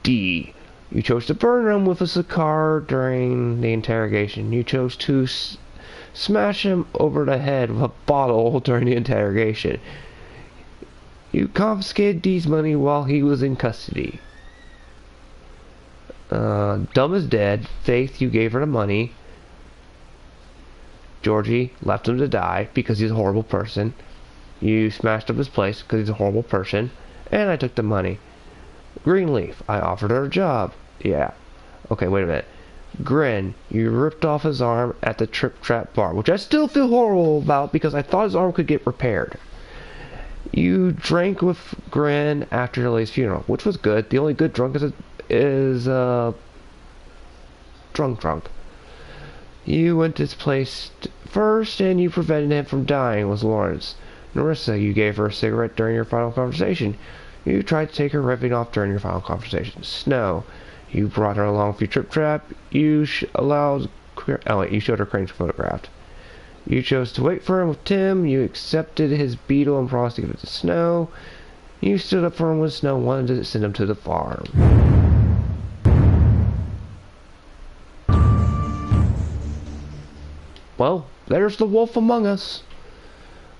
D. You chose to burn him with a cigar during the interrogation. You chose to smash him over the head with a bottle during the interrogation. You confiscated D's money while he was in custody. Dumb is dead. Faith, you gave her the money. Georgie left him to die because he's a horrible person. You smashed up his place because he's a horrible person. And I took the money. Greenleaf, I offered her a job. Yeah. Okay, wait a minute. Grin, you ripped off his arm at the Trip Trap bar, which I still feel horrible about because I thought his arm could get repaired. You drank with Grin after Lily's funeral, which was good. The only good drunk is drunk. You went to his place first, and you prevented him from dying, was Lawrence. Narissa, you gave her a cigarette during your final conversation. You tried to take her ripping off during your final conversation. Snow, you brought her along for your Trip Trap. You you showed her Crane's photograph. You chose to wait for him with Tim. You accepted his beetle and promised to give it to Snow. You stood up for him when Snow wanted to send him to the farm. Well, there's the Wolf Among Us.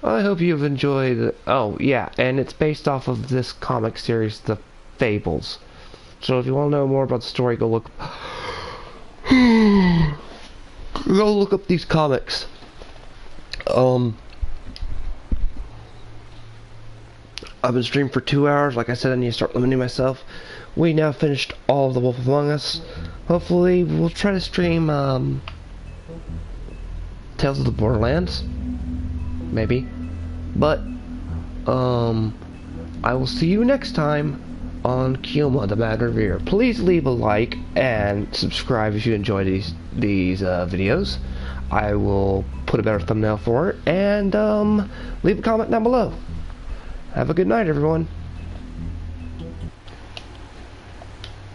I hope you've enjoyed... Oh, yeah, and it's based off of this comic series, The Fables. So if you want to know more about the story, go look... Go look up these comics. I've been streaming for 2 hours. Like I said, I need to start limiting myself. We now finished all of The Wolf Among Us. Hopefully, we'll try to stream, Tales of the Borderlands. Maybe. But, I will see you next time on Kyoma the Mad Revere. Please leave a like and subscribe if you enjoy these videos. I will put a better thumbnail for it, and leave a comment down below. Have a good night, everyone.